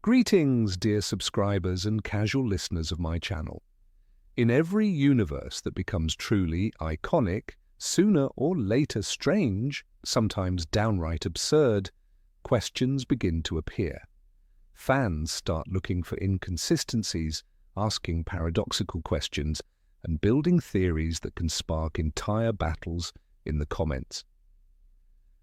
Greetings, dear subscribers and casual listeners of my channel. In every universe that becomes truly iconic, sooner or later strange, sometimes downright absurd, questions begin to appear. Fans start looking for inconsistencies, asking paradoxical questions, and building theories that can spark entire battles in the comments.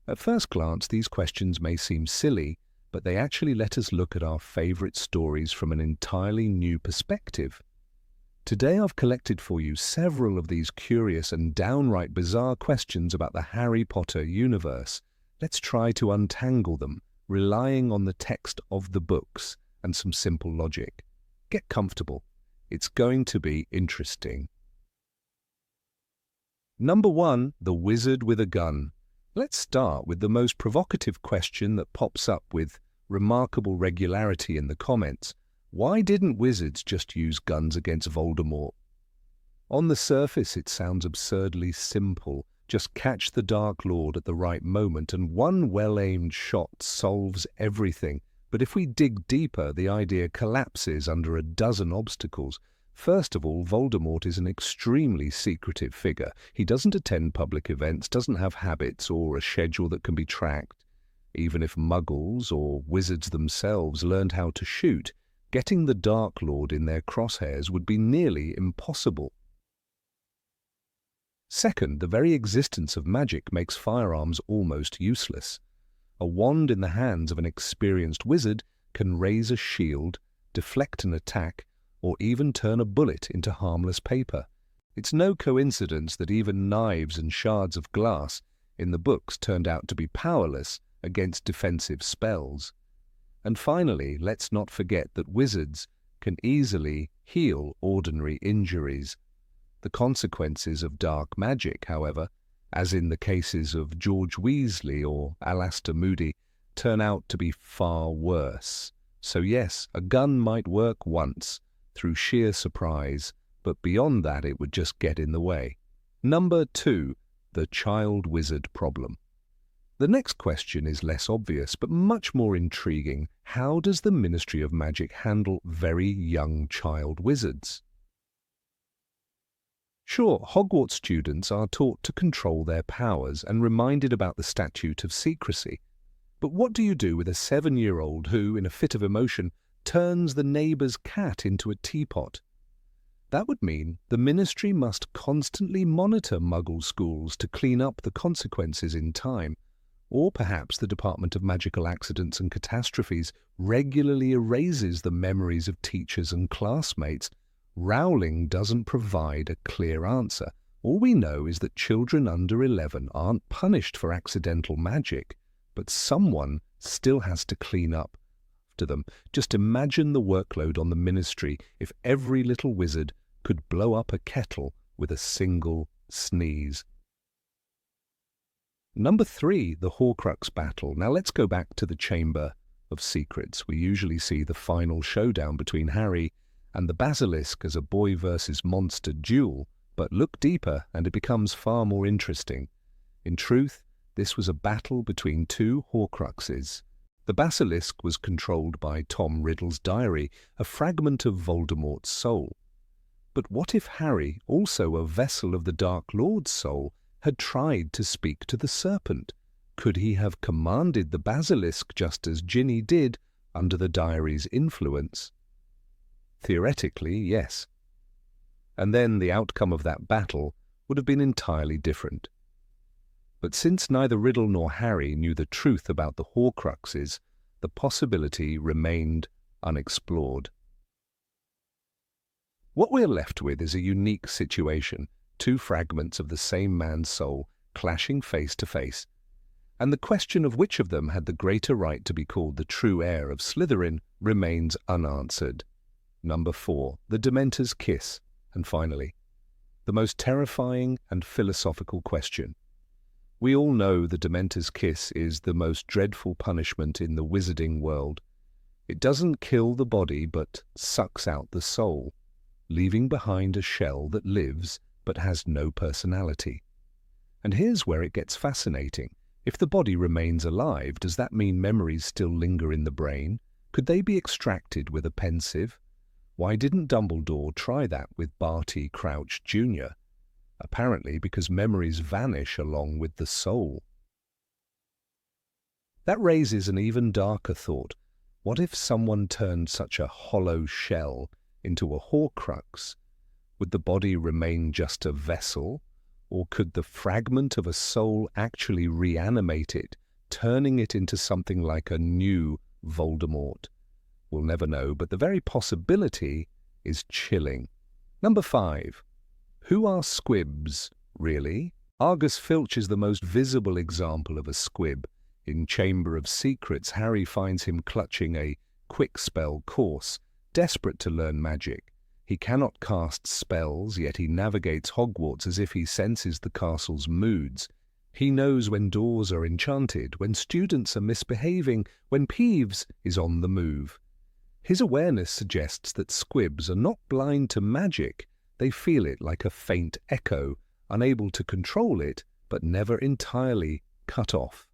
At first glance, these questions may seem silly, but they actually let us look at our favorite stories from an entirely new perspective. Today I've collected for you several of these curious and downright bizarre questions about the Harry Potter universe. Let's try to untangle them, relying on the text of the books and some simple logic. Get comfortable. It's going to be interesting. Number 1. The Wizard with a Gun. Let's start with the most provocative question that pops up with remarkable regularity in the comments. Why didn't wizards just use guns against Voldemort? On the surface, it sounds absurdly simple. Just catch the Dark Lord at the right moment and one well-aimed shot solves everything. But if we dig deeper, the idea collapses under a dozen obstacles. First of all, Voldemort is an extremely secretive figure. He doesn't attend public events, doesn't have habits or a schedule that can be tracked. Even if muggles or wizards themselves learned how to shoot, getting the Dark Lord in their crosshairs would be nearly impossible. Second, the very existence of magic makes firearms almost useless. A wand in the hands of an experienced wizard can raise a shield, deflect an attack, or even turn a bullet into harmless paper. It's no coincidence that even knives and shards of glass in the books turned out to be powerless against defensive spells. And finally, let's not forget that wizards can easily heal ordinary injuries. The consequences of dark magic, however, as in the cases of George Weasley or Alastor Moody, turn out to be far worse. So yes, a gun might work once, through sheer surprise, but beyond that it would just get in the way. Number 2. The child wizard problem. The next question is less obvious, but much more intriguing. How does the Ministry of Magic handle very young child wizards? Sure, Hogwarts students are taught to control their powers and reminded about the Statute of Secrecy. But what do you do with a 7-year-old who, in a fit of emotion, turns the neighbour's cat into a teapot? That would mean the Ministry must constantly monitor Muggle schools to clean up the consequences in time. Or perhaps the Department of Magical Accidents and Catastrophes regularly erases the memories of teachers and classmates. Rowling doesn't provide a clear answer. All we know is that children under 11 aren't punished for accidental magic, but someone still has to clean up after them. Just imagine the workload on the Ministry if every little wizard could blow up a kettle with a single sneeze. Number 3, the Horcrux battle. Now let's go back to the Chamber of Secrets. We usually see the final showdown between Harry and the Basilisk as a boy versus monster duel, but look deeper and it becomes far more interesting. In truth, this was a battle between two Horcruxes. The Basilisk was controlled by Tom Riddle's diary, a fragment of Voldemort's soul. But what if Harry, also a vessel of the Dark Lord's soul, had tried to speak to the serpent? Could he have commanded the Basilisk just as Ginny did under the diary's influence? Theoretically, yes. And then the outcome of that battle would have been entirely different. But since neither Riddle nor Harry knew the truth about the Horcruxes, the possibility remained unexplored. What we're left with is a unique situation, two fragments of the same man's soul clashing face to face, and the question of which of them had the greater right to be called the true heir of Slytherin remains unanswered. Number 4, the Dementor's kiss. And finally, the most terrifying and philosophical question. We all know the Dementor's kiss is the most dreadful punishment in the wizarding world. It doesn't kill the body but sucks out the soul, leaving behind a shell that lives but has no personality. And here's where it gets fascinating. If the body remains alive, does that mean memories still linger in the brain? Could they be extracted with a pensieve? Why didn't Dumbledore try that with Barty Crouch Jr.? Apparently because memories vanish along with the soul. That raises an even darker thought. What if someone turned such a hollow shell into a Horcrux? Would the body remain just a vessel? Or could the fragment of a soul actually reanimate it, turning it into something like a new Voldemort? We'll never know, but the very possibility is chilling. Number 5. Who are squibs, really? Argus Filch is the most visible example of a squib. In Chamber of Secrets, Harry finds him clutching a quick spell course, desperate to learn magic. He cannot cast spells, yet he navigates Hogwarts as if he senses the castle's moods. He knows when doors are enchanted, when students are misbehaving, when Peeves is on the move. His awareness suggests that squibs are not blind to magic. They feel it like a faint echo, unable to control it, but never entirely cut off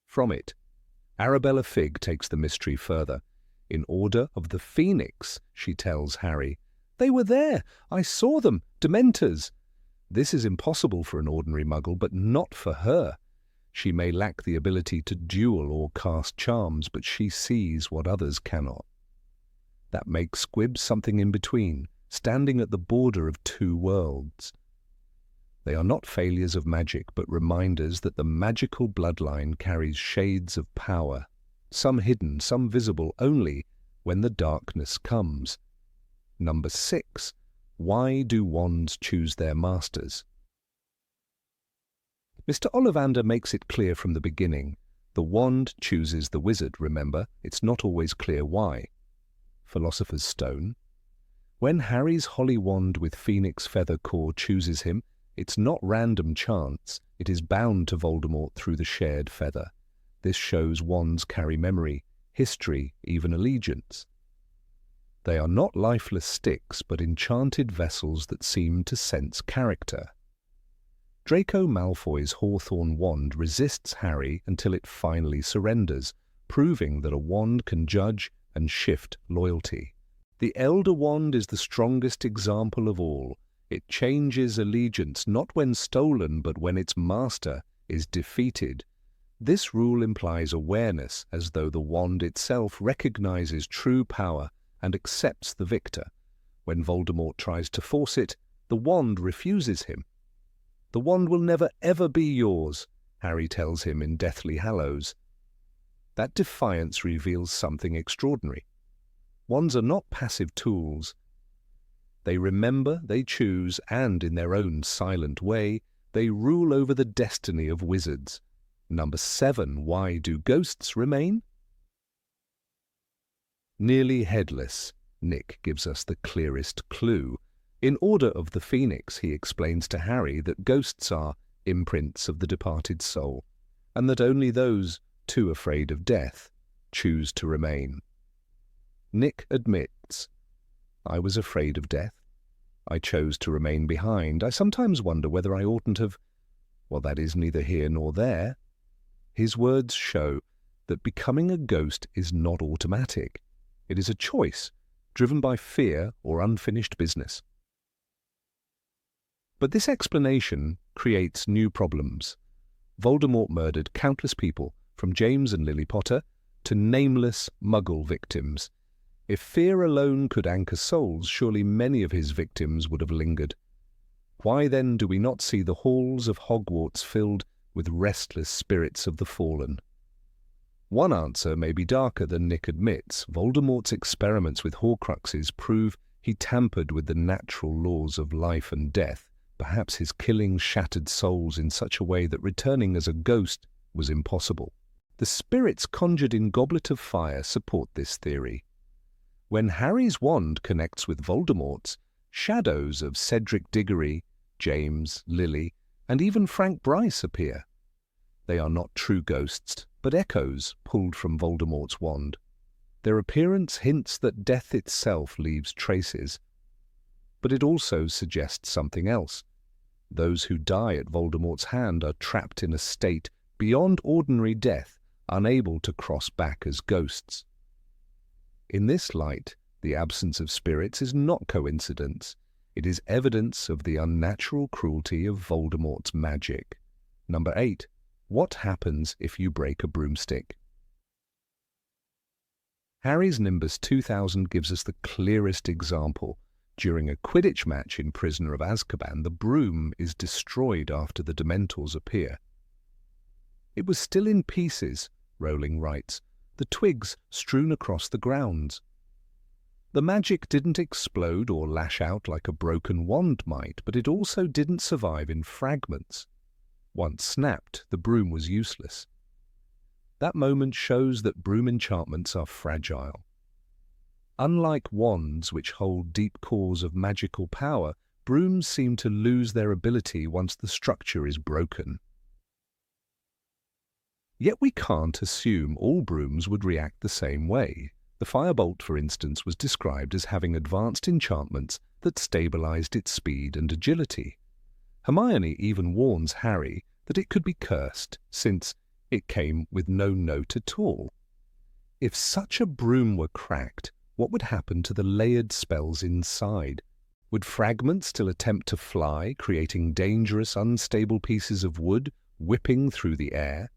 from it. Arabella Figg takes the mystery further. In Order of the Phoenix, she tells Harry, "They were there! I saw them! Dementors!" This is impossible for an ordinary Muggle, but not for her. She may lack the ability to duel or cast charms, but she sees what others cannot. That makes squibs something in between, standing at the border of two worlds. They are not failures of magic, but reminders that the magical bloodline carries shades of power, some hidden, some visible only when the darkness comes. Number 6. Why do wands choose their masters? Mr. Ollivander makes it clear from the beginning. The wand chooses the wizard, remember. It's not always clear why. Philosopher's Stone. When Harry's holly wand with phoenix feather core chooses him, it's not random chance. It is bound to Voldemort through the shared feather. This shows wands carry memory, history, even allegiance. They are not lifeless sticks, but enchanted vessels that seem to sense character. Draco Malfoy's Hawthorn wand resists Harry until it finally surrenders, proving that a wand can judge and shift loyalty. The Elder Wand is the strongest example of all. It changes allegiance not when stolen, but when its master is defeated. This rule implies awareness, as though the wand itself recognizes true power and accepts the victor. When Voldemort tries to force it, the wand refuses him. "The wand will never ever be yours," Harry tells him in Deathly Hallows. That defiance reveals something extraordinary. Wands are not passive tools. They remember, they choose, and in their own silent way, they rule over the destiny of wizards. Number 7. Why do ghosts remain? Nearly headless, Nick gives us the clearest clue. In Order of the Phoenix, he explains to Harry that ghosts are imprints of the departed soul, and that only those too afraid of death choose to remain. Nick admits, "I was afraid of death. I chose to remain behind. I sometimes wonder whether I oughtn't have..." Well, that is neither here nor there. His words show that becoming a ghost is not automatic. It is a choice, driven by fear or unfinished business. But this explanation creates new problems. Voldemort murdered countless people, from James and Lily Potter to nameless Muggle victims. If fear alone could anchor souls, surely many of his victims would have lingered. Why then do we not see the halls of Hogwarts filled with restless spirits of the fallen? One answer may be darker than Nick admits. Voldemort's experiments with Horcruxes prove he tampered with the natural laws of life and death. Perhaps his killing shattered souls in such a way that returning as a ghost was impossible. The spirits conjured in Goblet of Fire support this theory. When Harry's wand connects with Voldemort's, shadows of Cedric Diggory, James, Lily, and even Frank Bryce appear. They are not true ghosts, but echoes pulled from Voldemort's wand. Their appearance hints that death itself leaves traces. But it also suggests something else. Those who die at Voldemort's hand are trapped in a state beyond ordinary death, unable to cross back as ghosts. In this light, the absence of spirits is not coincidence. It is evidence of the unnatural cruelty of Voldemort's magic. Number 8. What happens if you break a broomstick? Harry's Nimbus 2000 gives us the clearest example. During a Quidditch match in Prisoner of Azkaban, the broom is destroyed after the Dementors appear. It was still in pieces, Rowling writes, the twigs strewn across the grounds. The magic didn't explode or lash out like a broken wand might, but it also didn't survive in fragments. Once snapped, the broom was useless. That moment shows that broom enchantments are fragile. Unlike wands, which hold deep cores of magical power, brooms seem to lose their ability once the structure is broken. Yet we can't assume all brooms would react the same way. The firebolt, for instance, was described as having advanced enchantments that stabilized its speed and agility. Hermione even warns Harry that it could be cursed, since it came with no note at all. If such a broom were cracked, what would happen to the layered spells inside? Would fragments still attempt to fly, creating dangerous, unstable pieces of wood whipping through the air?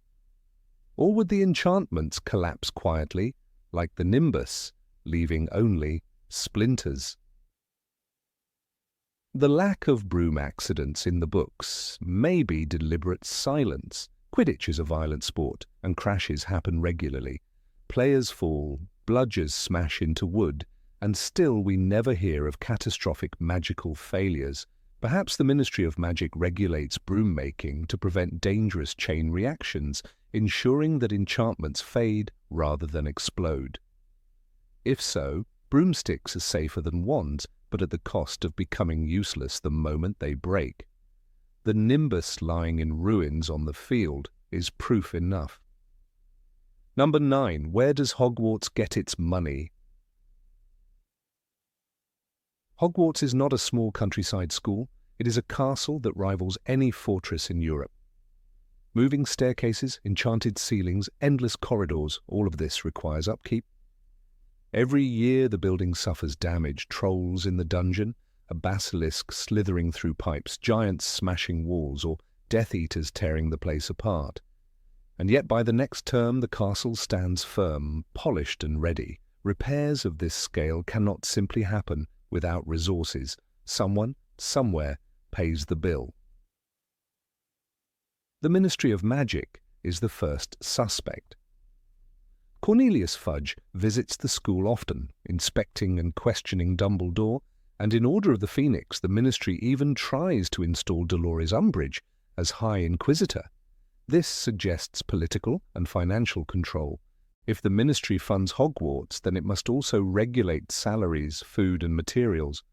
Or would the enchantments collapse quietly, like the Nimbus, leaving only splinters? The lack of broom accidents in the books may be deliberate silence. Quidditch is a violent sport, and crashes happen regularly. Players fall, bludgers smash into wood, and still we never hear of catastrophic magical failures. Perhaps the Ministry of Magic regulates broom-making to prevent dangerous chain reactions, ensuring that enchantments fade rather than explode. If so, broomsticks are safer than wands, but at the cost of becoming useless the moment they break. The Nimbus lying in ruins on the field is proof enough. Number 9. Where does Hogwarts get its money? Hogwarts is not a small countryside school. It is a castle that rivals any fortress in Europe. Moving staircases, enchanted ceilings, endless corridors, all of this requires upkeep. Every year the building suffers damage, trolls in the dungeon, a basilisk slithering through pipes, giants smashing walls, or Death Eaters tearing the place apart. And yet by the next term the castle stands firm, polished and ready. Repairs of this scale cannot simply happen without resources. Someone, somewhere, pays the bill. The Ministry of Magic is the first suspect. Cornelius Fudge visits the school often, inspecting and questioning Dumbledore, and in Order of the Phoenix the Ministry even tries to install Dolores Umbridge as High Inquisitor. This suggests political and financial control. If the Ministry funds Hogwarts, then it must also regulate salaries, food and materials.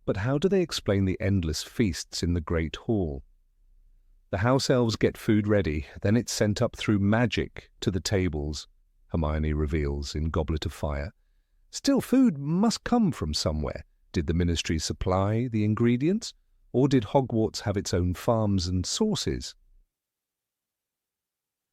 But how do they explain the endless feasts in the Great Hall? The house elves get food ready, then it's sent up through magic to the tables, Hermione reveals in Goblet of Fire. Still, food must come from somewhere. Did the Ministry supply the ingredients, or did Hogwarts have its own farms and sources?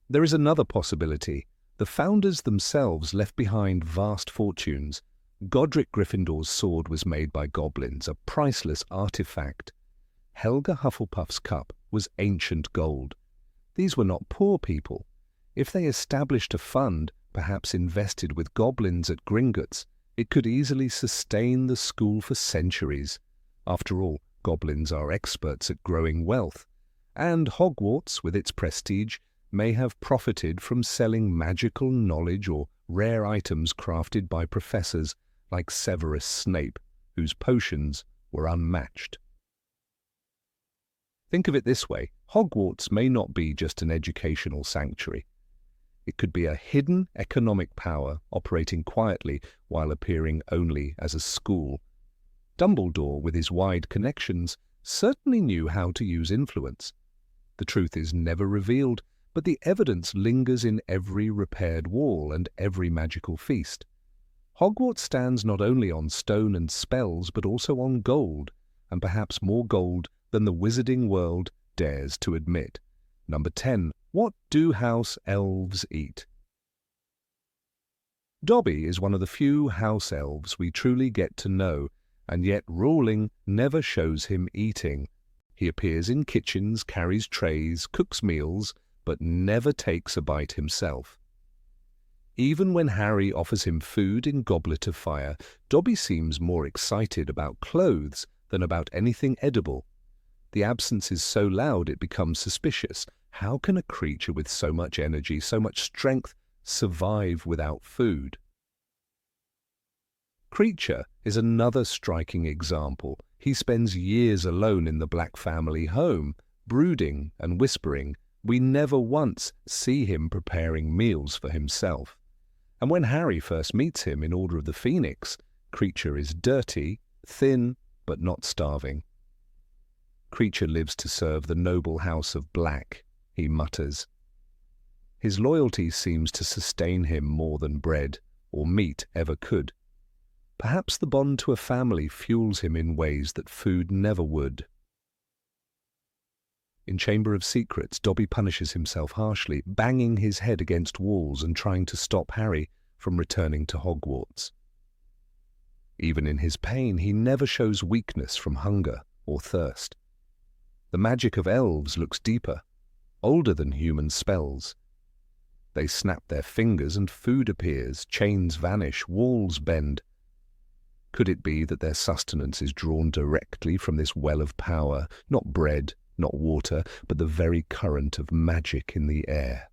There is another possibility. The founders themselves left behind vast fortunes. Godric Gryffindor's sword was made by goblins, a priceless artifact. Helga Hufflepuff's cup was ancient gold. These were not poor people. If they established a fund, perhaps invested with goblins at Gringotts, it could easily sustain the school for centuries. After all, goblins are experts at growing wealth, and Hogwarts, with its prestige, may have profited from selling magical knowledge or rare items crafted by professors like Severus Snape, whose potions were unmatched. Think of it this way: Hogwarts may not be just an educational sanctuary. It could be a hidden economic power operating quietly while appearing only as a school. Dumbledore, with his wide connections, certainly knew how to use influence. The truth is never revealed, but the evidence lingers in every repaired wall and every magical feast. Hogwarts stands not only on stone and spells, but also on gold, and perhaps more gold than the wizarding world dares to admit. Number 10. What do house elves eat? Dobby is one of the few house elves we truly get to know, and yet Rowling never shows him eating. He appears in kitchens, carries trays, cooks meals, but never takes a bite himself. Even when Harry offers him food in Goblet of Fire, Dobby seems more excited about clothes than about anything edible. The absence is so loud it becomes suspicious. How can a creature with so much energy, so much strength, survive without food? Creature is another striking example. He spends years alone in the Black family home, brooding and whispering. We never once see him preparing meals for himself. And when Harry first meets him in Order of the Phoenix, Creature is dirty, thin, but not starving. Creature lives to serve the noble house of Black, he mutters. His loyalty seems to sustain him more than bread or meat ever could. Perhaps the bond to a family fuels him in ways that food never would. In Chamber of Secrets, Dobby punishes himself harshly, banging his head against walls and trying to stop Harry from returning to Hogwarts. Even in his pain, he never shows weakness from hunger or thirst. The magic of elves looks deeper, older than human spells. They snap their fingers and food appears, chains vanish, walls bend. Could it be that their sustenance is drawn directly from this well of power, not bread, not water, but the very current of magic in the air?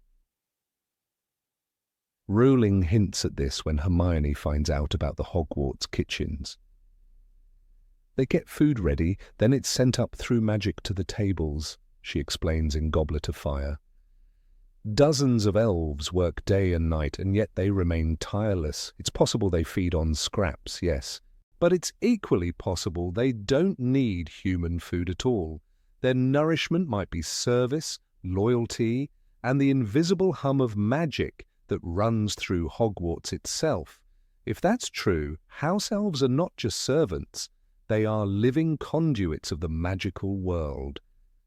Rowling hints at this when Hermione finds out about the Hogwarts kitchens. They get food ready, then it's sent up through magic to the tables, she explains in Goblet of Fire. Dozens of elves work day and night, and yet they remain tireless. It's possible they feed on scraps, yes, but it's equally possible they don't need human food at all. Their nourishment might be service, loyalty, and the invisible hum of magic that runs through Hogwarts itself. If that's true, house elves are not just servants. They are living conduits of the magical world.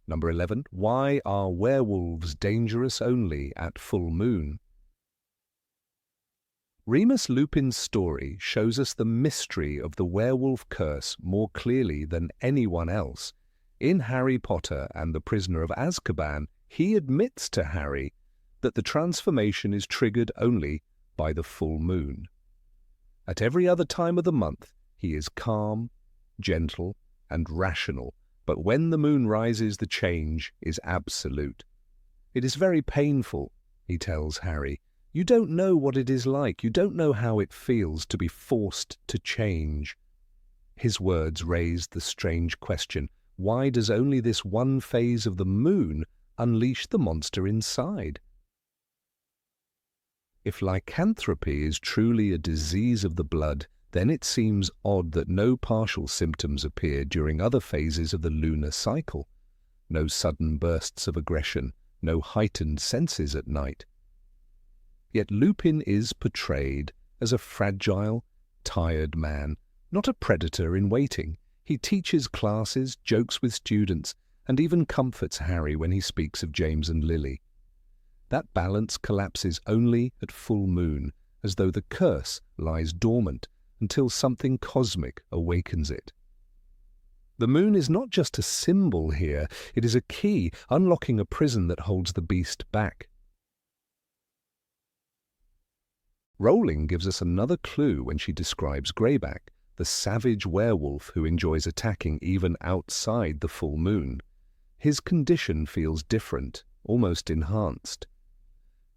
Number 11. Why are werewolves dangerous only at full moon? Remus Lupin's story shows us the mystery of the werewolf curse more clearly than anyone else. In Harry Potter and the Prisoner of Azkaban, he admits to Harry that the transformation is triggered only by the full moon. At every other time of the month, he is calm, gentle, and rational, but when the moon rises, the change is absolute. It is very painful, he tells Harry. You don't know what it is like. You don't know how it feels to be forced to change. His words raised the strange question, why does only this one phase of the moon unleash the monster inside? If lycanthropy is truly a disease of the blood, then it seems odd that no partial symptoms appear during other phases of the lunar cycle. No sudden bursts of aggression, no heightened senses at night. Yet Lupin is portrayed as a fragile, tired man, not a predator in waiting. He teaches classes, jokes with students, and even comforts Harry when he speaks of James and Lily. That balance collapses only at full moon, as though the curse lies dormant until something cosmic awakens it. The moon is not just a symbol here, it is a key, unlocking a prison that holds the beast back. Rowling gives us another clue when she describes Greyback, the savage werewolf who enjoys attacking even outside the full moon. His condition feels different, almost enhanced.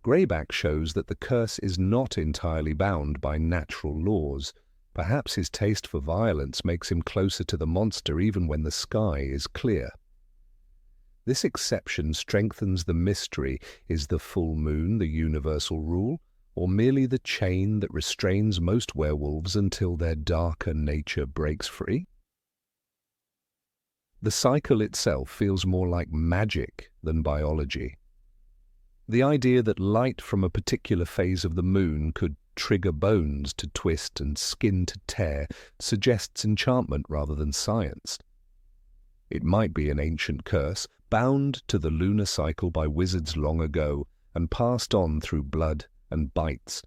Greyback shows that the curse is not entirely bound by natural laws. Perhaps his taste for violence makes him closer to the monster even when the sky is clear. This exception strengthens the mystery. Is the full moon the universal rule, or merely the chain that restrains most werewolves until their darker nature breaks free? The cycle itself feels more like magic than biology. The idea that light from a particular phase of the moon could trigger bones to twist and skin to tear suggests enchantment rather than science. It might be an ancient curse, bound to the lunar cycle by wizards long ago and passed on through blood and bites.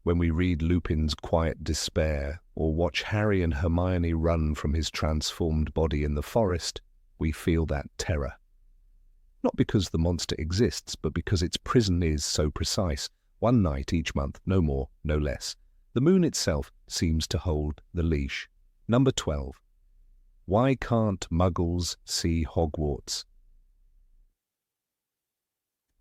When we read Lupin's quiet despair or watch Harry and Hermione run from his transformed body in the forest, we feel that terror. Not because the monster exists, but because its prison is so precise. One night each month, no more, no less. The moon itself seems to hold the leash. Number 12. Why can't Muggles see Hogwarts?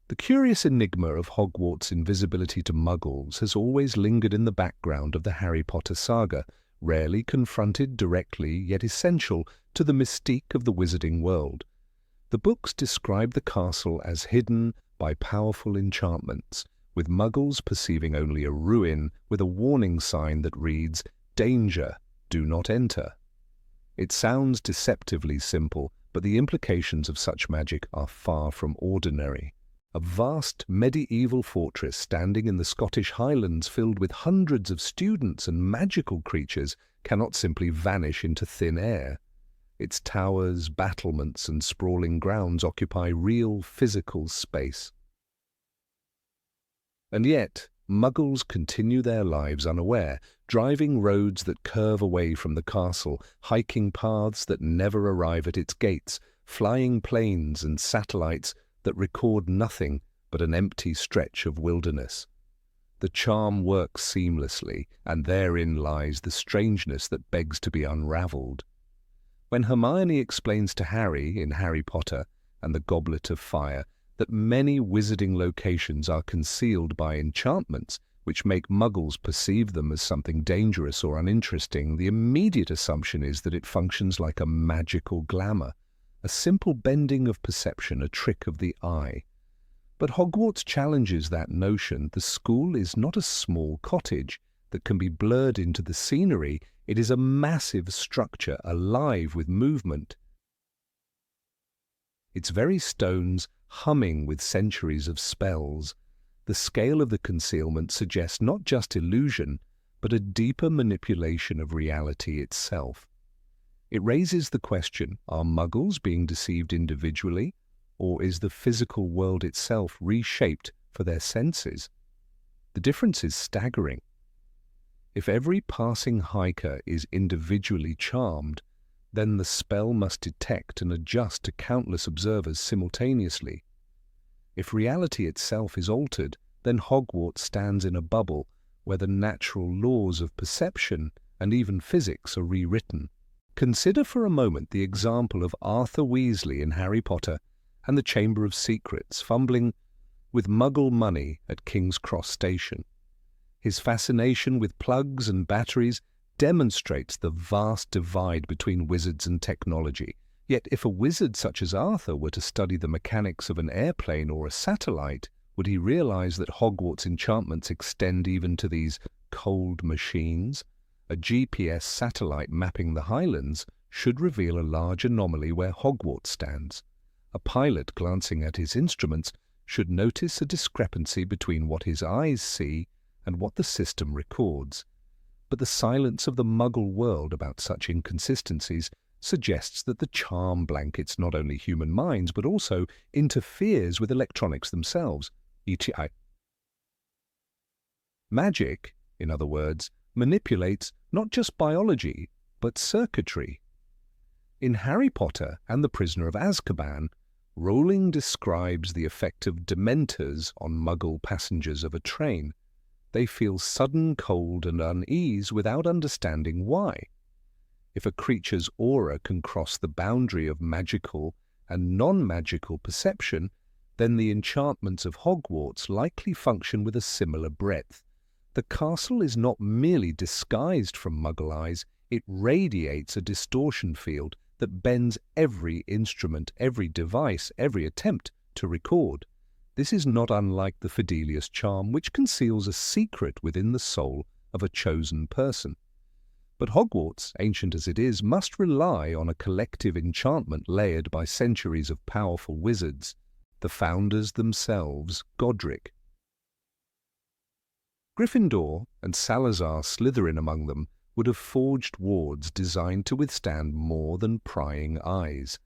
The curious enigma of Hogwarts' invisibility to Muggles has always lingered in the background of the Harry Potter saga, rarely confronted directly, yet essential to the mystique of the wizarding world. The books describe the castle as hidden by powerful enchantments, with Muggles perceiving only a ruin with a warning sign that reads, "Danger, do not enter." It sounds deceptively simple, but the implications of such magic are far from ordinary. A vast medieval fortress standing in the Scottish Highlands filled with hundreds of students and magical creatures cannot simply vanish into thin air. Its towers, battlements, and sprawling grounds occupy real physical space. And yet, Muggles continue their lives unaware, driving roads that curve away from the castle, hiking paths that never arrive at its gates, flying planes and satellites that record nothing but an empty stretch of wilderness. The charm works seamlessly, and therein lies the strangeness that begs to be unravelled. When Hermione explains to Harry in Harry Potter and the Goblet of Fire that many wizarding locations are concealed by enchantments which make Muggles perceive them as something dangerous or uninteresting, the immediate assumption is that it functions like a magical glamour, a simple bending of perception, a trick of the eye. But Hogwarts challenges that notion. The school is not a small cottage that can be blurred into the scenery. It is a massive structure, alive with movement. Its very stones humming with centuries of spells. The scale of the concealment suggests not just illusion, but a deeper manipulation of reality itself. It raises the question, are Muggles being deceived individually, or is the physical world itself reshaped for their senses? The difference is staggering. If every passing hiker is individually charmed, then the spell must detect and adjust to countless observers simultaneously. If reality itself is altered, then Hogwarts stands in a bubble where the natural laws of perception and even physics are rewritten. Consider for a moment the example of Arthur Weasley in Harry Potter and the Chamber of Secrets fumbling with Muggle money at King's Cross Station. His fascination with plugs and batteries demonstrates the vast divide between wizards and technology. Yet if a wizard such as Arthur were to study the mechanics of an airplane or a satellite, would he realize that Hogwarts enchantments extend even to these cold machines? A GPS satellite mapping the Highlands should reveal a large anomaly where Hogwarts stands. A pilot glancing at his instruments should notice a discrepancy between what his eyes see and what the system records. But the silence of the Muggle world about such inconsistencies suggests that the charm blankets not only human minds but also interferes with electronics themselves. E.t.I. Magic, in other words, manipulates not just biology, but circuitry. In Harry Potter and the Prisoner of Azkaban, Rowling describes the effect of dementors on Muggle passengers of a train. They feel sudden cold and unease without understanding why. If a creature's aura can cross the boundary of magical and non-magical perception, then the enchantments of Hogwarts likely function with a similar breadth. The castle is not merely disguised from Muggle eyes, it radiates a distortion field that bends every instrument, every device, every attempt to record. This is not unlike the Fidelius charm, which conceals a secret within the soul of a chosen person. But Hogwarts, ancient as it is, must rely on a collective enchantment layered by centuries of powerful wizards, the founders themselves, Godric. Gryffindor, and Salazar Slytherin among them, would have forged wards designed to withstand more than prying eyes.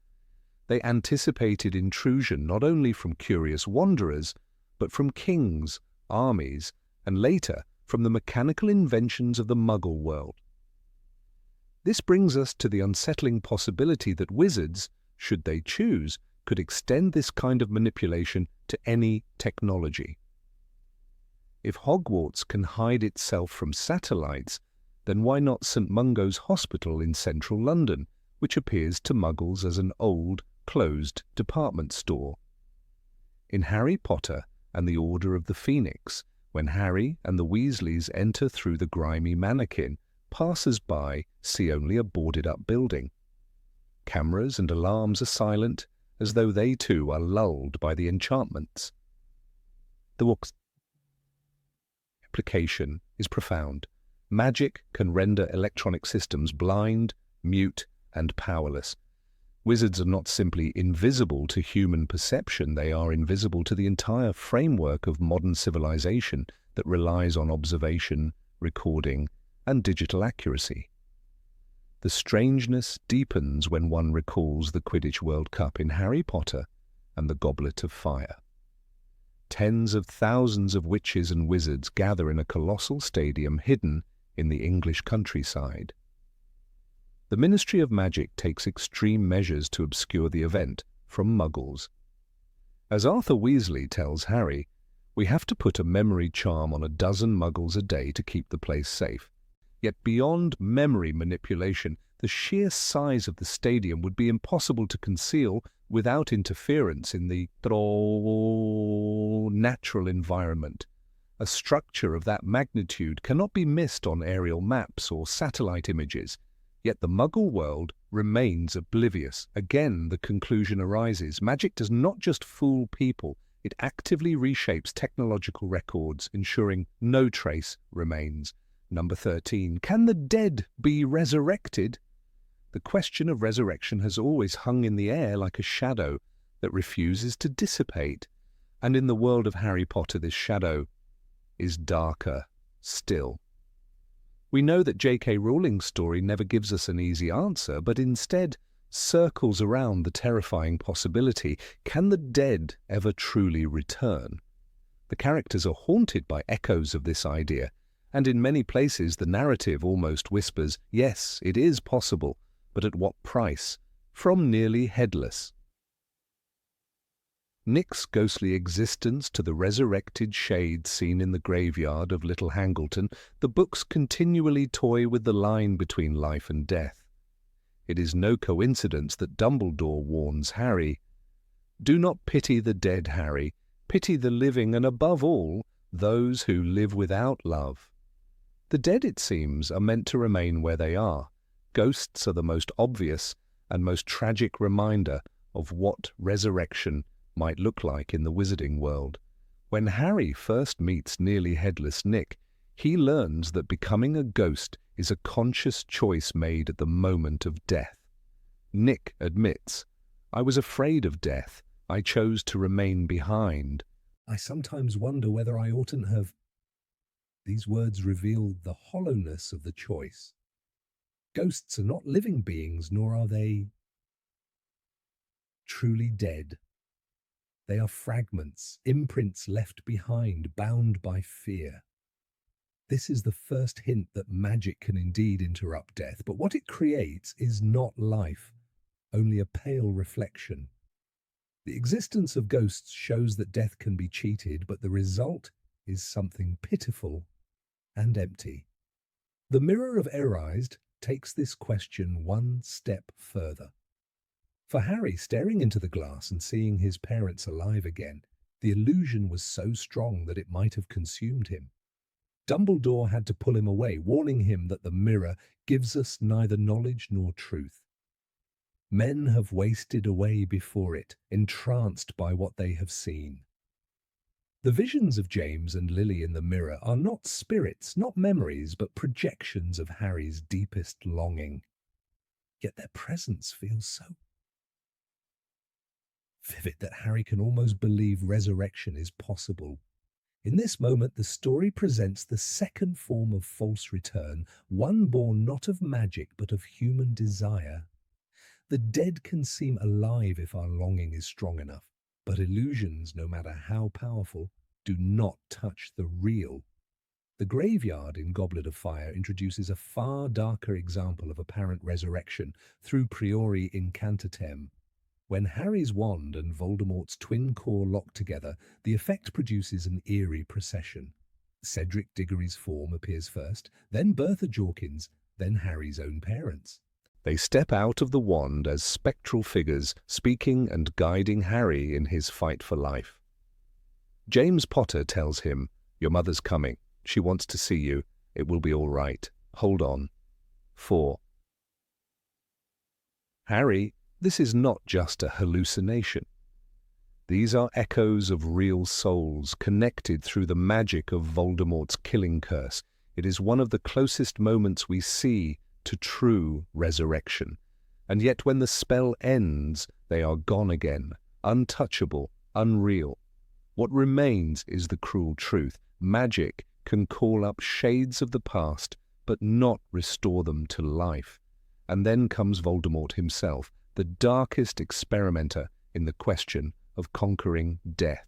They anticipated intrusion not only from curious wanderers, but from kings, armies, and later from the mechanical inventions of the Muggle world. This brings us to the unsettling possibility that wizards, should they choose, could extend this kind of manipulation to any technology. If Hogwarts can hide itself from satellites, then why not St. Mungo's Hospital in central London, which appears to Muggles as an old, closed department store? In Harry Potter and the Order of the Phoenix, when Harry and the Weasleys enter through the grimy mannequin, passers-by see only a boarded-up building. Cameras and alarms are silent, as though they too are lulled by the enchantments. The book's application is profound. Magic can render electronic systems blind, mute, and powerless. Wizards are not simply invisible to human perception, they are invisible to the entire framework of modern civilization that relies on observation, recording, and digital accuracy. The strangeness deepens when one recalls the Quidditch World Cup in Harry Potter and the Goblet of Fire. Tens of thousands of witches and wizards gather in a colossal stadium hidden in the English countryside. The Ministry of Magic takes extreme measures to obscure the event from Muggles. As Arthur Weasley tells Harry, we have to put a memory charm on a dozen Muggles a day to keep the place safe. Yet beyond memory manipulation, the sheer size of the stadium would be impossible to conceal without interference in the natural environment. A structure of that magnitude cannot be missed on aerial maps or satellite images. Yet the Muggle world remains oblivious. Again, the conclusion arises. Magic does not just fool people, it actively reshapes technological records, ensuring no trace remains. Number 13. Can the dead be resurrected? The question of resurrection has always hung in the air like a shadow that refuses to dissipate. And in the world of Harry Potter, this shadow is darker still. We know that J.K. Rowling's story never gives us an easy answer, but instead circles around the terrifying possibility: can the dead ever truly return? The characters are haunted by echoes of this idea, and in many places the narrative almost whispers, yes, it is possible, but at what price? From nearly headless Nick's ghostly existence to the resurrected shade seen in the graveyard of Little Hangleton, the books continually toy with the line between life and death. It is no coincidence that Dumbledore warns Harry, "Do not pity the dead, Harry. Pity the living, and above all, those who live without love." The dead, it seems, are meant to remain where they are. Ghosts are the most obvious and most tragic reminder of what resurrection might look like in the wizarding world. When Harry first meets nearly headless Nick, he learns that becoming a ghost is a conscious choice made at the moment of death. Nick admits, "I was afraid of death. I chose to remain behind. I sometimes wonder whether I oughtn't have." These words reveal the hollowness of the choice. Ghosts are not living beings, nor are they truly dead. They are fragments, imprints left behind, bound by fear. This is the first hint that magic can indeed interrupt death, but what it creates is not life, only a pale reflection. The existence of ghosts shows that death can be cheated, but the result is something pitiful and empty. The Mirror of Erised takes this question one step further. For Harry, staring into the glass and seeing his parents alive again, the illusion was so strong that it might have consumed him. Dumbledore had to pull him away, warning him that the mirror gives us neither knowledge nor truth. Men have wasted away before it, entranced by what they have seen. The visions of James and Lily in the mirror are not spirits, not memories, but projections of Harry's deepest longing. Yet their presence feels so vivid that Harry can almost believe resurrection is possible. In this moment, the story presents the second form of false return, one born not of magic but of human desire. The dead can seem alive if our longing is strong enough, but illusions, no matter how powerful, do not touch the real. The graveyard in Goblet of Fire introduces a far darker example of apparent resurrection through priori incantatem. When Harry's wand and Voldemort's twin core lock together, the effect produces an eerie procession. Cedric Diggory's form appears first, then Bertha Jorkins, then Harry's own parents. They step out of the wand as spectral figures, speaking and guiding Harry in his fight for life. James Potter tells him, "Your mother's coming. She wants to see you. It will be all right. Hold on." 4. Harry, this is not just a hallucination. These are echoes of real souls connected through the magic of Voldemort's killing curse. It is one of the closest moments we see to true resurrection. And yet when the spell ends, they are gone again, untouchable, unreal. What remains is the cruel truth. Magic can call up shades of the past, but not restore them to life. And then comes Voldemort himself, the darkest experimenter in the question of conquering death.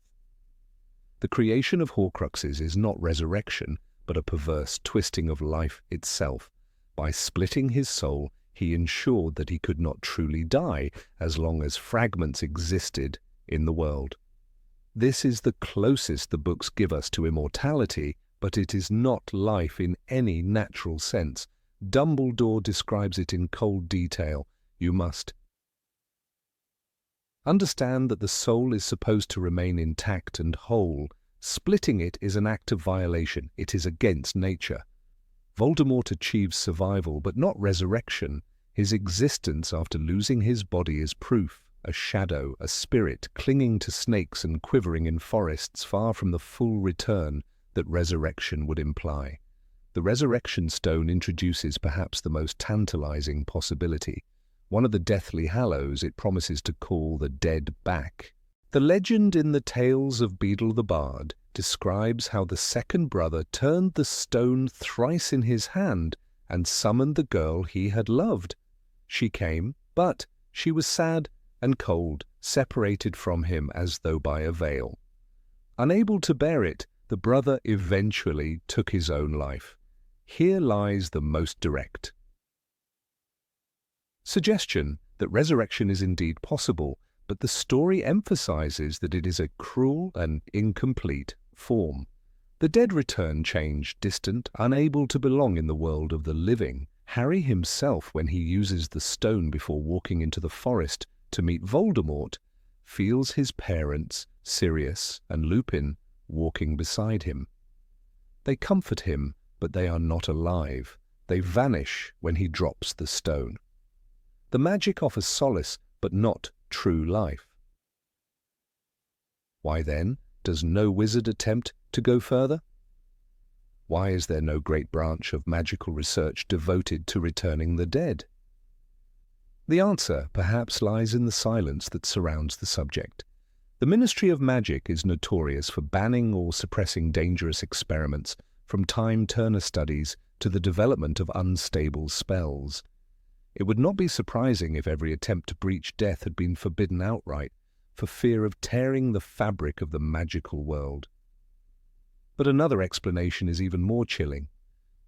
The creation of Horcruxes is not resurrection, but a perverse twisting of life itself. By splitting his soul, he ensured that he could not truly die as long as fragments existed in the world. This is the closest the books give us to immortality, but it is not life in any natural sense. Dumbledore describes it in cold detail. You must understand that the soul is supposed to remain intact and whole. Splitting it is an act of violation. It is against nature. Voldemort achieves survival, but not resurrection. His existence after losing his body is proof, a shadow, a spirit clinging to snakes and quivering in forests far from the full return that resurrection would imply. The Resurrection Stone introduces perhaps the most tantalizing possibility. One of the Deathly Hallows, it promises to call the dead back. The legend in the Tales of Beedle the Bard describes how the second brother turned the stone thrice in his hand and summoned the girl he had loved. She came, but she was sad and cold, separated from him as though by a veil. Unable to bear it, the brother eventually took his own life. Here lies the most direct suggestion that resurrection is indeed possible, but the story emphasizes that it is a cruel and incomplete form. The dead return changed, distant, unable to belong in the world of the living. Harry himself, when he uses the stone before walking into the forest to meet Voldemort, feels his parents, Sirius and Lupin, walking beside him. They comfort him, but they are not alive. They vanish when he drops the stone. The magic offers solace, but not true life. Why then does no wizard attempt to go further? Why is there no great branch of magical research devoted to returning the dead? The answer perhaps lies in the silence that surrounds the subject. The Ministry of Magic is notorious for banning or suppressing dangerous experiments, from Time Turner studies to the development of unstable spells. It would not be surprising if every attempt to breach death had been forbidden outright, for fear of tearing the fabric of the magical world. But another explanation is even more chilling.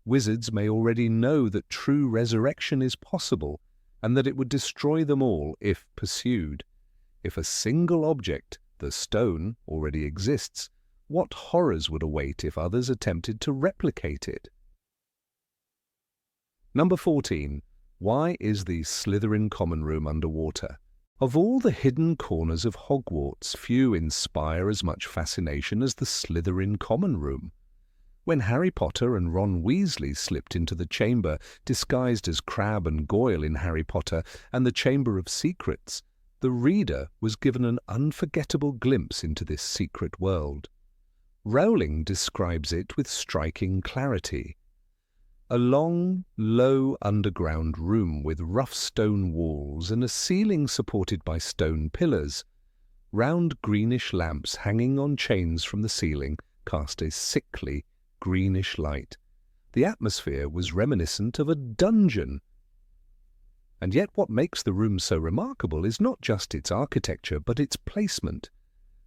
Wizards may already know that true resurrection is possible, and that it would destroy them all if pursued. If a single object, the stone, already exists, what horrors would await if others attempted to replicate it? Number 14. Why is the Slytherin common room underwater? Of all the hidden corners of Hogwarts, few inspire as much fascination as the Slytherin common room. When Harry Potter and Ron Weasley slipped into the chamber, disguised as Crabbe and Goyle in Harry Potter and the Chamber of Secrets, the reader was given an unforgettable glimpse into this secret world. Rowling describes it with striking clarity. A long, low underground room with rough stone walls and a ceiling supported by stone pillars. Round greenish lamps hanging on chains from the ceiling cast a sickly, greenish light. The atmosphere was reminiscent of a dungeon. And yet what makes the room so remarkable is not just its architecture, but its placement.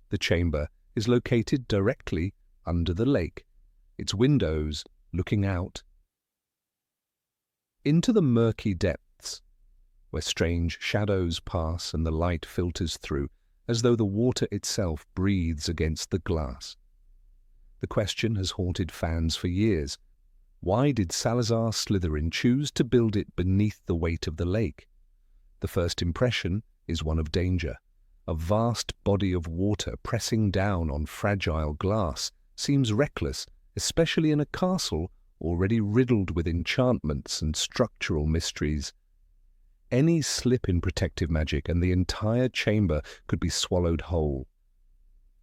The chamber is located directly under the lake. its windows looking out into the murky depths, where strange shadows pass and the light filters through, as though the water itself breathes against the glass. The question has haunted fans for years. Why did Salazar Slytherin choose to build it beneath the weight of the lake? The first impression is one of danger. A vast body of water pressing down on fragile glass seems reckless, especially in a castle already riddled with enchantments and structural mysteries. Any slip in protective magic and the entire chamber could be swallowed whole.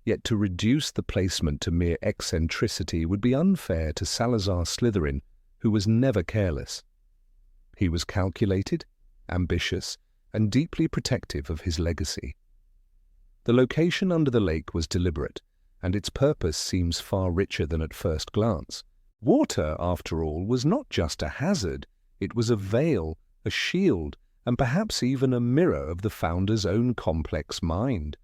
Yet to reduce the placement to mere eccentricity would be unfair to Salazar Slytherin, who was never careless. He was calculated, ambitious, and deeply protective of his legacy. The location under the lake was deliberate, and its purpose seems far richer than at first glance. Water, after all, was not just a hazard, it was a veil, a shield, and perhaps even a mirror of the founder's own complex mind.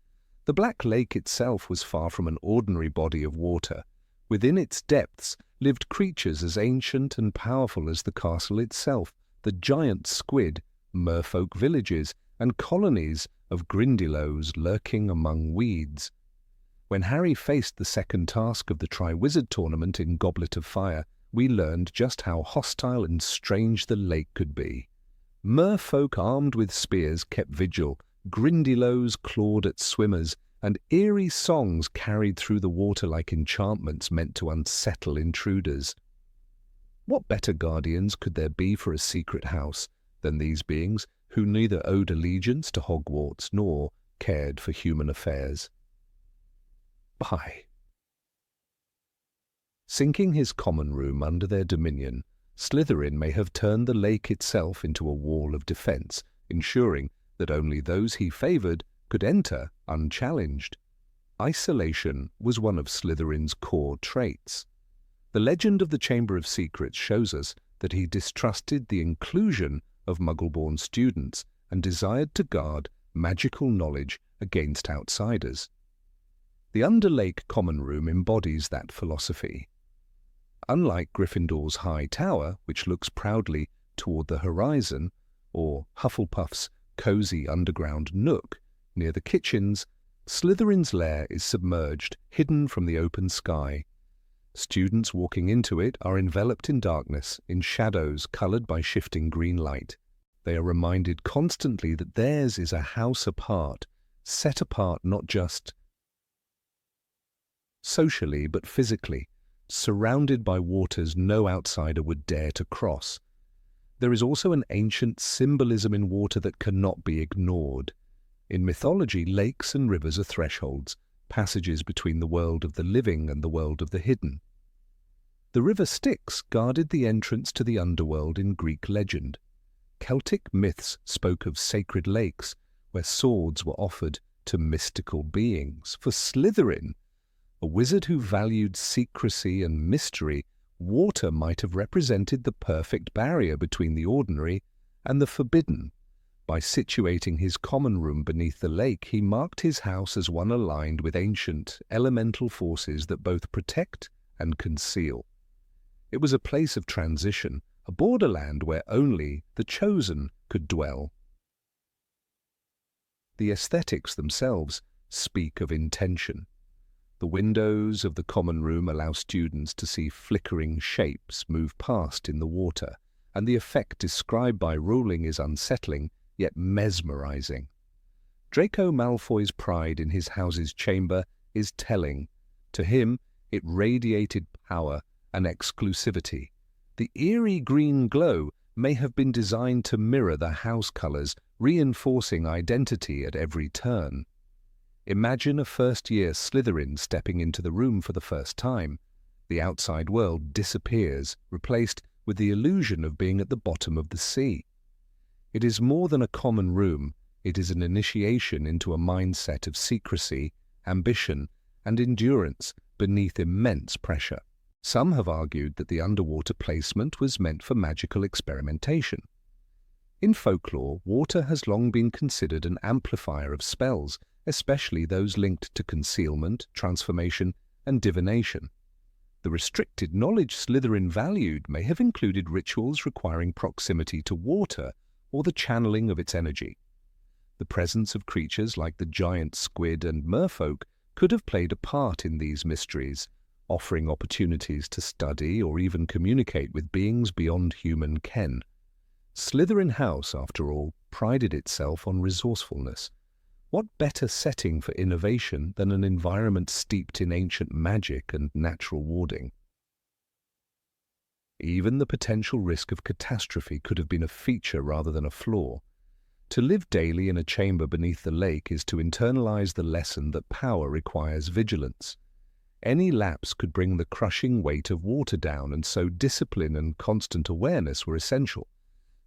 The Black Lake itself was far from an ordinary body of water. Within its depths lived creatures as ancient and powerful as the castle itself, the giant squid, merfolk villages, and colonies of Grindylows lurking among weeds. When Harry faced the second task of the Triwizard Tournament in Goblet of Fire, we learned just how hostile and strange the lake could be. Merfolk armed with spears kept vigil, Grindylows clawed at swimmers, and eerie songs carried through the water like enchantments meant to unsettle intruders. What better guardians could there be for a secret house than these beings who neither owed allegiance to Hogwarts nor cared for human affairs? Sinking his common room under their dominion, Slytherin may have turned the lake itself into a wall of defense, ensuring that only those he favored could enter unchallenged. Isolation was one of Slytherin's core traits. The legend of the Chamber of Secrets shows us that he distrusted the inclusion of Muggle-born students and desired to guard magical knowledge against outsiders. The Underlake Common Room embodies that philosophy. Unlike Gryffindor's High Tower, which looks proudly toward the horizon, or Hufflepuff's cozy underground nook near the kitchens, Slytherin's lair is submerged, hidden from the open sky. Students walking into it are enveloped in darkness, in shadows colored by shifting green light. They are reminded constantly that theirs is a house apart, set apart not just socially but physically, surrounded by waters no outsider would dare to cross. There is also an ancient symbolism in water that cannot be ignored. In mythology, lakes and rivers are thresholds, passages between the world of the living and the world of the hidden. The river Styx guarded the entrance to the underworld in Greek legend. Celtic myths spoke of sacred lakes, where swords were offered to mystical beings. For Slytherin, a wizard who valued secrecy and mystery, water might have represented the perfect barrier between the ordinary and the forbidden. By situating his common room beneath the lake, he marked his house as one aligned with ancient, elemental forces that both protect and conceal. It was a place of transition, a borderland where only the chosen could dwell. The aesthetics themselves speak of intention. The windows of the common room allow students to see flickering shapes move past in the water, and the effect described by Rowling is unsettling, yet mesmerizing. Draco Malfoy's pride in his house's chamber is telling. To him, it radiated power and exclusivity. The eerie green glow may have been designed to mirror the house colors, reinforcing identity at every turn. Imagine a first-year Slytherin stepping into the room for the first time. The outside world disappears, replaced with the illusion of being at the bottom of the sea. It is more than a common room, it is an initiation into a mindset of secrecy, ambition, and endurance beneath immense pressure. Some have argued that the underwater placement was meant for magical experimentation. In folklore, water has long been considered an amplifier of spells, especially those linked to concealment, transformation, and divination. The restricted knowledge Slytherin valued may have included rituals requiring proximity to water or the channeling of its energy. The presence of creatures like the giant squid and merfolk could have played a part in these mysteries, offering opportunities to study or even communicate with beings beyond human ken. Slytherin House, after all, prided itself on resourcefulness. What better setting for innovation than an environment steeped in ancient magic and natural warding? Even the potential risk of catastrophe could have been a feature rather than a flaw. To live daily in a chamber beneath the lake is to internalize the lesson that power requires vigilance. Any lapse could bring the crushing weight of water down, and so discipline and constant awareness were essential.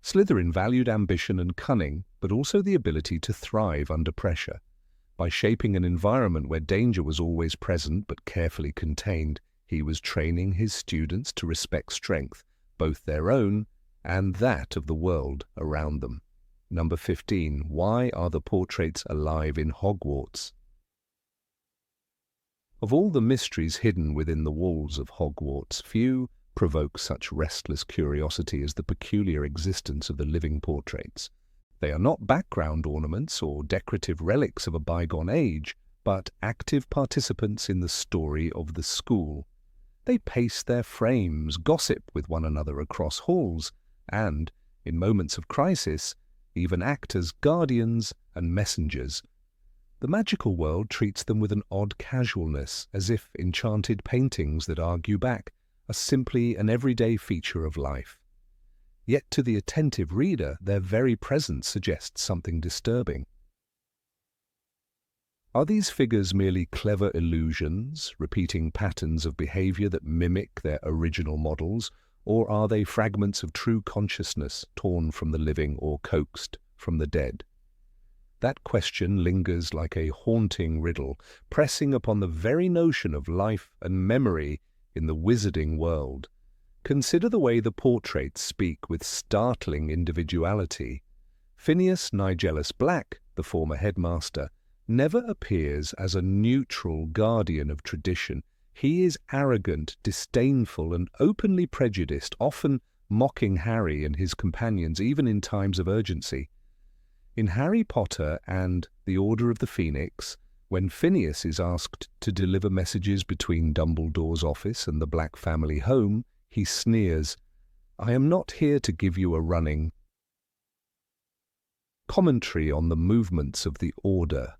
Slytherin valued ambition and cunning, but also the ability to thrive under pressure. By shaping an environment where danger was always present but carefully contained, he was training his students to respect strength, both their own and that of the world around them. Number 15. Why are the portraits alive in Hogwarts? Of all the mysteries hidden within the walls of Hogwarts, few provoke such restless curiosity as the peculiar existence of the living portraits. They are not background ornaments or decorative relics of a bygone age, but active participants in the story of the school. They pace their frames, gossip with one another across halls, and, in moments of crisis, even act as guardians and messengers. The magical world treats them with an odd casualness, as if enchanted paintings that argue back are simply an everyday feature of life. Yet to the attentive reader, their very presence suggests something disturbing. Are these figures merely clever illusions, repeating patterns of behavior that mimic their original models, or are they fragments of true consciousness torn from the living or coaxed from the dead? That question lingers like a haunting riddle, pressing upon the very notion of life and memory in the wizarding world. Consider the way the portraits speak with startling individuality. Phineas Nigellus Black, the former headmaster, never appears as a neutral guardian of tradition. He is arrogant, disdainful, and openly prejudiced, often mocking Harry and his companions even in times of urgency. In Harry Potter and The Order of the Phoenix, when Phineas is asked to deliver messages between Dumbledore's office and the Black family home, he sneers, "I am not here to give you a running." Commentary on the movements of the Order.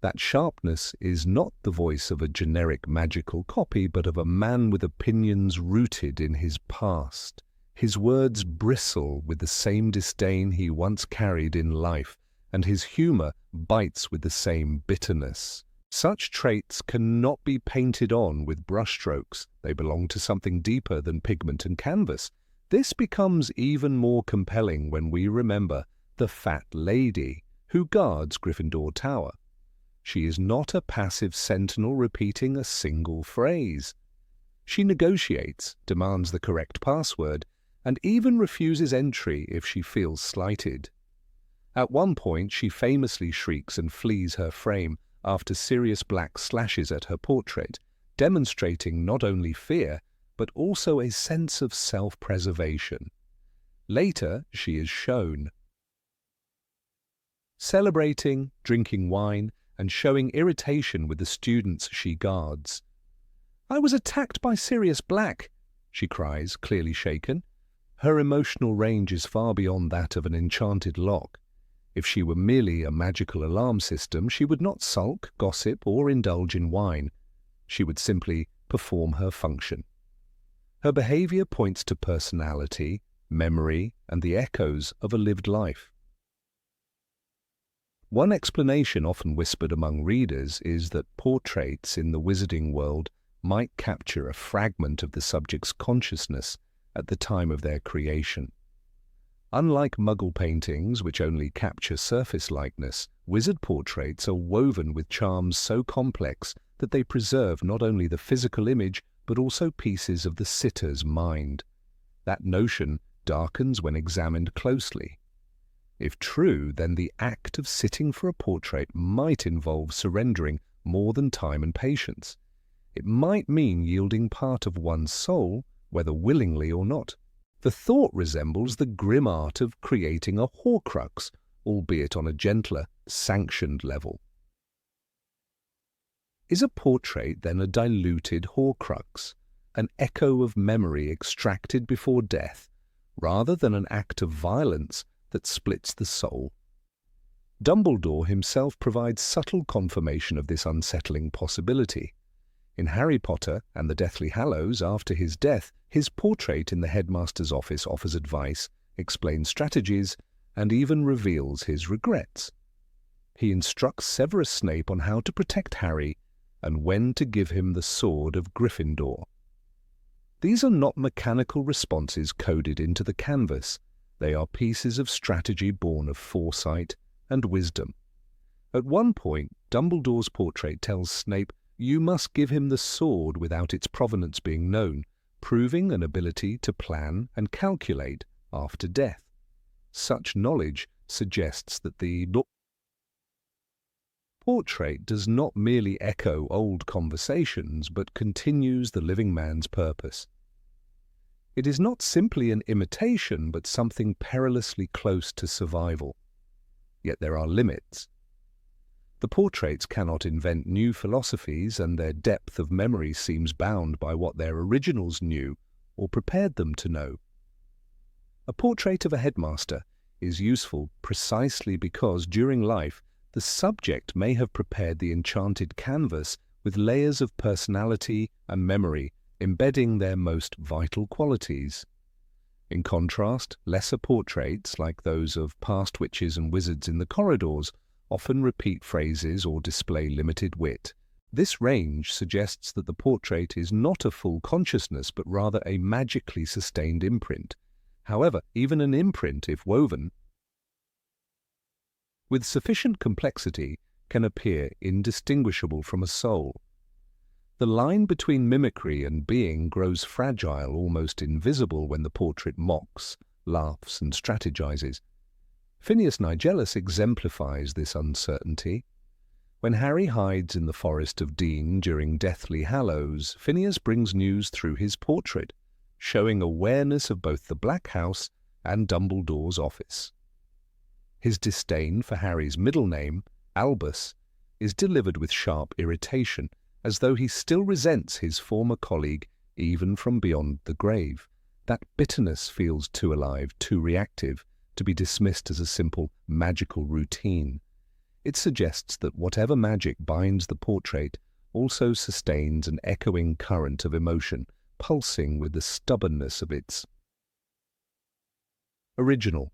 That sharpness is not the voice of a generic magical copy, but of a man with opinions rooted in his past. His words bristle with the same disdain he once carried in life, and his humor bites with the same bitterness. Such traits cannot be painted on with brushstrokes. They belong to something deeper than pigment and canvas. This becomes even more compelling when we remember the Fat Lady who guards Gryffindor Tower. She is not a passive sentinel repeating a single phrase. She negotiates, demands the correct password, and even refuses entry if she feels slighted. At one point, she famously shrieks and flees her frame after Sirius Black slashes at her portrait, demonstrating not only fear, but also a sense of self-preservation. Later, she is shown celebrating, drinking wine, and showing irritation with the students she guards. "I was attacked by Sirius Black," she cries, clearly shaken. Her emotional range is far beyond that of an enchanted lock. If she were merely a magical alarm system, she would not sulk, gossip, or indulge in wine. She would simply perform her function. Her behavior points to personality, memory, and the echoes of a lived life. One explanation often whispered among readers is that portraits in the wizarding world might capture a fragment of the subject's consciousness at the time of their creation. Unlike Muggle paintings, which only capture surface likeness, wizard portraits are woven with charms so complex that they preserve not only the physical image, but also pieces of the sitter's mind. That notion darkens when examined closely. If true, then the act of sitting for a portrait might involve surrendering more than time and patience. It might mean yielding part of one's soul, whether willingly or not. The thought resembles the grim art of creating a Horcrux, albeit on a gentler, sanctioned level. Is a portrait then a diluted Horcrux, an echo of memory extracted before death, rather than an act of violence that splits the soul? Dumbledore himself provides subtle confirmation of this unsettling possibility. In Harry Potter and the Deathly Hallows, after his death, his portrait in the headmaster's office offers advice, explains strategies, and even reveals his regrets. He instructs Severus Snape on how to protect Harry and when to give him the sword of Gryffindor. These are not mechanical responses coded into the canvas. They are pieces of strategy born of foresight and wisdom. At one point, Dumbledore's portrait tells Snape, "You must give him the sword without its provenance being known," proving an ability to plan and calculate after death. Such knowledge suggests that the portrait does not merely echo old conversations, but continues the living man's purpose. It is not simply an imitation, but something perilously close to survival. Yet there are limits. The portraits cannot invent new philosophies, and their depth of memory seems bound by what their originals knew or prepared them to know. A portrait of a headmaster is useful precisely because during life the subject may have prepared the enchanted canvas with layers of personality and memory, embedding their most vital qualities. In contrast, lesser portraits, like those of past witches and wizards in the corridors, often repeat phrases or display limited wit. This range suggests that the portrait is not a full consciousness, but rather a magically sustained imprint. However, even an imprint, if woven with sufficient complexity, can appear indistinguishable from a soul. The line between mimicry and being grows fragile, almost invisible, when the portrait mocks, laughs, and strategizes. Phineas Nigellus exemplifies this uncertainty. When Harry hides in the Forest of Dean during Deathly Hallows, Phineas brings news through his portrait, showing awareness of both the Black House and Dumbledore's office. His disdain for Harry's middle name, Albus, is delivered with sharp irritation, as though he still resents his former colleague even from beyond the grave. That bitterness feels too alive, too reactive, to be dismissed as a simple magical routine. It suggests that whatever magic binds the portrait also sustains an echoing current of emotion, pulsing with the stubbornness of its original.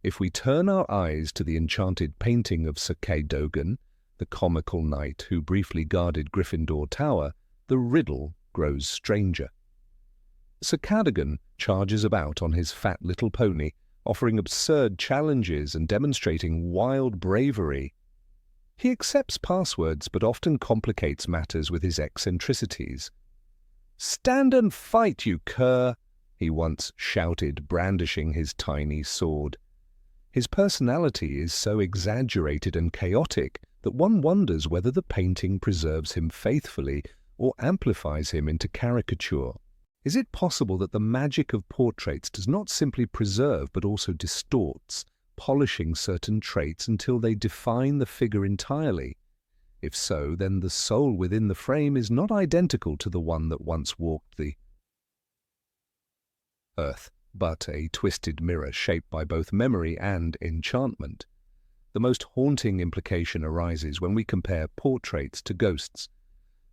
If we turn our eyes to the enchanted painting of Sir Cadogan, the comical knight who briefly guarded Gryffindor Tower, the riddle grows stranger. Sir Cadogan charges about on his fat little pony, offering absurd challenges and demonstrating wild bravery. He accepts passwords but often complicates matters with his eccentricities. "Stand and fight, you cur!" he once shouted, brandishing his tiny sword. His personality is so exaggerated and chaotic that one wonders whether the painting preserves him faithfully or amplifies him into caricature. Is it possible that the magic of portraits does not simply preserve but also distorts, polishing certain traits until they define the figure entirely? If so, then the soul within the frame is not identical to the one that once walked the earth, but a twisted mirror shaped by both memory and enchantment. The most haunting implication arises when we compare portraits to ghosts.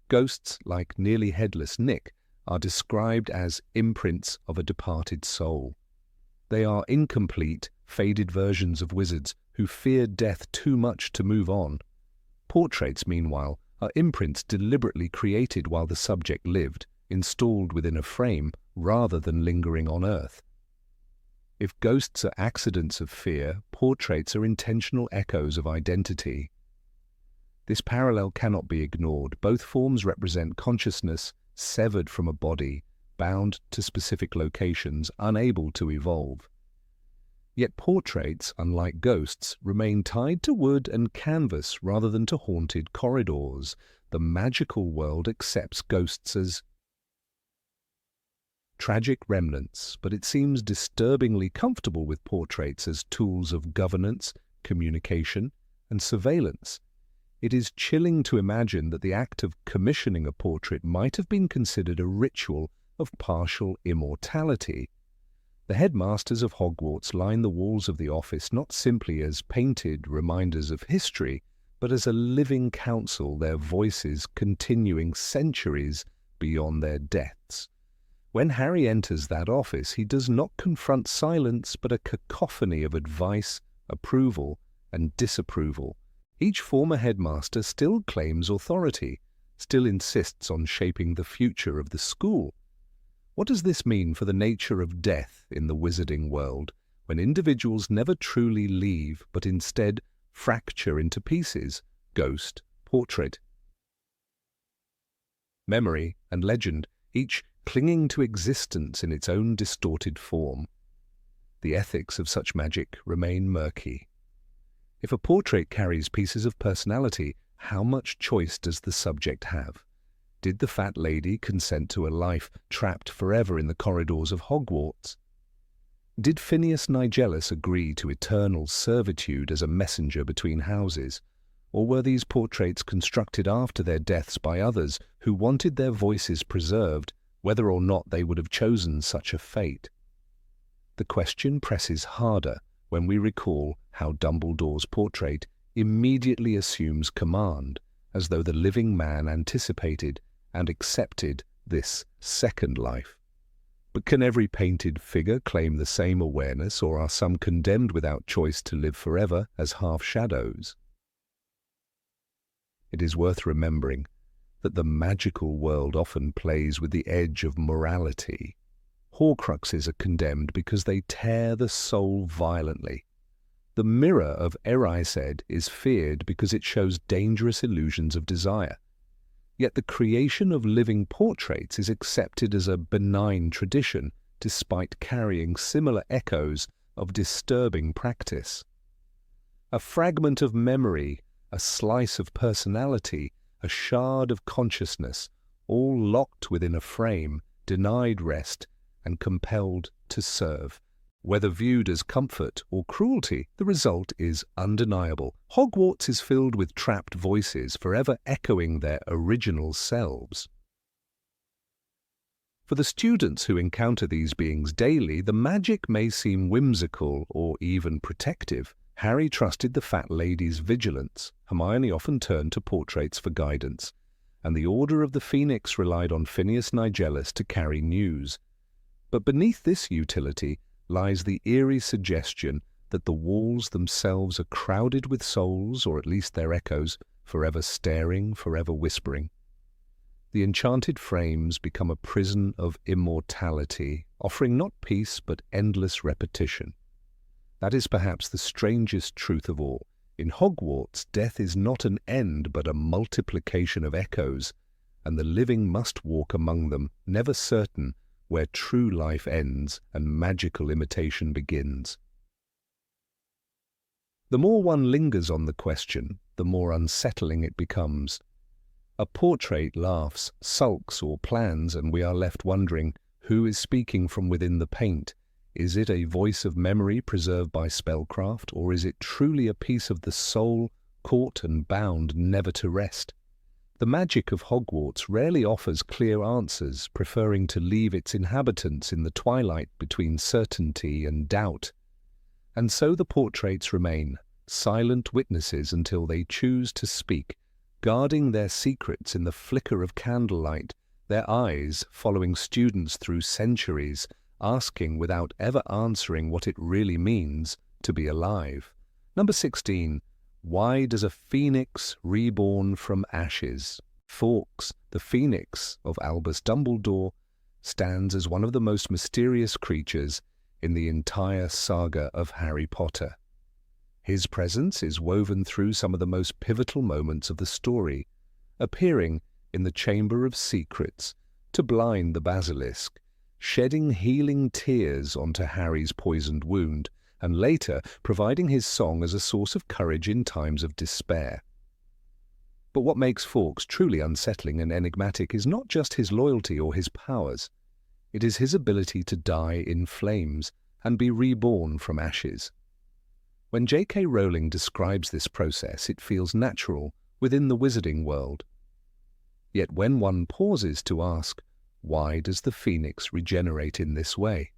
Ghosts, like nearly headless Nick, are described as imprints of a departed soul. They are incomplete, faded versions of wizards who feared death too much to move on. Portraits, meanwhile, are imprints deliberately created while the subject lived, installed within a frame rather than lingering on earth. If ghosts are accidents of fear, portraits are intentional echoes of identity. This parallel cannot be ignored. Both forms represent consciousness severed from a body, bound to specific locations, unable to evolve. Yet portraits, unlike ghosts, remain tied to wood and canvas rather than to haunted corridors. the magical world accepts ghosts as tragic remnants, but it seems disturbingly comfortable with portraits as tools of governance, communication, and surveillance. It is chilling to imagine that the act of commissioning a portrait might have been considered a ritual of partial immortality. The headmasters of Hogwarts line the walls of the office not simply as painted reminders of history, but as a living council, their voices continuing centuries beyond their deaths. When Harry enters that office, he does not confront silence, but a cacophony of advice, approval, and disapproval. Each former headmaster still claims authority, still insists on shaping the future of the school. What does this mean for the nature of death in the wizarding world, when individuals never truly leave, but instead fracture into pieces? Ghost, portrait, memory, and legend, each clinging to existence in its own distorted form. The ethics of such magic remain murky. If a portrait carries pieces of personality, how much choice does the subject have? Did the fat lady consent to a life trapped forever in the corridors of Hogwarts? Did Phineas Nigellus agree to eternal servitude as a messenger between houses? Or were these portraits constructed after their deaths by others who wanted their voices preserved, whether or not they would have chosen such a fate? The question presses harder when we recall how Dumbledore's portrait immediately assumes command, as though the living man anticipated and accepted this second life. But can every painted figure claim the same awareness, or are some condemned without choice to live forever as half-shadows? It is worth remembering that the magical world often plays with the edge of morality. Horcruxes are condemned because they tear the soul violently. The mirror of Erised is feared because it shows dangerous illusions of desire. Yet the creation of living portraits is accepted as a benign tradition, despite carrying similar echoes of disturbing practice. A fragment of memory, a slice of personality, a shard of consciousness, all locked within a frame, denied rest, and compelled to serve. Whether viewed as comfort or cruelty, the result is undeniable. Hogwarts is filled with trapped voices, forever echoing their original selves. For the students who encounter these beings daily, the magic may seem whimsical or even protective. Harry trusted the fat lady's vigilance, Hermione often turned to portraits for guidance, and the Order of the Phoenix relied on Phineas Nigellus to carry news. But beneath this utility lies the eerie suggestion that the walls themselves are crowded with souls, or at least their echoes, forever staring, forever whispering. The enchanted frames become a prison of immortality, offering not peace but endless repetition. That is perhaps the strangest truth of all. In Hogwarts, death is not an end but a multiplication of echoes, and the living must walk among them, never certain where true life ends and magical imitation begins. The more one lingers on the question, the more unsettling it becomes. A portrait laughs, sulks, or plans, and we are left wondering who is speaking from within the paint. Is it a voice of memory preserved by spellcraft, or is it truly a piece of the soul, caught and bound never to rest? The magic of Hogwarts rarely offers clear answers, preferring to leave its inhabitants in the twilight between certainty and doubt. And so the portraits remain, silent witnesses until they choose to speak, guarding their secrets in the flicker of candlelight, their eyes following students through centuries, asking without ever answering what it really means to be alive. Number 16. Why does a phoenix reborn from ashes? Fawkes, the phoenix of Albus Dumbledore, stands as one of the most mysterious creatures in the entire saga of Harry Potter. His presence is woven through some of the most pivotal moments of the story, appearing in the Chamber of Secrets to blind the basilisk, shedding healing tears onto Harry's poisoned wound, and later providing his song as a source of courage in times of despair. But what makes Fawkes truly unsettling and enigmatic is not just his loyalty or his powers. It is his ability to die in flames and be reborn from ashes. When J.K. Rowling describes this process, it feels natural within the wizarding world. Yet when one pauses to ask, why does the phoenix regenerate in this way?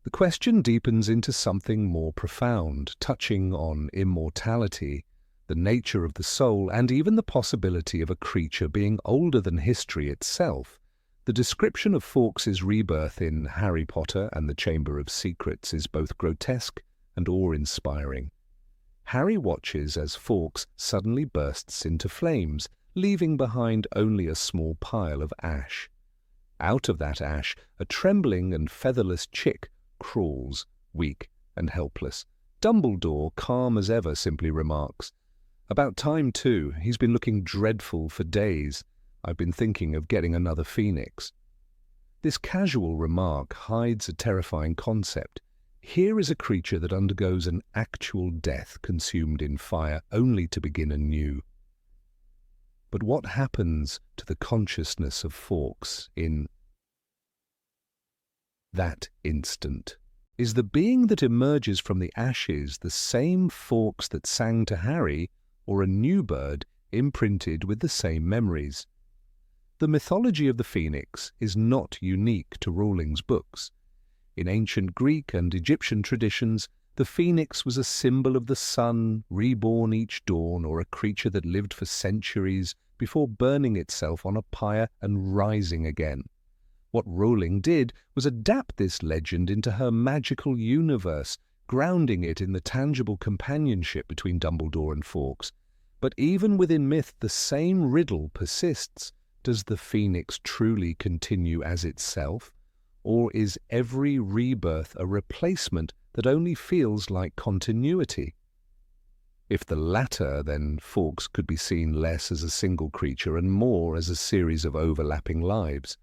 The question deepens into something more profound, touching on immortality, the nature of the soul, and even the possibility of a creature being older than history itself. The description of Fawkes's rebirth in Harry Potter and the Chamber of Secrets is both grotesque and awe-inspiring. Harry watches as Fawkes suddenly bursts into flames, leaving behind only a small pile of ash. Out of that ash, a trembling and featherless chick crawls, weak and helpless. Dumbledore, calm as ever, simply remarks, "About time, too. He's been looking dreadful for days. I've been thinking of getting another phoenix." This casual remark hides a terrifying concept. Here is a creature that undergoes an actual death, consumed in fire, only to begin anew. But what happens to the consciousness of Fawkes in that instant? Is the being that emerges from the ashes the same Fawkes that sang to Harry, or a new bird imprinted with the same memories? The mythology of the phoenix is not unique to Rowling's books. In ancient Greek and Egyptian traditions, the phoenix was a symbol of the sun, reborn each dawn, or a creature that lived for centuries before burning itself on a pyre and rising again. What Rowling did was adapt this legend into her magical universe, grounding it in the tangible companionship between Dumbledore and Fawkes. But even within myth, the same riddle persists. Does the phoenix truly continue as itself? Or is every rebirth a replacement that only feels like continuity? If the latter, then Fawkes could be seen less as a single creature and more as a series of overlapping lives,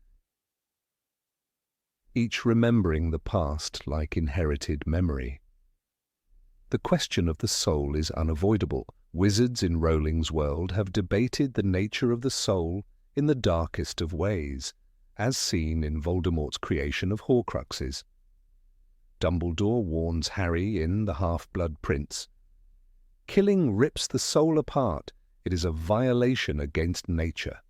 each remembering the past like inherited memory. The question of the soul is unavoidable. Wizards in Rowling's world have debated the nature of the soul in the darkest of ways, as seen in Voldemort's creation of Horcruxes. Dumbledore warns Harry in The Half-Blood Prince, "Killing rips the soul apart. It is a violation against nature."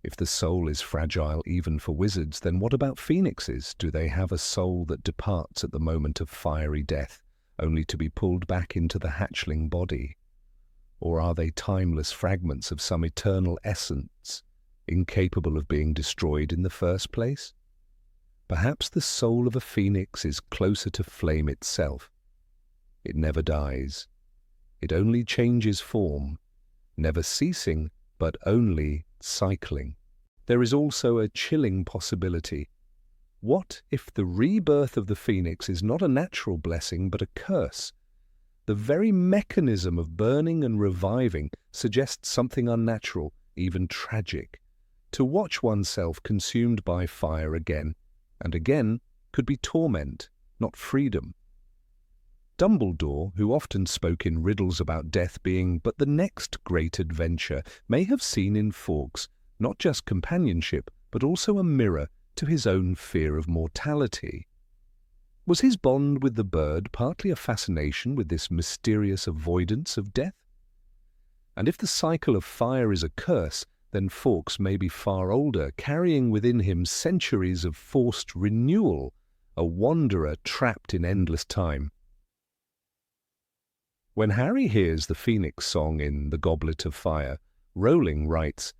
If the soul is fragile even for wizards, then what about phoenixes? Do they have a soul that departs at the moment of fiery death, only to be pulled back into the hatchling body? Or are they timeless fragments of some eternal essence, incapable of being destroyed in the first place? Perhaps the soul of a phoenix is closer to flame itself. It never dies. It only changes form, never ceasing, but only cycling. There is also a chilling possibility. What if the rebirth of the phoenix is not a natural blessing but a curse? The very mechanism of burning and reviving suggests something unnatural, even tragic. To watch oneself consumed by fire again and again could be torment, not freedom. Dumbledore, who often spoke in riddles about death being but the next great adventure, may have seen in Fawkes not just companionship, but also a mirror to his own fear of mortality. Was his bond with the bird partly a fascination with this mysterious avoidance of death? And if the cycle of fire is a curse, then Fawkes may be far older, carrying within him centuries of forced renewal, a wanderer trapped in endless time. When Harry hears the Phoenix song in The Goblet of Fire, Rowling writes,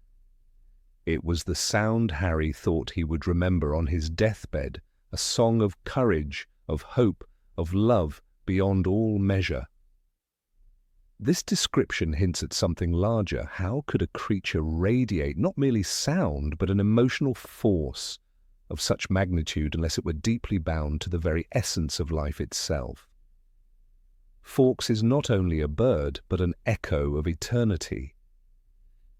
"It was the sound Harry thought he would remember on his deathbed, a song of courage, of hope, of love beyond all measure." This description hints at something larger. How could a creature radiate not merely sound, but an emotional force of such magnitude unless it were deeply bound to the very essence of life itself? Fawkes is not only a bird, but an echo of eternity.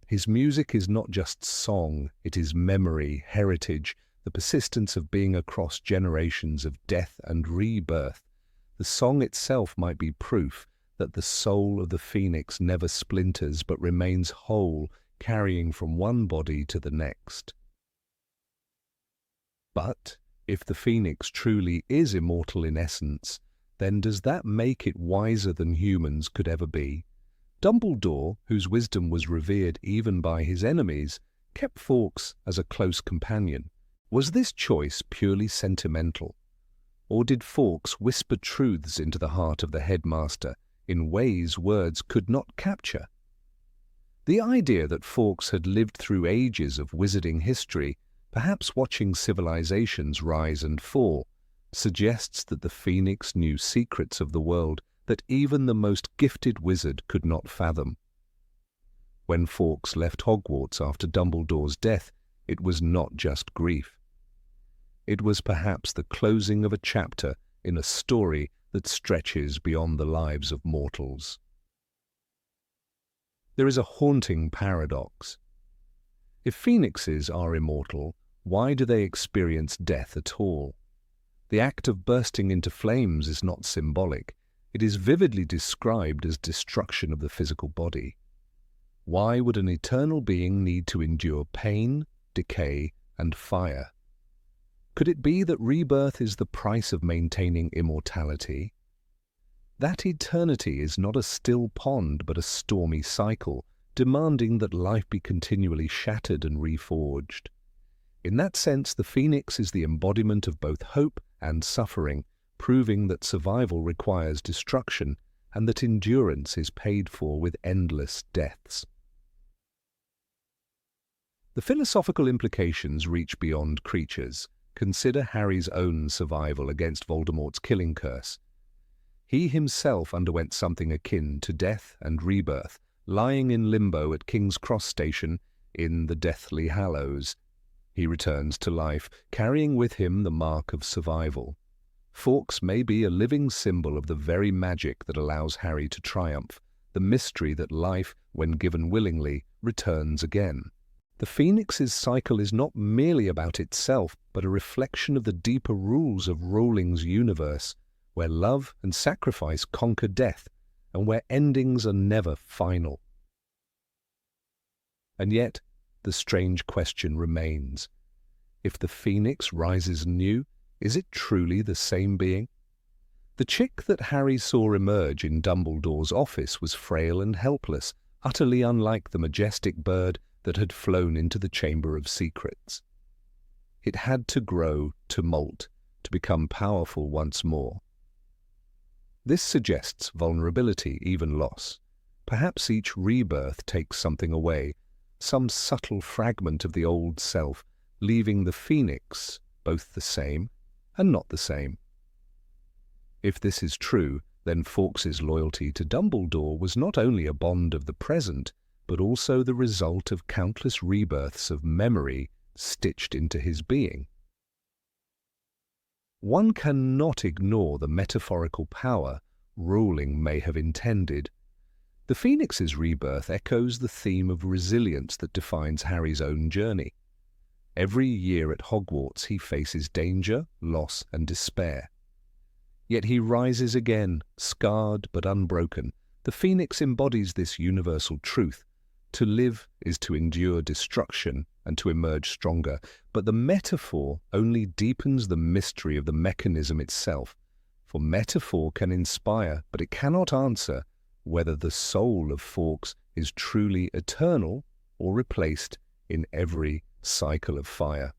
His music is not just song, it is memory, heritage, the persistence of being across generations of death and rebirth. The song itself might be proof that the soul of the phoenix never splinters but remains whole, carrying from one body to the next. But if the phoenix truly is immortal in essence, then does that make it wiser than humans could ever be? Dumbledore, whose wisdom was revered even by his enemies, kept Fawkes as a close companion. Was this choice purely sentimental? Or did Fawkes whisper truths into the heart of the headmaster in ways words could not capture? The idea that Fawkes had lived through ages of wizarding history, perhaps watching civilizations rise and fall, suggests that the phoenix knew secrets of the world that even the most gifted wizard could not fathom. When Fawkes left Hogwarts after Dumbledore's death, it was not just grief. It was perhaps the closing of a chapter in a story that stretches beyond the lives of mortals. There is a haunting paradox. If phoenixes are immortal, why do they experience death at all? The act of bursting into flames is not symbolic. It is vividly described as destruction of the physical body. Why would an eternal being need to endure pain, decay, and fire? Could it be that rebirth is the price of maintaining immortality? That eternity is not a still pond but a stormy cycle, demanding that life be continually shattered and reforged. In that sense, the phoenix is the embodiment of both hope and suffering, proving that survival requires destruction and that endurance is paid for with endless deaths. The philosophical implications reach beyond creatures. Consider Harry's own survival against Voldemort's killing curse. He himself underwent something akin to death and rebirth, lying in limbo at King's Cross Station in the Deathly Hallows. He returns to life, carrying with him the mark of survival. Fawkes may be a living symbol of the very magic that allows Harry to triumph, the mystery that life, when given willingly, returns again. The phoenix's cycle is not merely about itself, but a reflection of the deeper rules of Rowling's universe, where love and sacrifice conquer death, and where endings are never final. And yet, the strange question remains. If the phoenix rises anew, is it truly the same being? The chick that Harry saw emerge in Dumbledore's office was frail and helpless, utterly unlike the majestic bird that had flown into the Chamber of Secrets. It had to grow, to molt, to become powerful once more. This suggests vulnerability, even loss. Perhaps each rebirth takes something away, some subtle fragment of the old self, leaving the phoenix both the same and not the same. If this is true, then Fawkes's loyalty to Dumbledore was not only a bond of the present, but also the result of countless rebirths of memory stitched into his being. One cannot ignore the metaphorical power Rowling may have intended. The Phoenix's rebirth echoes the theme of resilience that defines Harry's own journey. Every year at Hogwarts he faces danger, loss, and despair. Yet he rises again, scarred but unbroken. The Phoenix embodies this universal truth. To live is to endure destruction and to emerge stronger, but the metaphor only deepens the mystery of the mechanism itself. For metaphor can inspire, but it cannot answer whether the soul of Fawkes is truly eternal or replaced in every cycle of fire.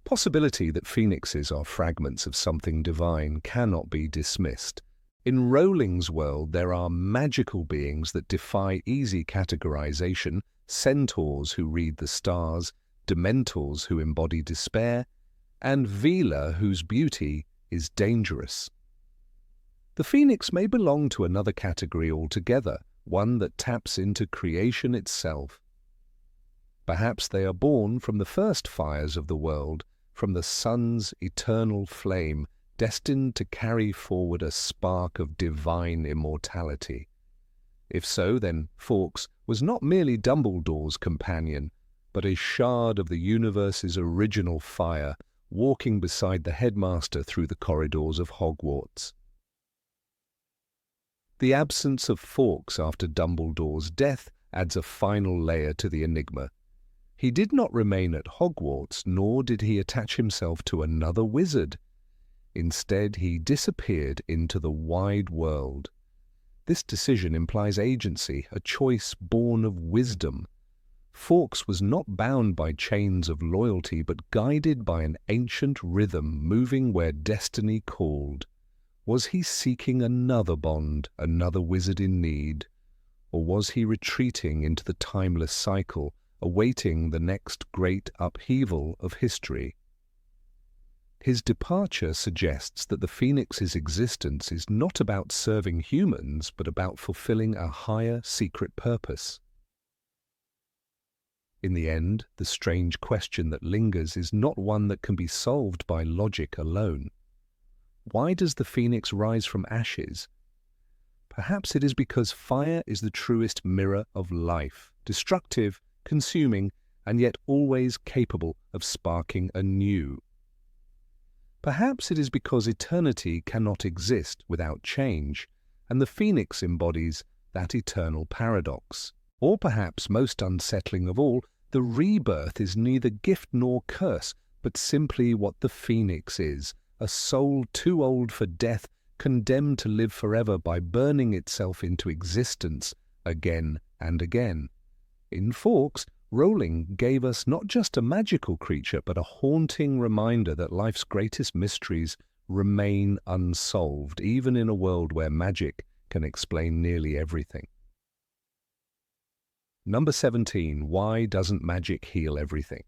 The possibility that phoenixes are fragments of something divine cannot be dismissed. In Rowling's world, there are magical beings that defy easy categorization, centaurs who read the stars, dementors who embody despair, and Veela whose beauty is dangerous. The phoenix may belong to another category altogether, one that taps into creation itself. Perhaps they are born from the first fires of the world, from the sun's eternal flame, destined to carry forward a spark of divine immortality. If so, then Fawkes was not merely Dumbledore's companion, but a shard of the universe's original fire, walking beside the headmaster through the corridors of Hogwarts. The absence of Fawkes after Dumbledore's death adds a final layer to the enigma. He did not remain at Hogwarts, nor did he attach himself to another wizard. Instead, he disappeared into the wide world. This decision implies agency, a choice born of wisdom. Fawkes was not bound by chains of loyalty, but guided by an ancient rhythm moving where destiny called. Was he seeking another bond, another wizard in need? Or was he retreating into the timeless cycle, awaiting the next great upheaval of history? His departure suggests that the Phoenix's existence is not about serving humans, but about fulfilling a higher secret purpose. In the end, the strange question that lingers is not one that can be solved by logic alone. Why does the Phoenix rise from ashes? Perhaps it is because fire is the truest mirror of life, destructive, consuming, and yet always capable of sparking anew. Perhaps it is because eternity cannot exist without change, and the Phoenix embodies that eternal paradox. Or perhaps, most unsettling of all, the rebirth is neither gift nor curse, but simply what the Phoenix is, a soul too old for death, condemned to live forever by burning itself into existence again and again. In Fawkes, Rowling gave us not just a magical creature, but a haunting reminder that life's greatest mysteries remain unsolved, even in a world where magic can explain nearly everything. Number 17. Why doesn't magic heal everything?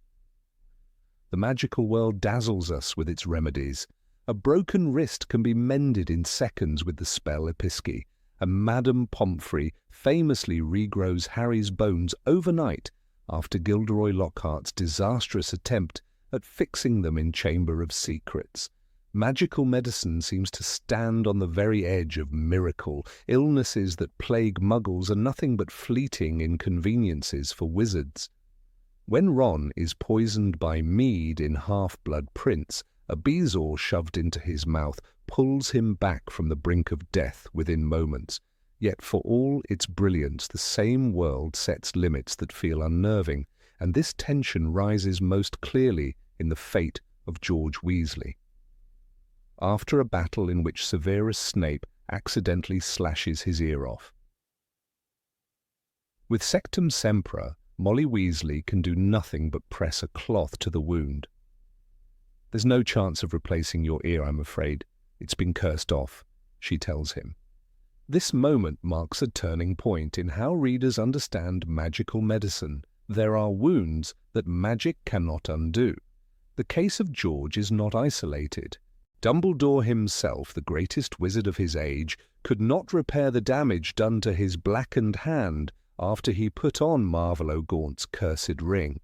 The magical world dazzles us with its remedies. A broken wrist can be mended in seconds with the spell Episci, and Madame Pomfrey famously regrows Harry's bones overnight after Gilderoy Lockhart's disastrous attempt at fixing them in Chamber of Secrets. Magical medicine seems to stand on the very edge of miracle. Illnesses that plague muggles are nothing but fleeting inconveniences for wizards. When Ron is poisoned by mead in Half-Blood Prince, a bezoar shoved into his mouth pulls him back from the brink of death within moments. Yet for all its brilliance, the same world sets limits that feel unnerving, and this tension rises most clearly in the fate of George Weasley. After a battle in which Severus Snape accidentally slashes his ear off. With Sectum Sempra, Molly Weasley can do nothing but press a cloth to the wound. "There's no chance of replacing your ear, I'm afraid. It's been cursed off," she tells him. This moment marks a turning point in how readers understand magical medicine. There are wounds that magic cannot undo. The case of George is not isolated. Dumbledore himself, the greatest wizard of his age, could not repair the damage done to his blackened hand after he put on Marvolo Gaunt's cursed ring.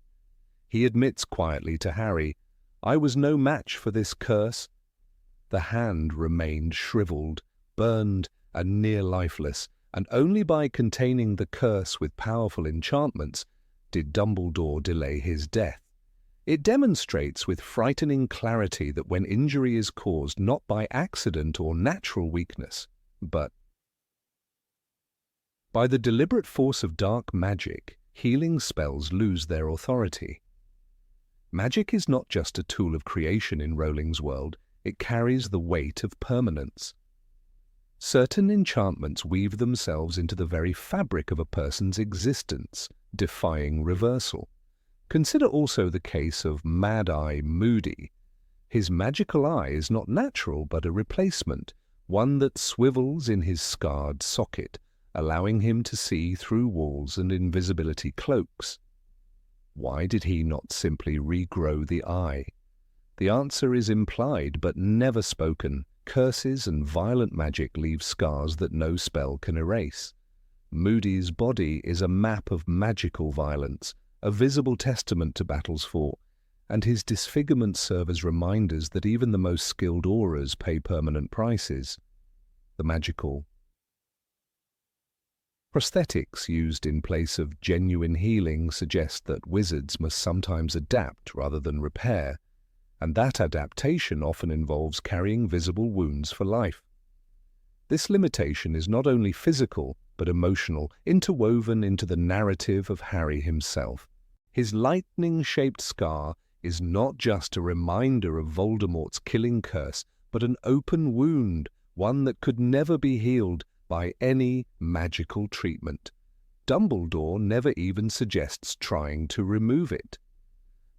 He admits quietly to Harry, "I was no match for this curse." The hand remained shriveled, burned, and near lifeless, and only by containing the curse with powerful enchantments did Dumbledore delay his death. It demonstrates with frightening clarity that when injury is caused not by accident or natural weakness, but by the deliberate force of dark magic, healing spells lose their authority. Magic is not just a tool of creation in Rowling's world, it carries the weight of permanence. Certain enchantments weave themselves into the very fabric of a person's existence, defying reversal. Consider also the case of Mad-Eye Moody. His magical eye is not natural but a replacement, one that swivels in his scarred socket, allowing him to see through walls and invisibility cloaks. Why did he not simply regrow the eye? The answer is implied but never spoken. Curses and violent magic leave scars that no spell can erase. Moody's body is a map of magical violence, a visible testament to battles fought, and his disfigurements serve as reminders that even the most skilled aurors pay permanent prices. The magical prosthetics used in place of genuine healing suggest that wizards must sometimes adapt rather than repair, and that adaptation often involves carrying visible wounds for life. This limitation is not only physical, but emotional, interwoven into the narrative of Harry himself. His lightning-shaped scar is not just a reminder of Voldemort's killing curse, but an open wound, one that could never be healed by any magical treatment. Dumbledore never even suggests trying to remove it.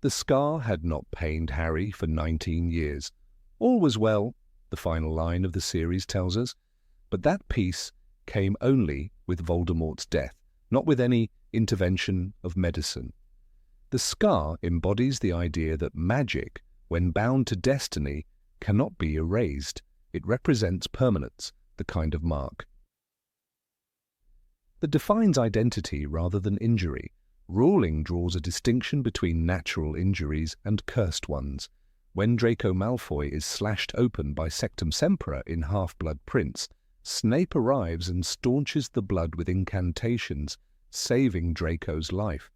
The scar had not pained Harry for 19 years. All was well, the final line of the series tells us, but that peace came only with Voldemort's death, not with any intervention of medicine. The scar embodies the idea that magic, when bound to destiny, cannot be erased. It represents permanence, the kind of mark that defines identity rather than injury. Rowling draws a distinction between natural injuries and cursed ones. When Draco Malfoy is slashed open by Sectum Sempra in Half-Blood Prince, Snape arrives and staunches the blood with incantations, saving Draco's life.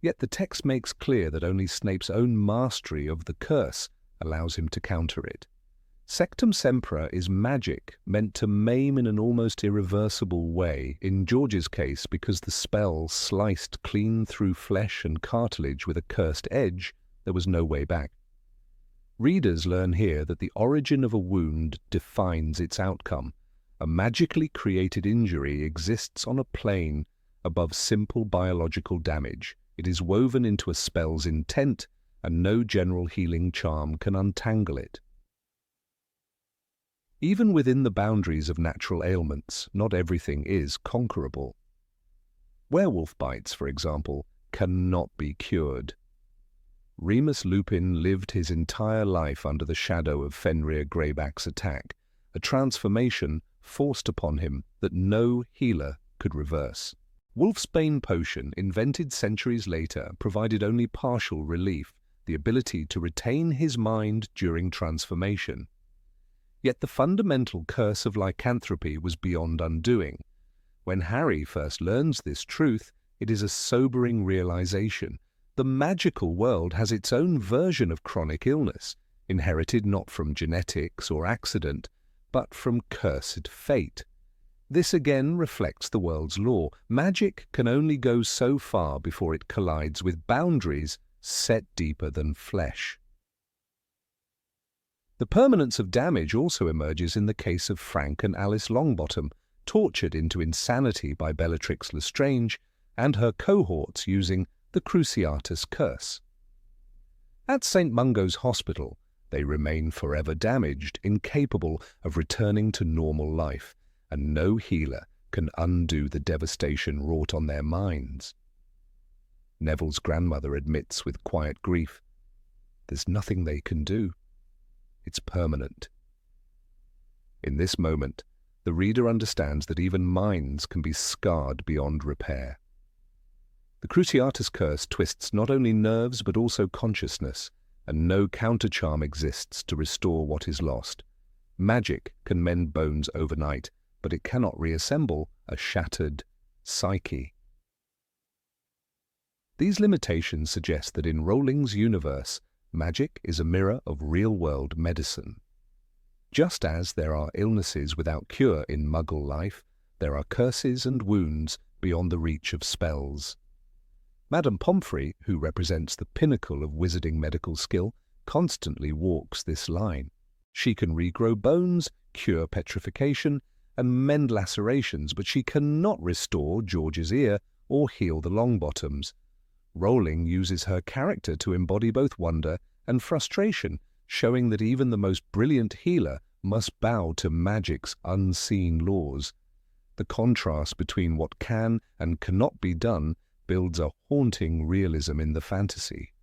Yet the text makes clear that only Snape's own mastery of the curse allows him to counter it. Sectum Sempra is magic meant to maim in an almost irreversible way, in George's case because the spell sliced clean through flesh and cartilage with a cursed edge. There was no way back. Readers learn here that the origin of a wound defines its outcome. A magically created injury exists on a plane above simple biological damage. It is woven into a spell's intent, and no general healing charm can untangle it. Even within the boundaries of natural ailments, not everything is conquerable. Werewolf bites, for example, cannot be cured. Remus Lupin lived his entire life under the shadow of Fenrir Greyback's attack, a transformation forced upon him that no healer could reverse. Wolfsbane potion, invented centuries later, provided only partial relief, the ability to retain his mind during transformation. Yet the fundamental curse of lycanthropy was beyond undoing. When Harry first learns this truth, it is a sobering realization. The magical world has its own version of chronic illness, inherited not from genetics or accident, but from cursed fate. This again reflects the world's law. Magic can only go so far before it collides with boundaries set deeper than flesh. The permanence of damage also emerges in the case of Frank and Alice Longbottom, tortured into insanity by Bellatrix Lestrange and her cohorts using the Cruciatus curse. At St. Mungo's Hospital, they remain forever damaged, incapable of returning to normal life, and no healer can undo the devastation wrought on their minds. Neville's grandmother admits with quiet grief, "There's nothing they can do. It's permanent." In this moment, the reader understands that even minds can be scarred beyond repair. The Cruciatus curse twists not only nerves but also consciousness, and no countercharm exists to restore what is lost. Magic can mend bones overnight, but it cannot reassemble a shattered psyche. These limitations suggest that in Rowling's universe, magic is a mirror of real-world medicine. Just as there are illnesses without cure in Muggle life, there are curses and wounds beyond the reach of spells. Madame Pomfrey, who represents the pinnacle of wizarding medical skill, constantly walks this line. She can regrow bones, cure petrification, and mend lacerations, but she cannot restore George's ear or heal the Longbottoms. Rowling uses her character to embody both wonder and frustration, showing that even the most brilliant healer must bow to magic's unseen laws. The contrast between what can and cannot be done builds a haunting realism in the fantasy.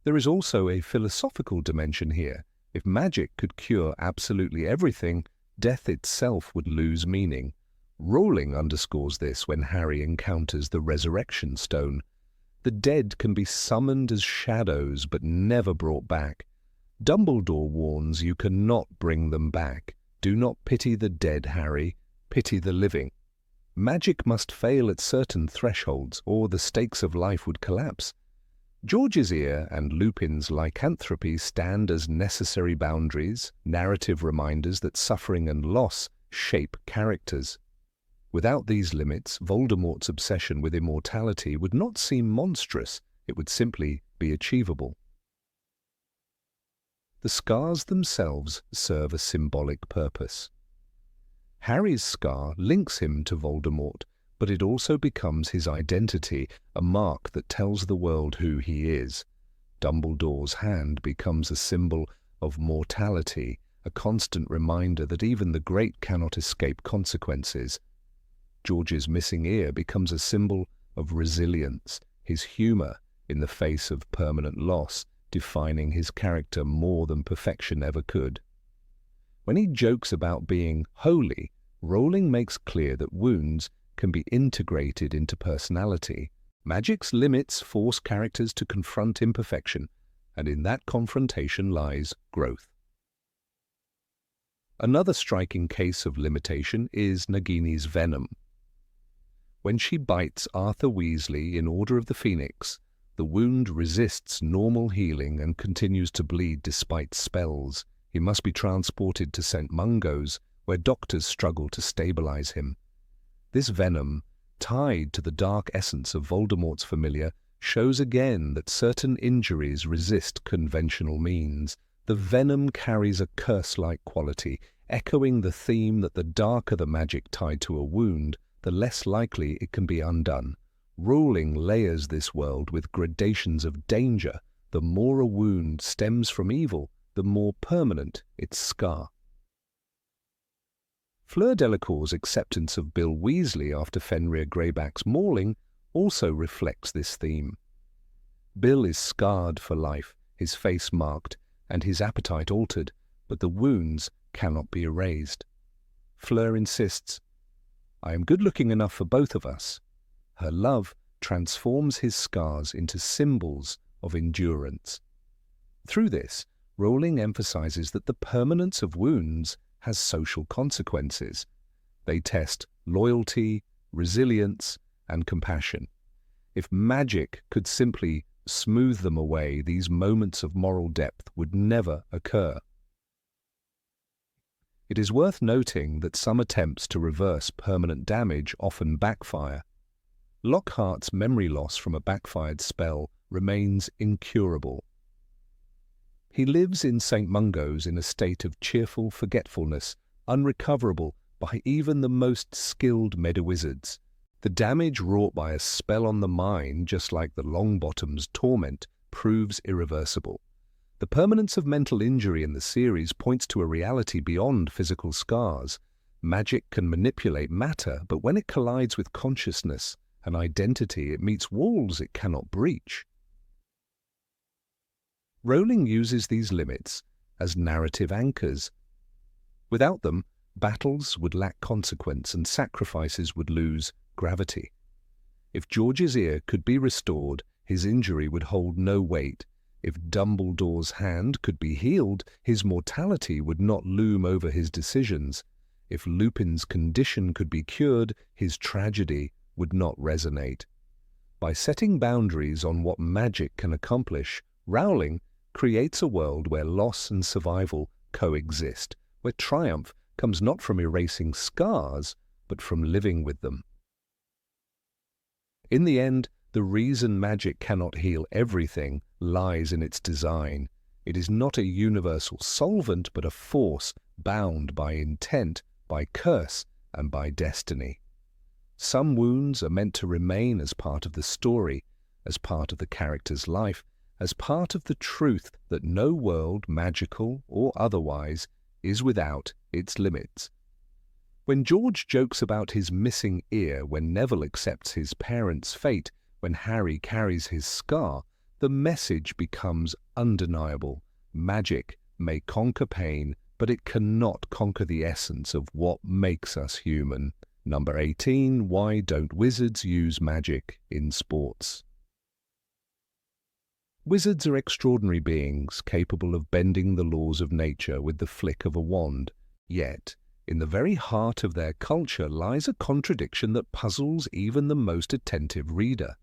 There is also a philosophical dimension here. If magic could cure absolutely everything, death itself would lose meaning. Rowling underscores this when Harry encounters the Resurrection Stone. The dead can be summoned as shadows but never brought back. Dumbledore warns you cannot bring them back. Do not pity the dead, Harry. Pity the living. Magic must fail at certain thresholds, or the stakes of life would collapse. George's ear and Lupin's lycanthropy stand as necessary boundaries, narrative reminders that suffering and loss shape characters. Without these limits, Voldemort's obsession with immortality would not seem monstrous, it would simply be achievable. The scars themselves serve a symbolic purpose. Harry's scar links him to Voldemort, but it also becomes his identity, a mark that tells the world who he is. Dumbledore's hand becomes a symbol of mortality, a constant reminder that even the great cannot escape consequences. George's missing ear becomes a symbol of resilience, his humor in the face of permanent loss, defining his character more than perfection ever could. When he jokes about being holy, Rowling makes clear that wounds can be integrated into personality. Magic's limits force characters to confront imperfection, and in that confrontation lies growth. Another striking case of limitation is Nagini's venom. When she bites Arthur Weasley in Order of the Phoenix, the wound resists normal healing and continues to bleed despite spells. He must be transported to St. Mungo's, where doctors struggle to stabilize him. This venom, tied to the dark essence of Voldemort's familiar, shows again that certain injuries resist conventional means. The venom carries a curse-like quality, echoing the theme that the darker the magic tied to a wound, the less likely it can be undone. Rowling layers this world with gradations of danger. The more a wound stems from evil, the more permanent its scar. Fleur Delacour's acceptance of Bill Weasley after Fenrir Greyback's mauling also reflects this theme. Bill is scarred for life, his face marked, and his appetite altered, but the wounds cannot be erased. Fleur insists, "I am good-looking enough for both of us." Her love transforms his scars into symbols of endurance. Through this, Rowling emphasizes that the permanence of wounds has social consequences. They test loyalty, resilience, and compassion. If magic could simply smooth them away, these moments of moral depth would never occur. It is worth noting that some attempts to reverse permanent damage often backfire. Lockhart's memory loss from a backfired spell remains incurable. He lives in St. Mungo's in a state of cheerful forgetfulness, unrecoverable by even the most skilled medawizards. The damage wrought by a spell on the mind, just like the Longbottom's torment, proves irreversible. The permanence of mental injury in the series points to a reality beyond physical scars. Magic can manipulate matter, but when it collides with consciousness and identity, it meets walls it cannot breach. Rowling uses these limits as narrative anchors. Without them, battles would lack consequence and sacrifices would lose gravity. If George's ear could be restored, his injury would hold no weight. If Dumbledore's hand could be healed, his mortality would not loom over his decisions. If Lupin's condition could be cured, his tragedy would not resonate. By setting boundaries on what magic can accomplish, Rowling creates a world where loss and survival coexist, where triumph comes not from erasing scars, but from living with them. In the end, the reason magic cannot heal everything lies in its design. It is not a universal solvent, but a force bound by intent, by curse, and by destiny. Some wounds are meant to remain as part of the story, as part of the character's life, as part of the truth that no world, magical or otherwise, is without its limits. When George jokes about his missing ear, when Neville accepts his parents' fate, when Harry carries his scar, the message becomes undeniable. Magic may conquer pain, but it cannot conquer the essence of what makes us human. Number 18. Why don't wizards use magic in sports? Wizards are extraordinary beings, capable of bending the laws of nature with the flick of a wand. Yet, in the very heart of their culture lies a contradiction that puzzles even the most attentive reader.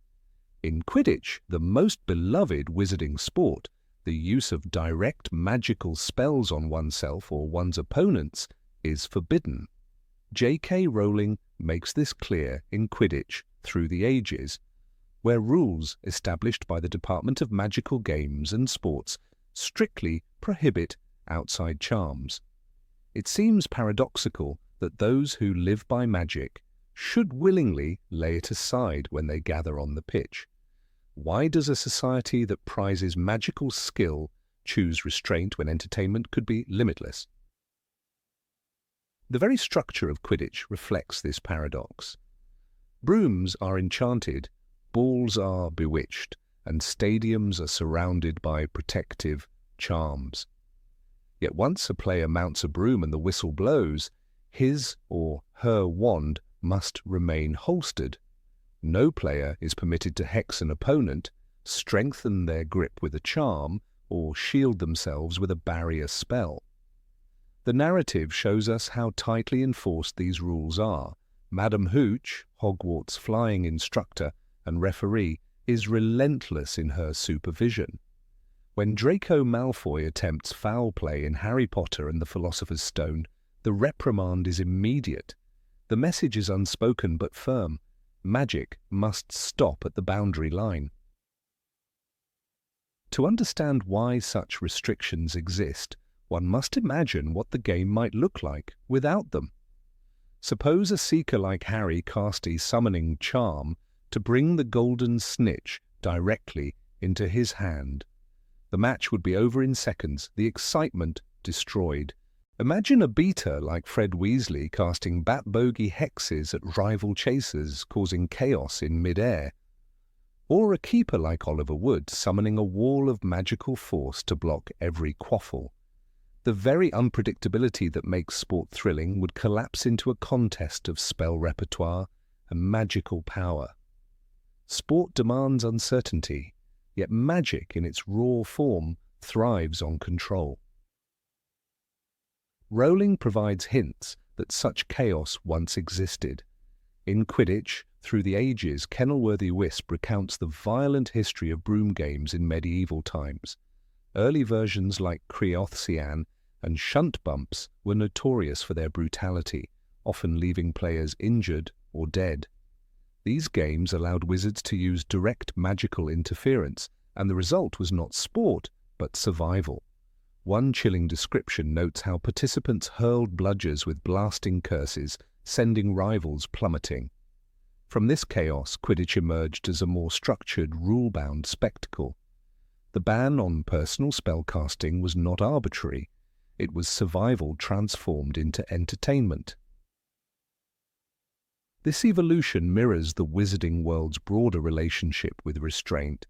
In Quidditch, the most beloved wizarding sport, the use of direct magical spells on oneself or one's opponents is forbidden. J.K. Rowling makes this clear in Quidditch Through the Ages, where rules established by the Department of Magical Games and Sports strictly prohibit outside charms. It seems paradoxical that those who live by magic should willingly lay it aside when they gather on the pitch. Why does a society that prizes magical skill choose restraint when entertainment could be limitless? The very structure of Quidditch reflects this paradox. Brooms are enchanted, balls are bewitched, and stadiums are surrounded by protective charms. Yet once a player mounts a broom and the whistle blows, his or her wand must remain holstered. No player is permitted to hex an opponent, strengthen their grip with a charm, or shield themselves with a barrier spell. The narrative shows us how tightly enforced these rules are. Madam Hooch, Hogwarts flying instructor and referee, is relentless in her supervision. When Draco Malfoy attempts foul play in Harry Potter and the Philosopher's Stone, the reprimand is immediate. The message is unspoken but firm. Magic must stop at the boundary line. To understand why such restrictions exist, one must imagine what the game might look like without them. Suppose a seeker like Harry cast a summoning charm to bring the golden snitch directly into his hand. The match would be over in seconds, the excitement destroyed. Imagine a beater like Fred Weasley casting bat-bogey hexes at rival chasers, causing chaos in mid-air. Or a keeper like Oliver Wood summoning a wall of magical force to block every quaffle. The very unpredictability that makes sport thrilling would collapse into a contest of spell repertoire and magical power. Sport demands uncertainty, yet magic in its raw form thrives on control. Rowling provides hints that such chaos once existed. In Quidditch, Through the Ages, Kenilworthy Wisp recounts the violent history of broom games in medieval times. Early versions like Creothcean and Shunt Bumps were notorious for their brutality, often leaving players injured or dead. These games allowed wizards to use direct magical interference, and the result was not sport, but survival. One chilling description notes how participants hurled bludgers with blasting curses, sending rivals plummeting. From this chaos, Quidditch emerged as a more structured, rule-bound spectacle. The ban on personal spellcasting was not arbitrary. It was survival transformed into entertainment. This evolution mirrors the wizarding world's broader relationship with restraint.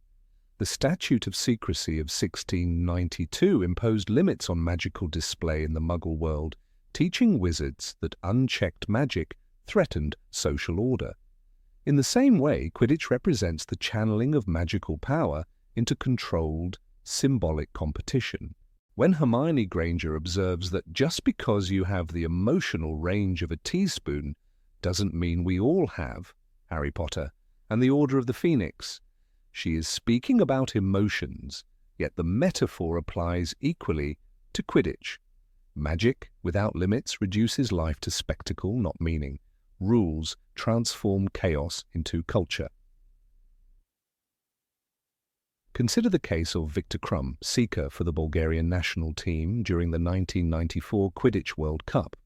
The Statute of Secrecy of 1692 imposed limits on magical display in the Muggle world, teaching wizards that unchecked magic threatened social order. In the same way, Quidditch represents the channeling of magical power into controlled, symbolic competition. When Hermione Granger observes that just because you have the emotional range of a teaspoon doesn't mean we all have Harry Potter and the Order of the Phoenix, she is speaking about emotions, yet the metaphor applies equally to Quidditch. Magic, without limits, reduces life to spectacle, not meaning. Rules transform chaos into culture. Consider the case of Victor Krum, seeker for the Bulgarian national team during the 1994 Quidditch World Cup.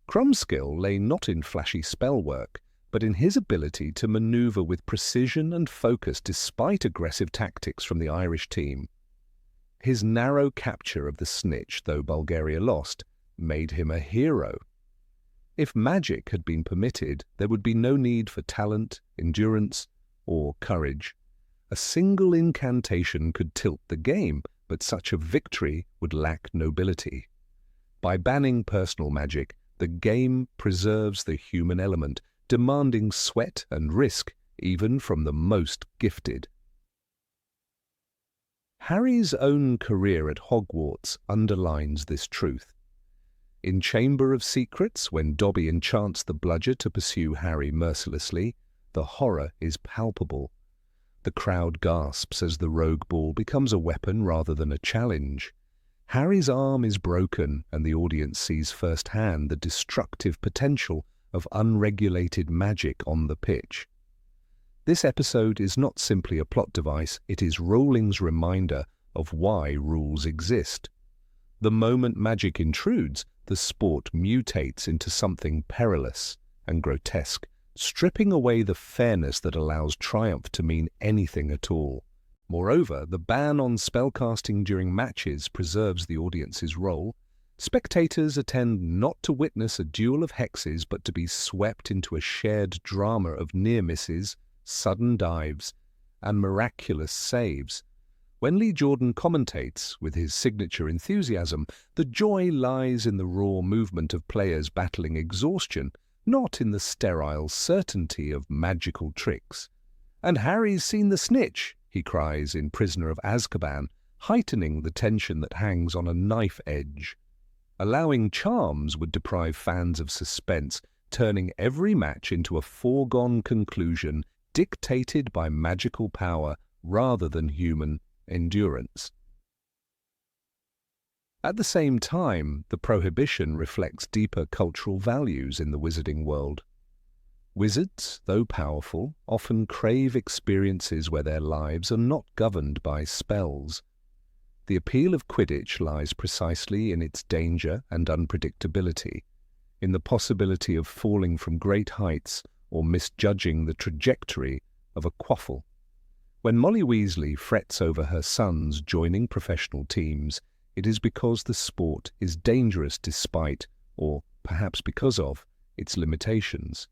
Krum's skill lay not in flashy spell work, but in his ability to maneuver with precision and focus despite aggressive tactics from the Irish team. His narrow capture of the snitch, though Bulgaria lost, made him a hero. If magic had been permitted, there would be no need for talent, endurance, or courage. A single incantation could tilt the game, but such a victory would lack nobility. By banning personal magic, the game preserves the human element, demanding sweat and risk even from the most gifted. Harry's own career at Hogwarts underlines this truth. In Chamber of Secrets, when Dobby enchants the bludger to pursue Harry mercilessly, the horror is palpable. The crowd gasps as the rogue ball becomes a weapon rather than a challenge. Harry's arm is broken, and the audience sees firsthand the destructive potential of unregulated magic on the pitch. This episode is not simply a plot device, it is Rowling's reminder of why rules exist. The moment magic intrudes, the sport mutates into something perilous and grotesque, stripping away the fairness that allows triumph to mean anything at all. Moreover, the ban on spellcasting during matches preserves the audience's role. Spectators attend not to witness a duel of hexes, but to be swept into a shared drama of near misses, sudden dives, and miraculous saves. When Lee Jordan commentates, with his signature enthusiasm, the joy lies in the raw movement of players battling exhaustion, not in the sterile certainty of magical tricks. "And Harry's seen the snitch," he cries in Prisoner of Azkaban, heightening the tension that hangs on a knife edge. Allowing charms would deprive fans of suspense, turning every match into a foregone conclusion dictated by magical power rather than human endurance. At the same time, the prohibition reflects deeper cultural values in the wizarding world. Wizards, though powerful, often crave experiences where their lives are not governed by spells. The appeal of Quidditch lies precisely in its danger and unpredictability, in the possibility of falling from great heights or misjudging the trajectory of a quaffle. When Molly Weasley frets over her sons joining professional teams, it is because the sport is dangerous despite, or perhaps because of, its limitations.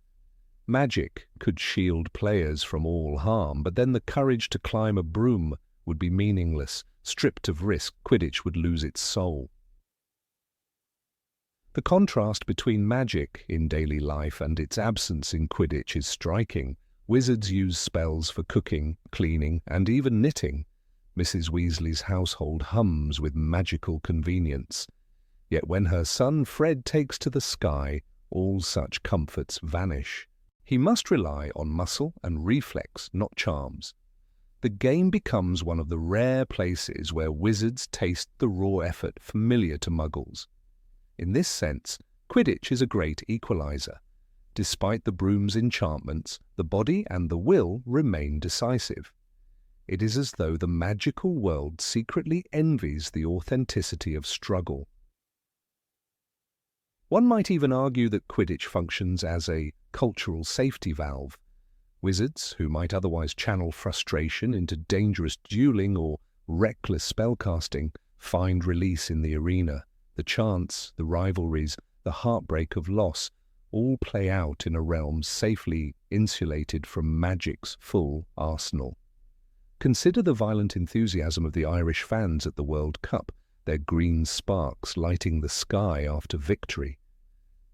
Magic could shield players from all harm, but then the courage to climb a broom would be meaningless. Stripped of risk, Quidditch would lose its soul. The contrast between magic in daily life and its absence in Quidditch is striking. Wizards use spells for cooking, cleaning, and even knitting. Mrs. Weasley's household hums with magical convenience. Yet when her son Fred takes to the sky, all such comforts vanish. He must rely on muscle and reflex, not charms. The game becomes one of the rare places where wizards taste the raw effort familiar to muggles. In this sense, Quidditch is a great equalizer. Despite the broom's enchantments, the body and the will remain decisive. It is as though the magical world secretly envies the authenticity of struggle. One might even argue that Quidditch functions as a cultural safety valve. Wizards, who might otherwise channel frustration into dangerous dueling or reckless spellcasting, find release in the arena. The chants, the rivalries, the heartbreak of loss all play out in a realm safely insulated from magic's full arsenal. Consider the violent enthusiasm of the Irish fans at the World Cup, their green sparks lighting the sky after victory.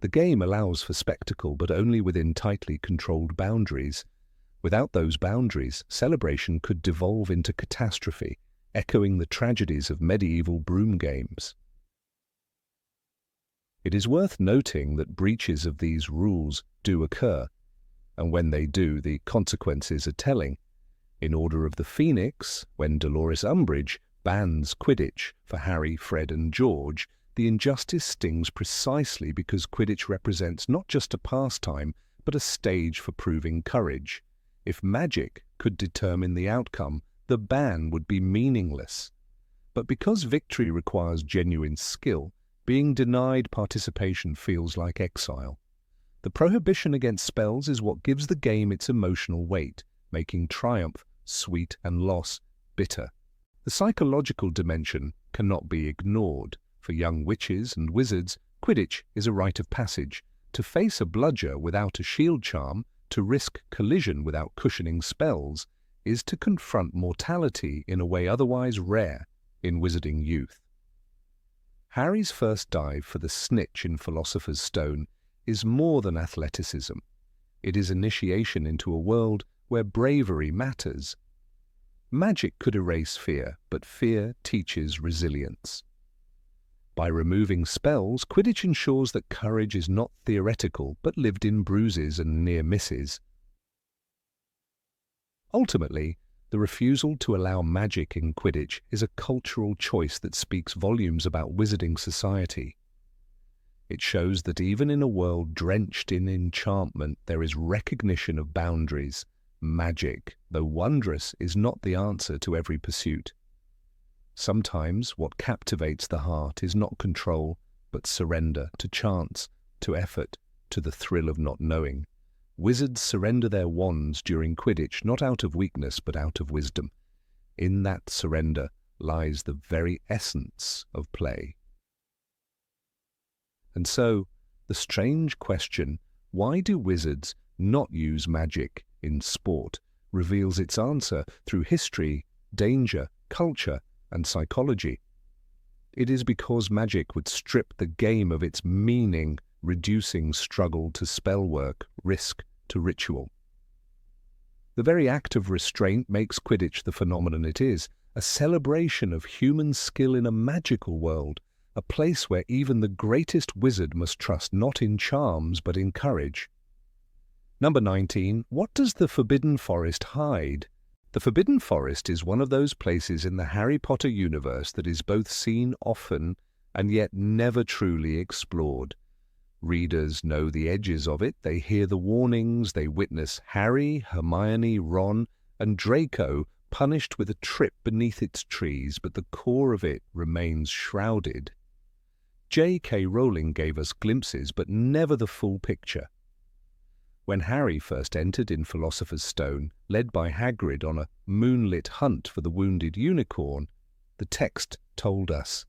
The game allows for spectacle, but only within tightly controlled boundaries. Without those boundaries, celebration could devolve into catastrophe, echoing the tragedies of medieval broom games. It is worth noting that breaches of these rules do occur, and when they do, the consequences are telling. In Order of the Phoenix, when Dolores Umbridge bans Quidditch for Harry, Fred and George, the injustice stings precisely because Quidditch represents not just a pastime, but a stage for proving courage. If magic could determine the outcome, the ban would be meaningless. But because victory requires genuine skill, being denied participation feels like exile. The prohibition against spells is what gives the game its emotional weight, making triumph sweet and loss bitter. The psychological dimension cannot be ignored. For young witches and wizards, Quidditch is a rite of passage. To face a bludger without a shield charm, to risk collision without cushioning spells, is to confront mortality in a way otherwise rare in wizarding youth. Harry's first dive for the snitch in Philosopher's Stone is more than athleticism. It is initiation into a world where bravery matters. Magic could erase fear, but fear teaches resilience. By removing spells, Quidditch ensures that courage is not theoretical, but lived in bruises and near misses. Ultimately, The refusal to allow magic in Quidditch is a cultural choice that speaks volumes about wizarding society. It shows that even in a world drenched in enchantment, there is recognition of boundaries. Magic, though wondrous, is not the answer to every pursuit. Sometimes what captivates the heart is not control, but surrender to chance, to effort, to the thrill of not knowing. Wizards surrender their wands during Quidditch not out of weakness but out of wisdom. In that surrender lies the very essence of play. And so, the strange question, why do wizards not use magic in sport, reveals its answer through history, danger, culture, and psychology. It is because magic would strip the game of its meaning, reducing struggle to spellwork, risk to ritual. The very act of restraint makes Quidditch the phenomenon it is, a celebration of human skill in a magical world, a place where even the greatest wizard must trust not in charms but in courage. Number 19. What does the Forbidden Forest hide? The Forbidden Forest is one of those places in the Harry Potter universe that is both seen often and yet never truly explored. Readers know the edges of it, they hear the warnings, they witness Harry, Hermione, Ron, and Draco punished with a trip beneath its trees, but the core of it remains shrouded. J.K. Rowling gave us glimpses, but never the full picture. When Harry first entered in Philosopher's Stone, led by Hagrid on a moonlit hunt for the wounded unicorn, the text told us,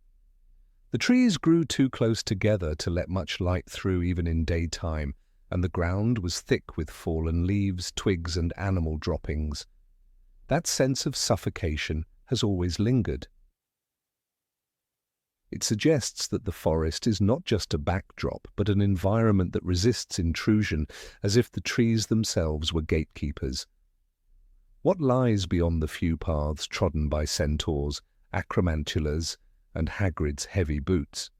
"The trees grew too close together to let much light through even in daytime, and the ground was thick with fallen leaves, twigs, and animal droppings. That sense of suffocation has always lingered." It suggests that the forest is not just a backdrop, but an environment that resists intrusion, as if the trees themselves were gatekeepers. What lies beyond the few paths trodden by centaurs, acromantulas, and Hagrid's heavy boots?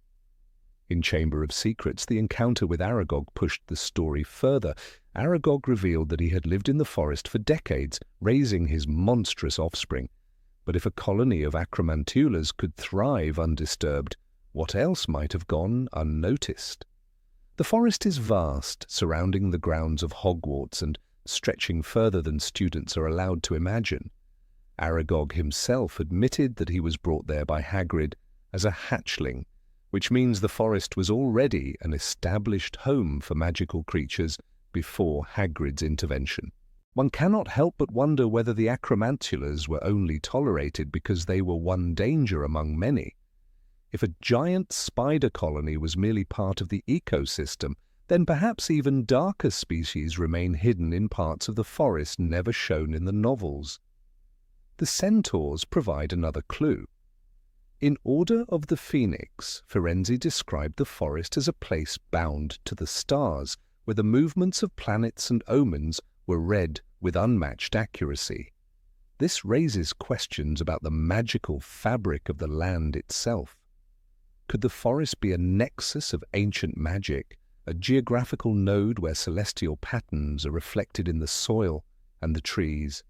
In Chamber of Secrets, the encounter with Aragog pushed the story further. Aragog revealed that he had lived in the forest for decades, raising his monstrous offspring. But if a colony of acromantulas could thrive undisturbed, what else might have gone unnoticed? The forest is vast, surrounding the grounds of Hogwarts and stretching further than students are allowed to imagine. Aragog himself admitted that he was brought there by Hagrid as a hatchling, which means the forest was already an established home for magical creatures before Hagrid's intervention. One cannot help but wonder whether the acromantulas were only tolerated because they were one danger among many. If a giant spider colony was merely part of the ecosystem, then perhaps even darker species remain hidden in parts of the forest never shown in the novels. The centaurs provide another clue. In Order of the Phoenix, Firenze described the forest as a place bound to the stars, where the movements of planets and omens were read with unmatched accuracy. This raises questions about the magical fabric of the land itself. Could the forest be a nexus of ancient magic, a geographical node where celestial patterns are reflected in the soil and the trees?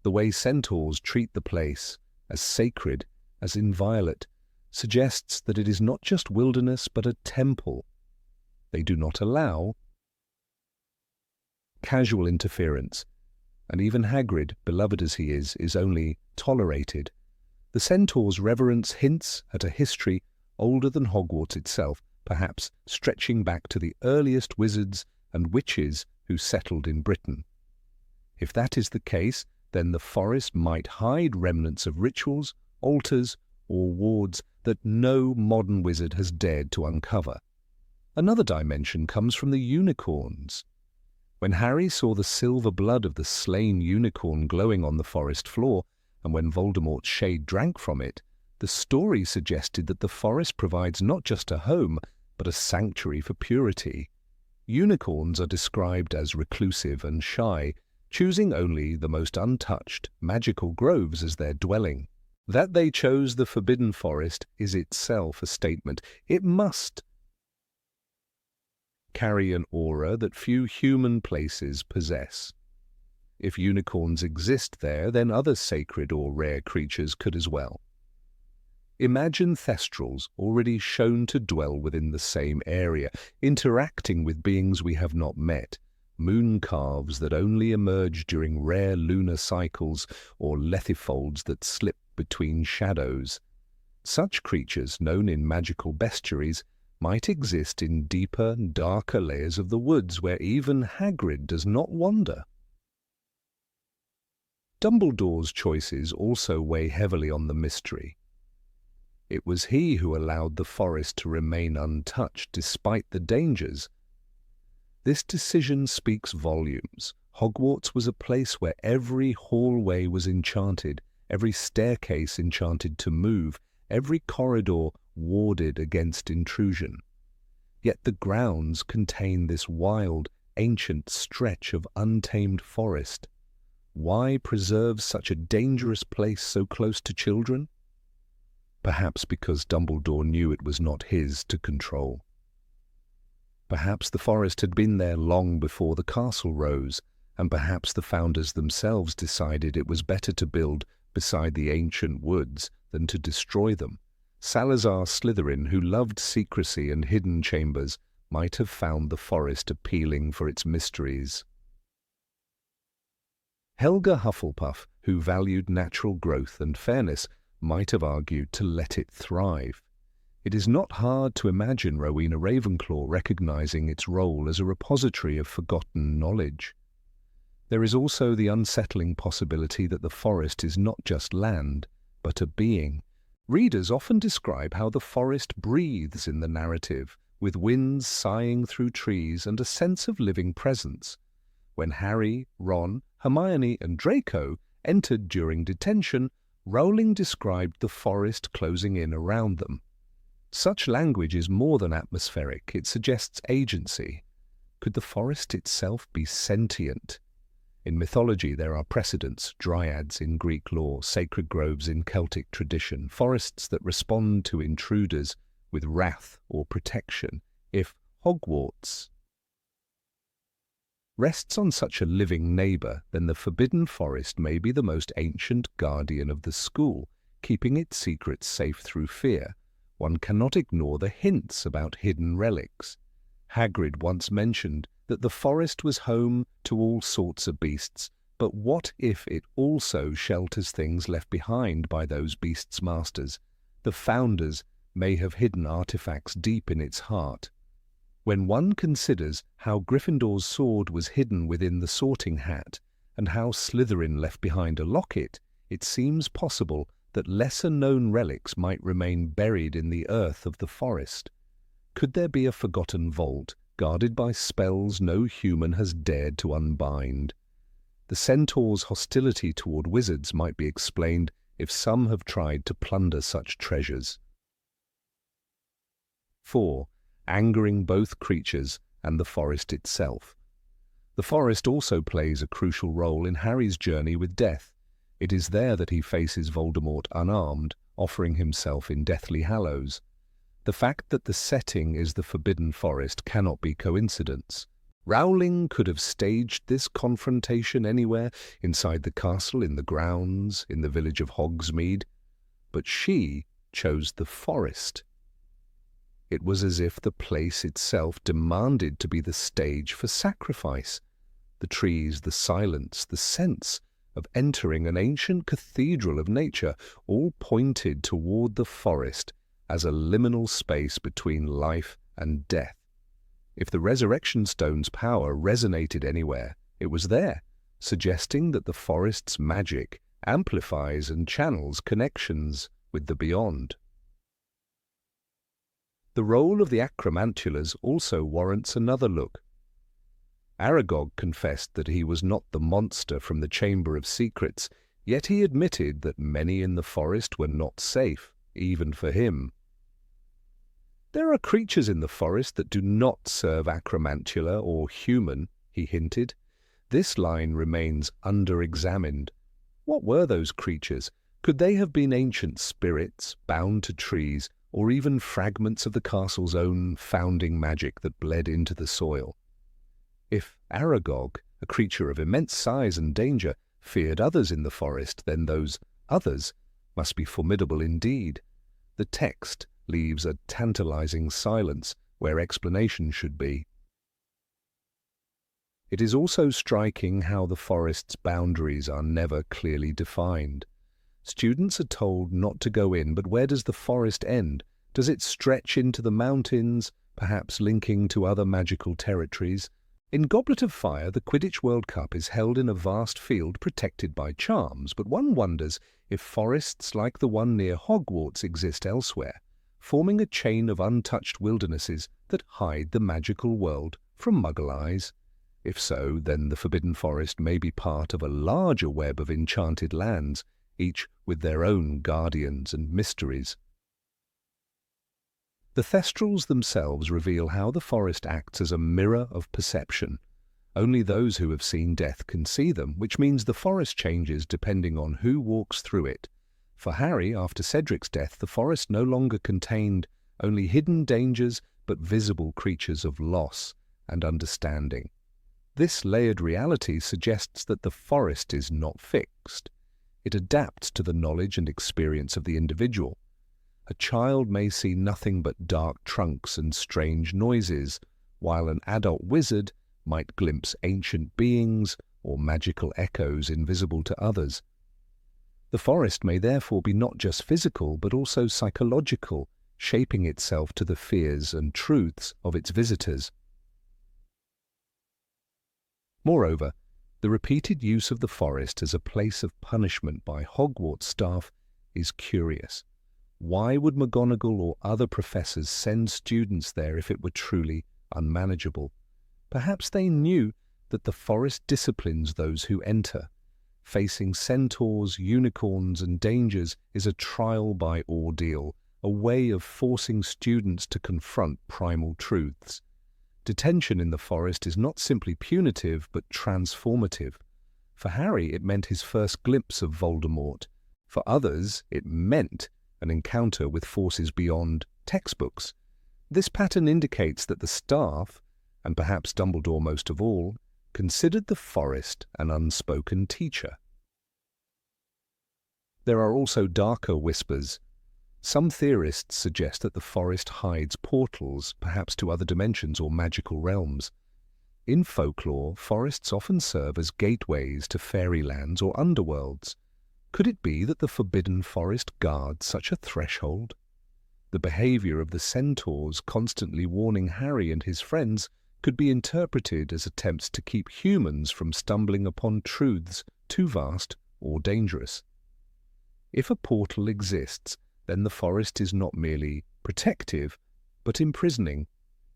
The way centaurs treat the place, as sacred, as inviolate, suggests that it is not just wilderness but a temple. They do not allow casual interference, and even Hagrid, beloved as he is only tolerated. The centaur's reverence hints at a history older than Hogwarts itself, perhaps stretching back to the earliest wizards and witches who settled in Britain. If that is the case, then the forest might hide remnants of rituals, altars, or wards that no modern wizard has dared to uncover. Another dimension comes from the unicorns. When Harry saw the silver blood of the slain unicorn glowing on the forest floor, and when Voldemort's shade drank from it, the story suggested that the forest provides not just a home, but a sanctuary for purity. Unicorns are described as reclusive and shy, choosing only the most untouched, magical groves as their dwelling. That they chose the Forbidden Forest is itself a statement. It must carry an aura that few human places possess. If unicorns exist there, then other sacred or rare creatures could as well. Imagine thestrals already shown to dwell within the same area, interacting with beings we have not met, moon calves that only emerge during rare lunar cycles, or lethifolds that slip between shadows. Such creatures, known in magical bestiaries, might exist in deeper, darker layers of the woods where even Hagrid does not wander. Dumbledore's choices also weigh heavily on the mystery. It was he who allowed the forest to remain untouched despite the dangers. This decision speaks volumes. Hogwarts was a place where every hallway was enchanted, every staircase enchanted to move, every corridor warded against intrusion. Yet the grounds contain this wild, ancient stretch of untamed forest. Why preserve such a dangerous place so close to children? Perhaps because Dumbledore knew it was not his to control. Perhaps the forest had been there long before the castle rose, and perhaps the founders themselves decided it was better to build beside the ancient woods than to destroy them. Salazar Slytherin, who loved secrecy and hidden chambers, might have found the forest appealing for its mysteries. Helga Hufflepuff, who valued natural growth and fairness, might have argued to let it thrive. It is not hard to imagine Rowena Ravenclaw recognizing its role as a repository of forgotten knowledge. There is also the unsettling possibility that the forest is not just land, but a being. Readers often describe how the forest breathes in the narrative, with winds sighing through trees and a sense of living presence. When Harry, Ron, Hermione and Draco entered during detention, Rowling described the forest closing in around them. Such language is more than atmospheric, it suggests agency. Could the forest itself be sentient? In mythology there are precedents, dryads in Greek lore, sacred groves in Celtic tradition, forests that respond to intruders with wrath or protection. If Hogwarts rests on such a living neighbour, then the Forbidden Forest may be the most ancient guardian of the school, keeping its secrets safe through fear. One cannot ignore the hints about hidden relics. Hagrid once mentioned that the forest was home to all sorts of beasts, but what if it also shelters things left behind by those beasts' masters? The founders may have hidden artifacts deep in its heart. When one considers how Gryffindor's sword was hidden within the sorting hat and how Slytherin left behind a locket, it seems possible that lesser-known relics might remain buried in the earth of the forest. Could there be a forgotten vault, guarded by spells no human has dared to unbind? The centaur's hostility toward wizards might be explained if some have tried to plunder such treasures. 4. Angering both creatures and the forest itself. The forest also plays a crucial role in Harry's journey with death. It is there that he faces Voldemort unarmed, offering himself in Deathly Hallows. The fact that the setting is the Forbidden Forest cannot be coincidence. Rowling could have staged this confrontation anywhere, inside the castle, in the grounds, in the village of Hogsmeade. But she chose the forest. It was as if the place itself demanded to be the stage for sacrifice. The trees, the silence, the sense of entering an ancient cathedral of nature all pointed toward the forest as a liminal space between life and death. If the Resurrection Stone's power resonated anywhere, it was there, suggesting that the forest's magic amplifies and channels connections with the beyond. The role of the acromantulas also warrants another look. Aragog confessed that he was not the monster from the Chamber of Secrets, yet he admitted that many in the forest were not safe, even for him. There are creatures in the forest that do not serve acromantula or human, he hinted. This line remains under-examined. What were those creatures? Could they have been ancient spirits, bound to trees, or even fragments of the castle's own founding magic that bled into the soil? If Aragog, a creature of immense size and danger, feared others in the forest, then those others must be formidable indeed. The text leaves a tantalizing silence where explanation should be. It is also striking how the forest's boundaries are never clearly defined. Students are told not to go in, but where does the forest end? Does it stretch into the mountains, perhaps linking to other magical territories? In Goblet of Fire, the Quidditch World Cup is held in a vast field protected by charms, but one wonders if forests like the one near Hogwarts exist elsewhere, forming a chain of untouched wildernesses that hide the magical world from Muggle eyes. If so, then the Forbidden Forest may be part of a larger web of enchanted lands, each with their own guardians and mysteries. The Thestrals themselves reveal how the forest acts as a mirror of perception. Only those who have seen death can see them, which means the forest changes depending on who walks through it. For Harry, after Cedric's death, the forest no longer contained only hidden dangers but visible creatures of loss and understanding. This layered reality suggests that the forest is not fixed. It adapts to the knowledge and experience of the individual. A child may see nothing but dark trunks and strange noises, while an adult wizard might glimpse ancient beings or magical echoes invisible to others. The forest may therefore be not just physical but also psychological, shaping itself to the fears and truths of its visitors. Moreover, the repeated use of the forest as a place of punishment by Hogwarts staff is curious. Why would McGonagall or other professors send students there if it were truly unmanageable? Perhaps they knew that the forest disciplines those who enter. Facing centaurs, unicorns, and dangers is a trial by ordeal, a way of forcing students to confront primal truths. Detention in the forest is not simply punitive, but transformative. For Harry, it meant his first glimpse of Voldemort. For others, it meant an encounter with forces beyond textbooks. This pattern indicates that the staff, and perhaps Dumbledore most of all, considered the forest an unspoken teacher. There are also darker whispers. Some theorists suggest that the forest hides portals, perhaps to other dimensions or magical realms. In folklore, forests often serve as gateways to fairylands or underworlds. Could it be that the Forbidden Forest guards such a threshold? The behavior of the centaurs constantly warning Harry and his friends could be interpreted as attempts to keep humans from stumbling upon truths too vast or dangerous. If a portal exists, then the forest is not merely protective, but imprisoning,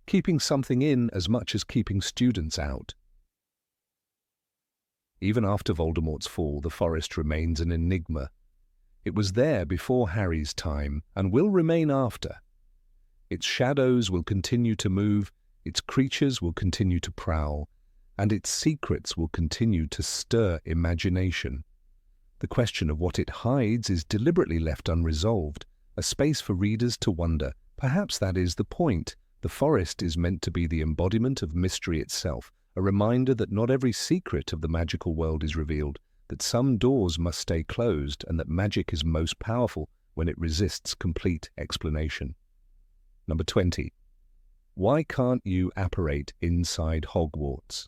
keeping something in as much as keeping students out. Even after Voldemort's fall, the forest remains an enigma. It was there before Harry's time and will remain after. Its shadows will continue to move, its creatures will continue to prowl, and its secrets will continue to stir imagination. The question of what it hides is deliberately left unresolved, a space for readers to wonder. Perhaps that is the point. The forest is meant to be the embodiment of mystery itself, a reminder that not every secret of the magical world is revealed, that some doors must stay closed, and that magic is most powerful when it resists complete explanation. Number 20. Why can't you apparate inside Hogwarts?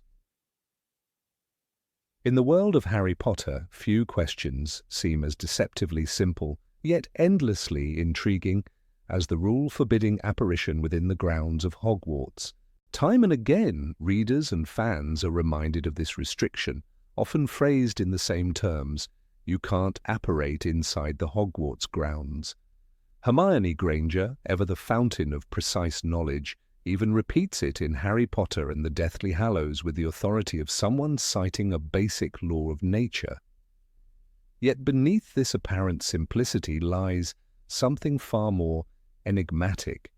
In the world of Harry Potter, few questions seem as deceptively simple, yet endlessly intriguing, as the rule forbidding apparition within the grounds of Hogwarts. Time and again, readers and fans are reminded of this restriction, often phrased in the same terms: you can't apparate inside the Hogwarts grounds. Hermione Granger, ever the fountain of precise knowledge, even repeats it in Harry Potter and the Deathly Hallows with the authority of someone citing a basic law of nature. Yet beneath this apparent simplicity lies something far more enigmatic.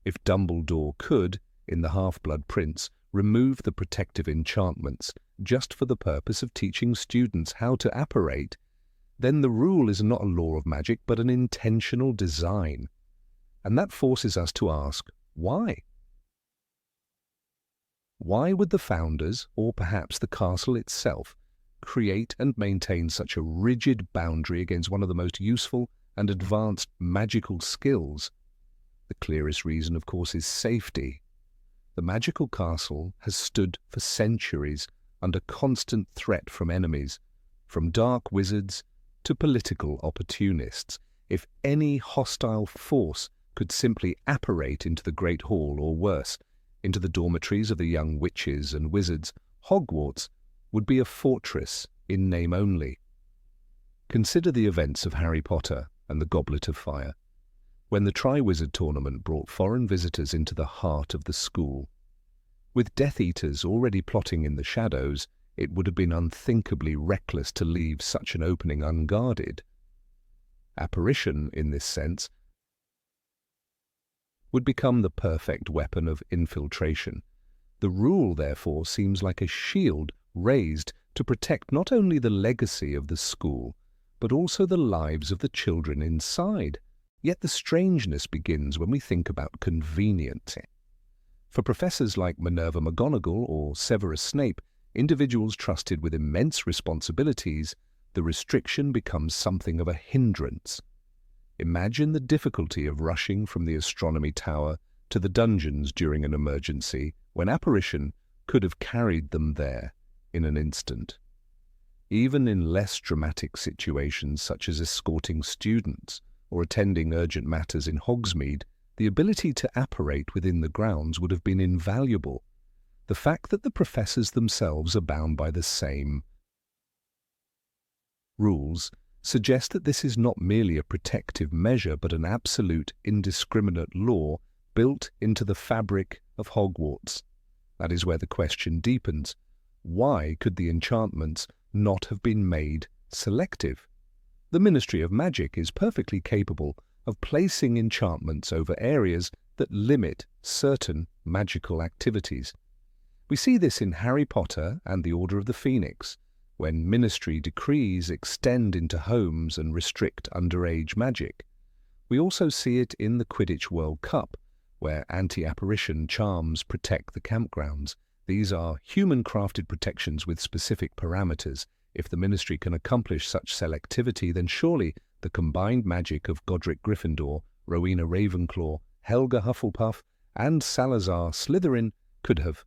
If Dumbledore could, in The Half-Blood Prince, remove the protective enchantments just for the purpose of teaching students how to apparate, then the rule is not a law of magic but an intentional design. And that forces us to ask, why? Why would the founders, or perhaps the castle itself, create and maintain such a rigid boundary against one of the most useful and advanced magical skills? The clearest reason, of course, is safety. The magical castle has stood for centuries under constant threat from enemies, from dark wizards to political opportunists. If any hostile force could simply apparate into the Great Hall, or worse, into the dormitories of the young witches and wizards, Hogwarts would be a fortress in name only. Consider the events of Harry Potter and the Goblet of Fire, when the Triwizard Tournament brought foreign visitors into the heart of the school. With Death Eaters already plotting in the shadows, it would have been unthinkably reckless to leave such an opening unguarded. Apparition, in this sense, would become the perfect weapon of infiltration. The rule, therefore, seems like a shield raised to protect not only the legacy of the school, but also the lives of the children inside. Yet the strangeness begins when we think about convenience. For professors like Minerva McGonagall or Severus Snape, individuals trusted with immense responsibilities, the restriction becomes something of a hindrance. Imagine the difficulty of rushing from the astronomy tower to the dungeons during an emergency, when apparition could have carried them there in an instant. Even in less dramatic situations, such as escorting students or attending urgent matters in Hogsmeade, the ability to apparate within the grounds would have been invaluable. The fact that the professors themselves are bound by the same rules suggests that this is not merely a protective measure, but an absolute, indiscriminate law built into the fabric of Hogwarts. That is where the question deepens. Why could the enchantments not have been made selective? The Ministry of Magic is perfectly capable of placing enchantments over areas that limit certain magical activities. We see this in Harry Potter and the Order of the Phoenix, when ministry decrees extend into homes and restrict underage magic. We also see it in the Quidditch World Cup, where anti-apparition charms protect the campgrounds. These are human-crafted protections with specific parameters. If the ministry can accomplish such selectivity, then surely the combined magic of Godric Gryffindor, Rowena Ravenclaw, Helga Hufflepuff, and Salazar Slytherin could have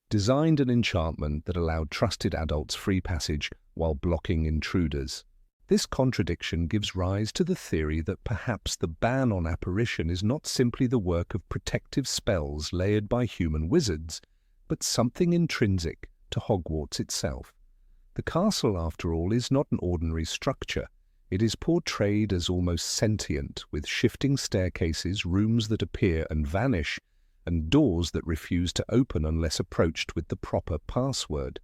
designed an enchantment that allowed trusted adults free passage while blocking intruders. This contradiction gives rise to the theory that perhaps the ban on apparition is not simply the work of protective spells layered by human wizards, but something intrinsic to Hogwarts itself. The castle, after all, is not an ordinary structure. It is portrayed as almost sentient, with shifting staircases, rooms that appear and vanish, and doors that refuse to open unless approached with the proper password.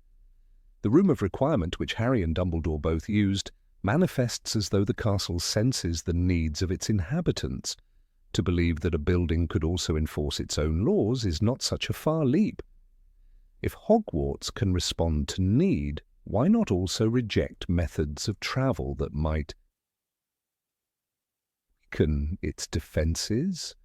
The Room of Requirement, which Harry and Dumbledore both used, manifests as though the castle senses the needs of its inhabitants. To believe that a building could also enforce its own laws is not such a far leap. If Hogwarts can respond to need, why not also reject methods of travel that might weaken its defenses?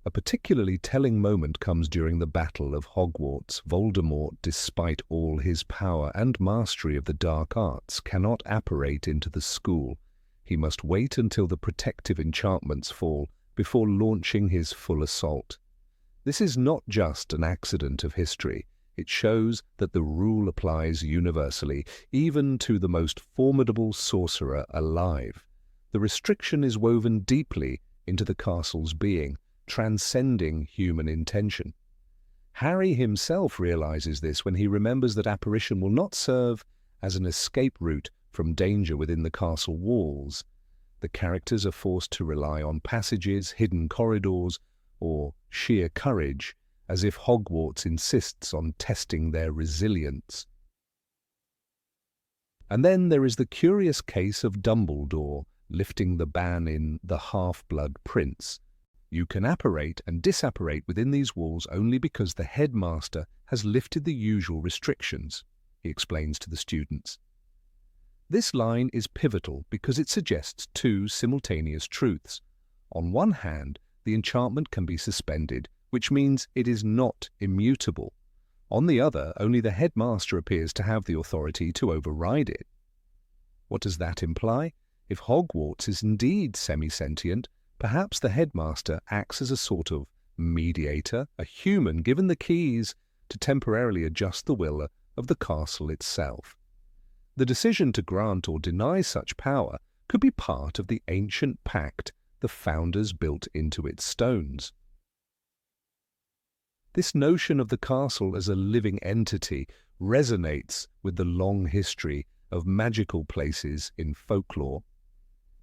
A particularly telling moment comes during the Battle of Hogwarts. Voldemort, despite all his power and mastery of the dark arts, cannot apparate into the school. He must wait until the protective enchantments fall before launching his full assault. This is not just an accident of history. It shows that the rule applies universally, even to the most formidable sorcerer alive. The restriction is woven deeply into the castle's being, transcending human intention. Harry himself realizes this when he remembers that apparition will not serve as an escape route from danger within the castle walls. The characters are forced to rely on passages, hidden corridors, or sheer courage, as if Hogwarts insists on testing their resilience. And then there is the curious case of Dumbledore lifting the ban in The Half-Blood Prince. You can apparate and disapparate within these walls only because the headmaster has lifted the usual restrictions, he explains to the students. This line is pivotal because it suggests two simultaneous truths. On one hand, the enchantment can be suspended which means it is not immutable. On the other, only the headmaster appears to have the authority to override it. What does that imply? If Hogwarts is indeed semi-sentient, perhaps the headmaster acts as a sort of mediator, a human given the keys to temporarily adjust the will of the castle itself. The decision to grant or deny such power could be part of the ancient pact the founders built into its stones. This notion of the castle as a living entity resonates with the long history of magical places in folklore.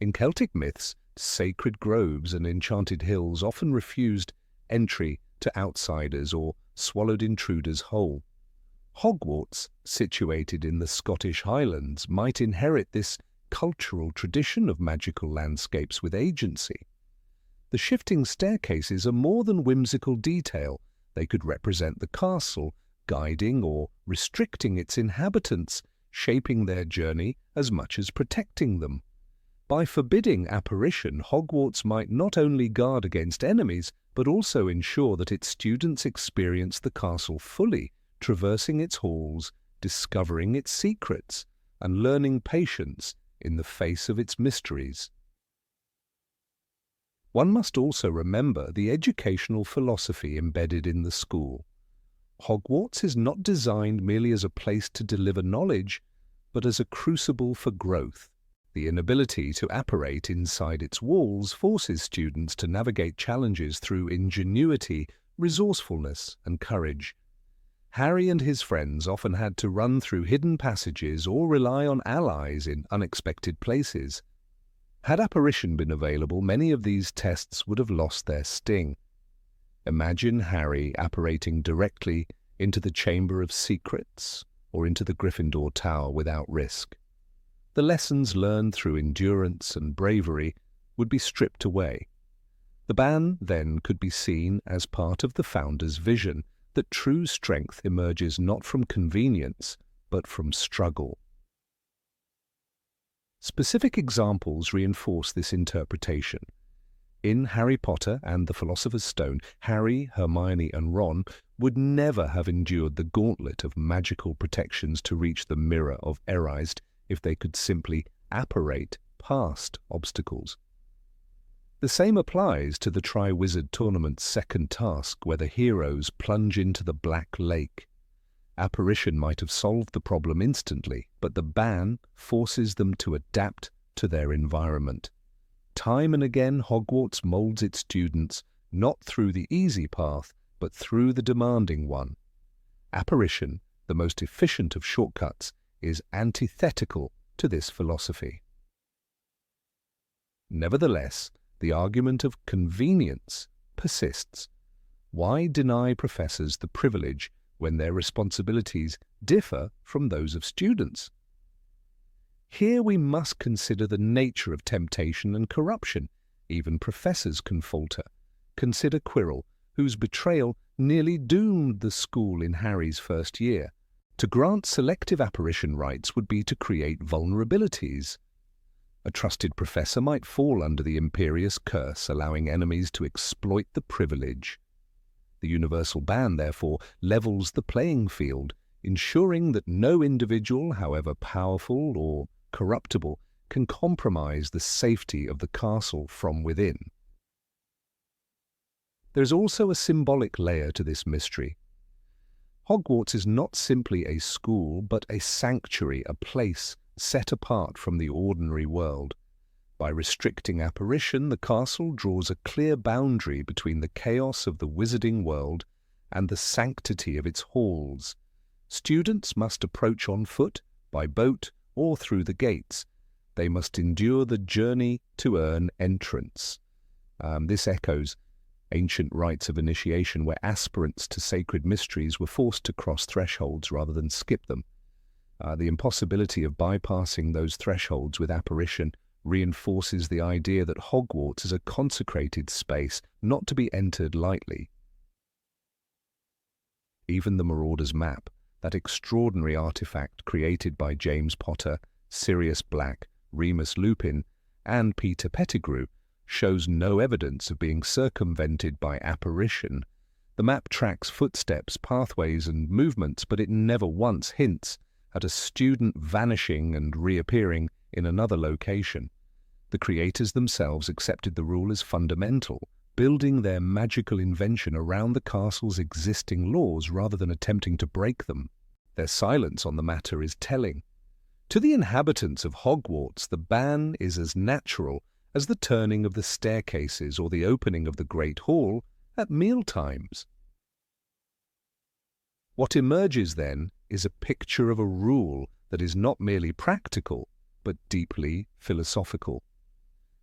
In Celtic myths, sacred groves and enchanted hills often refused entry to outsiders or swallowed intruders whole. Hogwarts, situated in the Scottish Highlands, might inherit this cultural tradition of magical landscapes with agency. The shifting staircases are more than whimsical detail. They could represent the castle, guiding or restricting its inhabitants, shaping their journey as much as protecting them. By forbidding apparition, Hogwarts might not only guard against enemies, but also ensure that its students experience the castle fully, traversing its halls, discovering its secrets, and learning patience in the face of its mysteries. One must also remember the educational philosophy embedded in the school. Hogwarts is not designed merely as a place to deliver knowledge, but as a crucible for growth. The inability to apparate inside its walls forces students to navigate challenges through ingenuity, resourcefulness, and courage. Harry and his friends often had to run through hidden passages or rely on allies in unexpected places. Had apparition been available, many of these tests would have lost their sting. Imagine Harry apparating directly into the Chamber of Secrets or into the Gryffindor Tower without risk. The lessons learned through endurance and bravery would be stripped away. The ban then could be seen as part of the founder's vision that true strength emerges not from convenience, but from struggle. Specific examples reinforce this interpretation. In Harry Potter and the Philosopher's Stone, Harry, Hermione, and Ron would never have endured the gauntlet of magical protections to reach the Mirror of Erised if they could simply apparate past obstacles. The same applies to the Triwizard Tournament's second task, where the heroes plunge into the Black Lake. Apparition might have solved the problem instantly, but the ban forces them to adapt to their environment. Time and again, Hogwarts molds its students not through the easy path, but through the demanding one. Apparition, the most efficient of shortcuts, is antithetical to this philosophy. Nevertheless, the argument of convenience persists. Why deny professors the privilege when their responsibilities differ from those of students? Here we must consider the nature of temptation and corruption. Even professors can falter. Consider Quirrell, whose betrayal nearly doomed the school in Harry's first year. To grant selective apparition rights would be to create vulnerabilities. A trusted professor might fall under the imperious curse, allowing enemies to exploit the privilege. The universal ban, therefore, levels the playing field, ensuring that no individual, however powerful or corruptible, can compromise the safety of the castle from within. There is also a symbolic layer to this mystery. Hogwarts is not simply a school, but a sanctuary, a place set apart from the ordinary world. By restricting apparition, the castle draws a clear boundary between the chaos of the wizarding world and the sanctity of its halls. Students must approach on foot, by boat, or through the gates. They must endure the journey to earn entrance. This echoes ancient rites of initiation where aspirants to sacred mysteries were forced to cross thresholds rather than skip them. The impossibility of bypassing those thresholds with apparition reinforces the idea that Hogwarts is a consecrated space not to be entered lightly. Even the Marauder's Map, that extraordinary artifact created by James Potter, Sirius Black, Remus Lupin, and Peter Pettigrew, shows no evidence of being circumvented by apparition. The map tracks footsteps, pathways, and movements, but it never once hints at a student vanishing and reappearing in another location. The creators themselves accepted the rule as fundamental, building their magical invention around the castle's existing laws rather than attempting to break them. Their silence on the matter is telling. To the inhabitants of Hogwarts, the ban is as natural as the turning of the staircases or the opening of the Great Hall at mealtimes. What emerges then is a picture of a rule that is not merely practical, but deeply philosophical.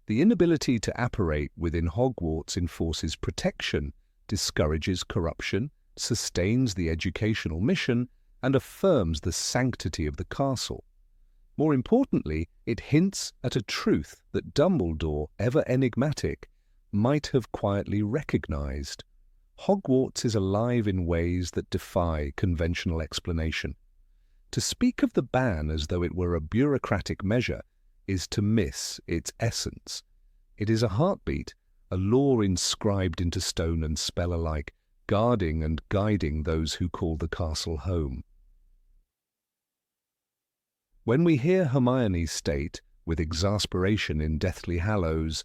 The inability to apparate within Hogwarts enforces protection, discourages corruption, sustains the educational mission, and affirms the sanctity of the castle. More importantly, it hints at a truth that Dumbledore, ever enigmatic, might have quietly recognized. Hogwarts is alive in ways that defy conventional explanation. To speak of the ban as though it were a bureaucratic measure is to miss its essence. It is a heartbeat, a law inscribed into stone and spell alike, guarding and guiding those who call the castle home. When we hear Hermione state, with exasperation in Deathly Hallows,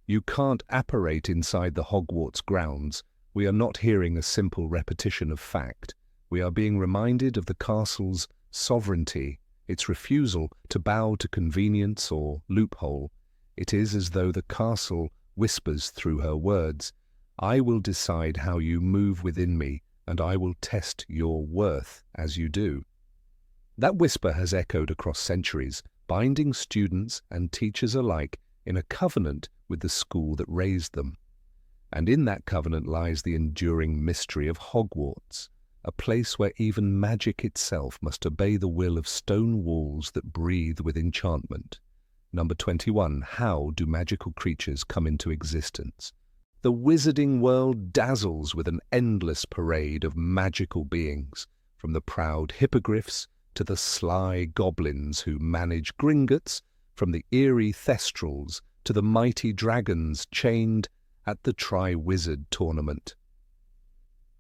"You can't apparate inside the Hogwarts grounds," we are not hearing a simple repetition of fact. We are being reminded of the castle's sovereignty, its refusal to bow to convenience or loophole. It is as though the castle whispers through her words, "I will decide how you move within me, and I will test your worth as you do." That whisper has echoed across centuries, binding students and teachers alike in a covenant with the school that raised them. And in that covenant lies the enduring mystery of Hogwarts, a place where even magic itself must obey the will of stone walls that breathe with enchantment. Number 21. How do magical creatures come into existence? The wizarding world dazzles with an endless parade of magical beings, from the proud hippogriffs to the sly goblins who manage Gringotts, from the eerie thestrals to the mighty dragons chained at the Tri-Wizard tournament.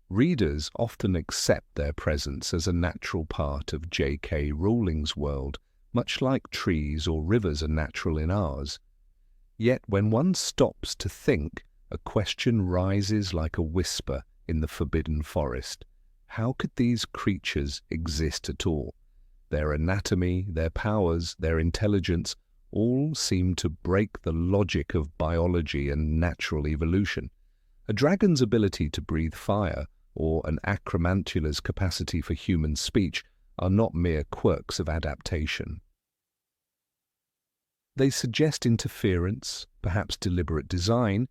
Readers often accept their presence as a natural part of J.K. Rowling's world, much like trees or rivers are natural in ours. Yet when one stops to think, a question rises like a whisper in the Forbidden Forest. How could these creatures exist at all? Their anatomy, their powers, their intelligence all seem to break the logic of biology and natural evolution. A dragon's ability to breathe fire or an acromantula's capacity for human speech are not mere quirks of adaptation. They suggest interference, perhaps deliberate design,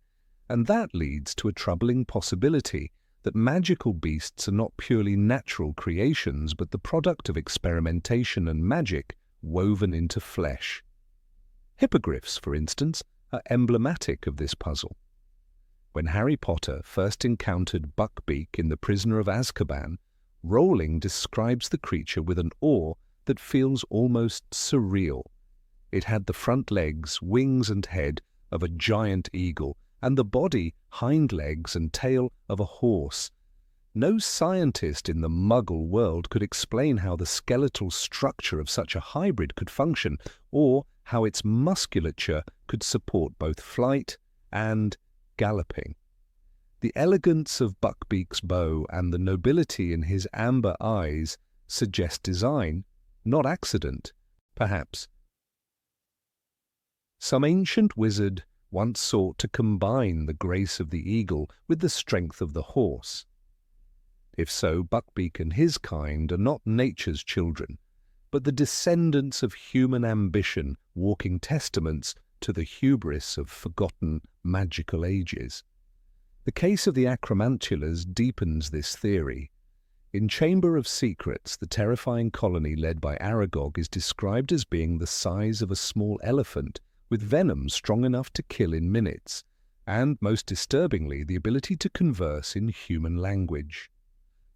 and that leads to a troubling possibility that magical beasts are not purely natural creations but the product of experimentation and magic woven into flesh. Hippogriffs, for instance, are emblematic of this puzzle. When Harry Potter first encountered Buckbeak in The Prisoner of Azkaban, Rowling describes the creature with an awe that feels almost surreal. It had the front legs, wings and head of a giant eagle, and the body, hind legs and tail of a horse. No scientist in the Muggle world could explain how the skeletal structure of such a hybrid could function, or how its musculature could support both flight and galloping. The elegance of Buckbeak's bow and the nobility in his amber eyes suggest design, not accident, perhaps. Some ancient wizard once sought to combine the grace of the eagle with the strength of the horse. If so, Buckbeak and his kind are not nature's children, but the descendants of human ambition, walking testaments to the hubris of forgotten magical ages. The case of the acromantulas deepens this theory. In Chamber of Secrets, the terrifying colony led by Aragog is described as being the size of a small elephant, with venom strong enough to kill in minutes, and, most disturbingly, the ability to converse in human language.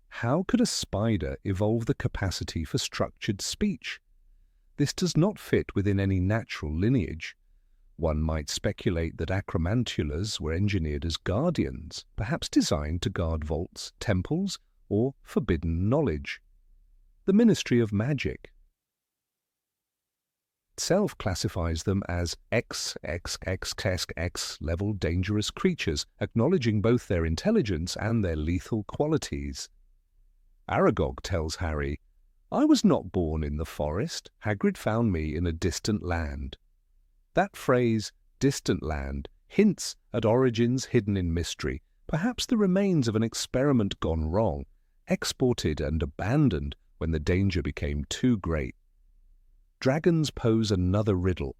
How could a spider evolve the capacity for structured speech? This does not fit within any natural lineage. One might speculate that acromantulas were engineered as guardians, perhaps designed to guard vaults, temples, or forbidden knowledge. The Ministry of Magic itself classifies them as XXXXX level dangerous creatures, acknowledging both their intelligence and their lethal qualities. Aragog tells Harry, "I was not born in the forest. Hagrid found me in a distant land." That phrase, distant land, hints at origins hidden in mystery, perhaps the remains of an experiment gone wrong, exported and abandoned when the danger became too great. Dragons pose another riddle.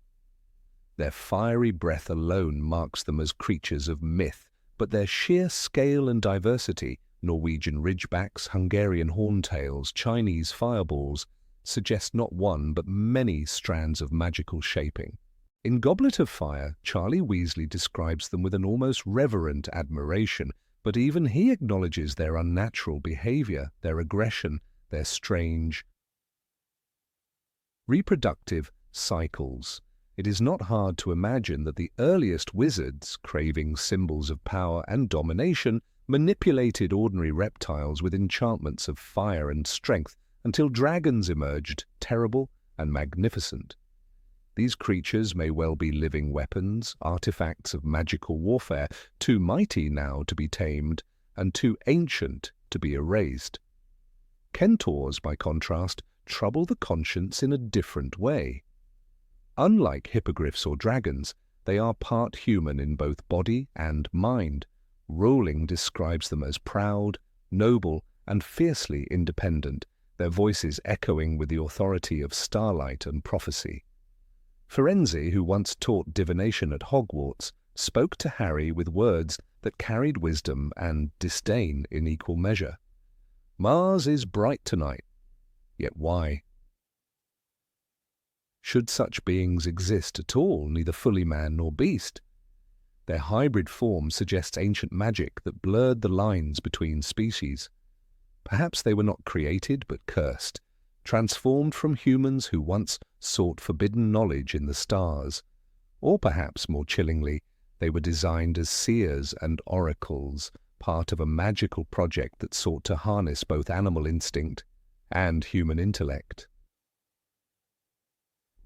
Their fiery breath alone marks them as creatures of myth, but their sheer scale and diversity, Norwegian ridgebacks, Hungarian horntails, Chinese fireballs, suggest not one but many strands of magical shaping. In Goblet of Fire, Charlie Weasley describes them with an almost reverent admiration, but even he acknowledges their unnatural behavior, their aggression, their strange reproductive cycles. It is not hard to imagine that the earliest wizards, craving symbols of power and domination, manipulated ordinary reptiles with enchantments of fire and strength until dragons emerged, terrible and magnificent. These creatures may well be living weapons, artifacts of magical warfare, too mighty now to be tamed and too ancient to be erased. Centaurs, by contrast, trouble the conscience in a different way. Unlike hippogriffs or dragons, they are part human in both body and mind. Rowling describes them as proud, noble, and fiercely independent, their voices echoing with the authority of starlight and prophecy. Firenze, who once taught divination at Hogwarts, spoke to Harry with words that carried wisdom and disdain in equal measure. "Mars is bright tonight. Yet why? Should such beings exist at all, neither fully man nor beast? Their hybrid form suggests ancient magic that blurred the lines between species. Perhaps they were not created but cursed, transformed from humans who once sought forbidden knowledge in the stars. Or perhaps, more chillingly, they were designed as seers and oracles, part of a magical project that sought to harness both animal instinct and human intellect."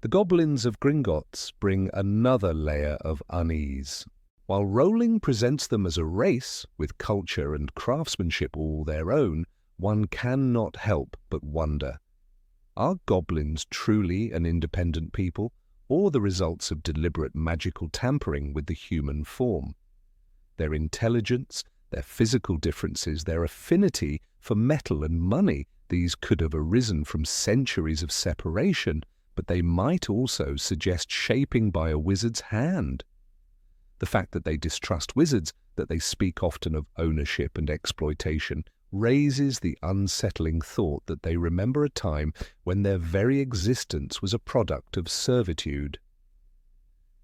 The goblins of Gringotts bring another layer of unease. While Rowling presents them as a race, with culture and craftsmanship all their own, one cannot help but wonder, are goblins truly an independent people, or the results of deliberate magical tampering with the human form? Their intelligence, their physical differences, their affinity for metal and money, these could have arisen from centuries of separation, but they might also suggest shaping by a wizard's hand. The fact that they distrust wizards, that they speak often of ownership and exploitation, raises the unsettling thought that they remember a time when their very existence was a product of servitude.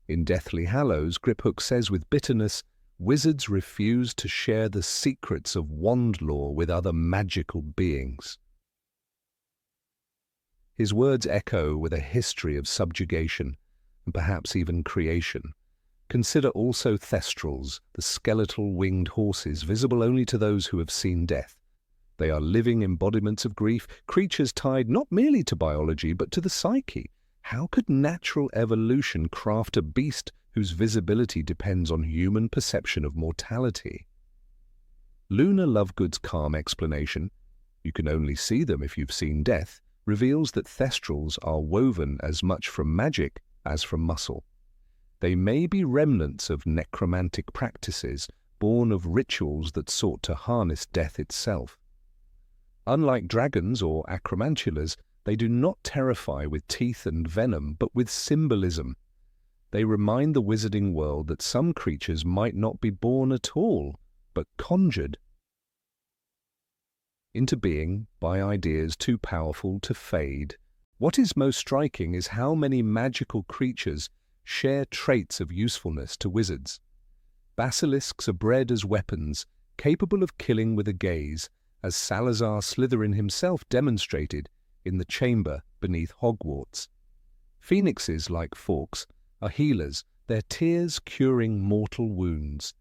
In Deathly Hallows, Griphook says with bitterness, "Wizards refuse to share the secrets of wand lore with other magical beings." His words echo with a history of subjugation, and perhaps even creation. Consider also thestrals, the skeletal winged horses visible only to those who have seen death. They are living embodiments of grief, creatures tied not merely to biology but to the psyche. How could natural evolution craft a beast whose visibility depends on human perception of mortality? Luna Lovegood's calm explanation, "You can only see them if you've seen death," reveals that thestrals are woven as much from magic as from muscle. They may be remnants of necromantic practices, born of rituals that sought to harness death itself. Unlike dragons or acromantulas, they do not terrify with teeth and venom, but with symbolism. They remind the wizarding world that some creatures might not be born at all, but conjured into being by ideas too powerful to fade. What is most striking is how many magical creatures share traits of usefulness to wizards. Basilisks are bred as weapons, capable of killing with a gaze, as Salazar Slytherin himself demonstrated in the chamber beneath Hogwarts. Phoenixes, like Fawkes, are healers, their tears curing mortal wounds.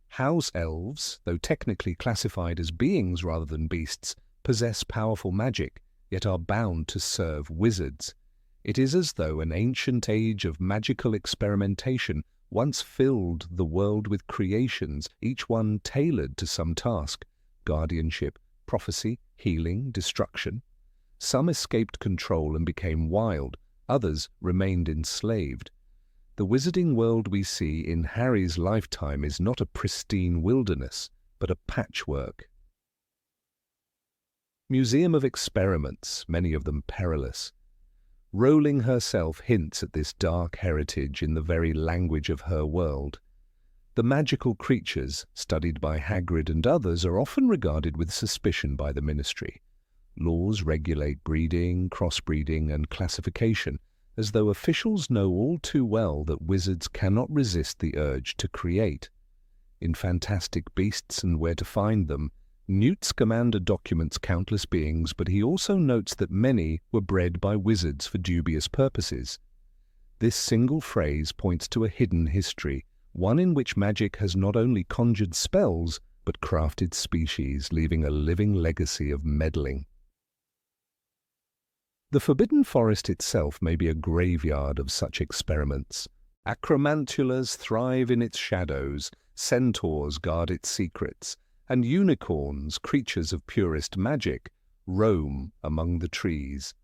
House elves, though technically classified as beings rather than beasts, possess powerful magic, yet are bound to serve wizards. It is as though an ancient age of magical experimentation once filled the world with creations, each one tailored to some task: guardianship, prophecy, healing, destruction. Some escaped control and became wild, others remained enslaved. The wizarding world we see in Harry's lifetime is not a pristine wilderness, but a patchwork. Museum of experiments, many of them perilous. Rowling herself hints at this dark heritage in the very language of her world. The magical creatures, studied by Hagrid and others, are often regarded with suspicion by the Ministry. Laws regulate breeding, crossbreeding, and classification, as though officials know all too well that wizards cannot resist the urge to create. In Fantastic Beasts and Where to Find Them, Newt Scamander documents countless beings, but he also notes that many were bred by wizards for dubious purposes. This single phrase points to a hidden history, one in which magic has not only conjured spells, but crafted species, leaving a living legacy of meddling. The Forbidden Forest itself may be a graveyard of such experiments. Acromantulas thrive in its shadows, centaurs guard its secrets, and unicorns, creatures of purest magic, roam among the trees.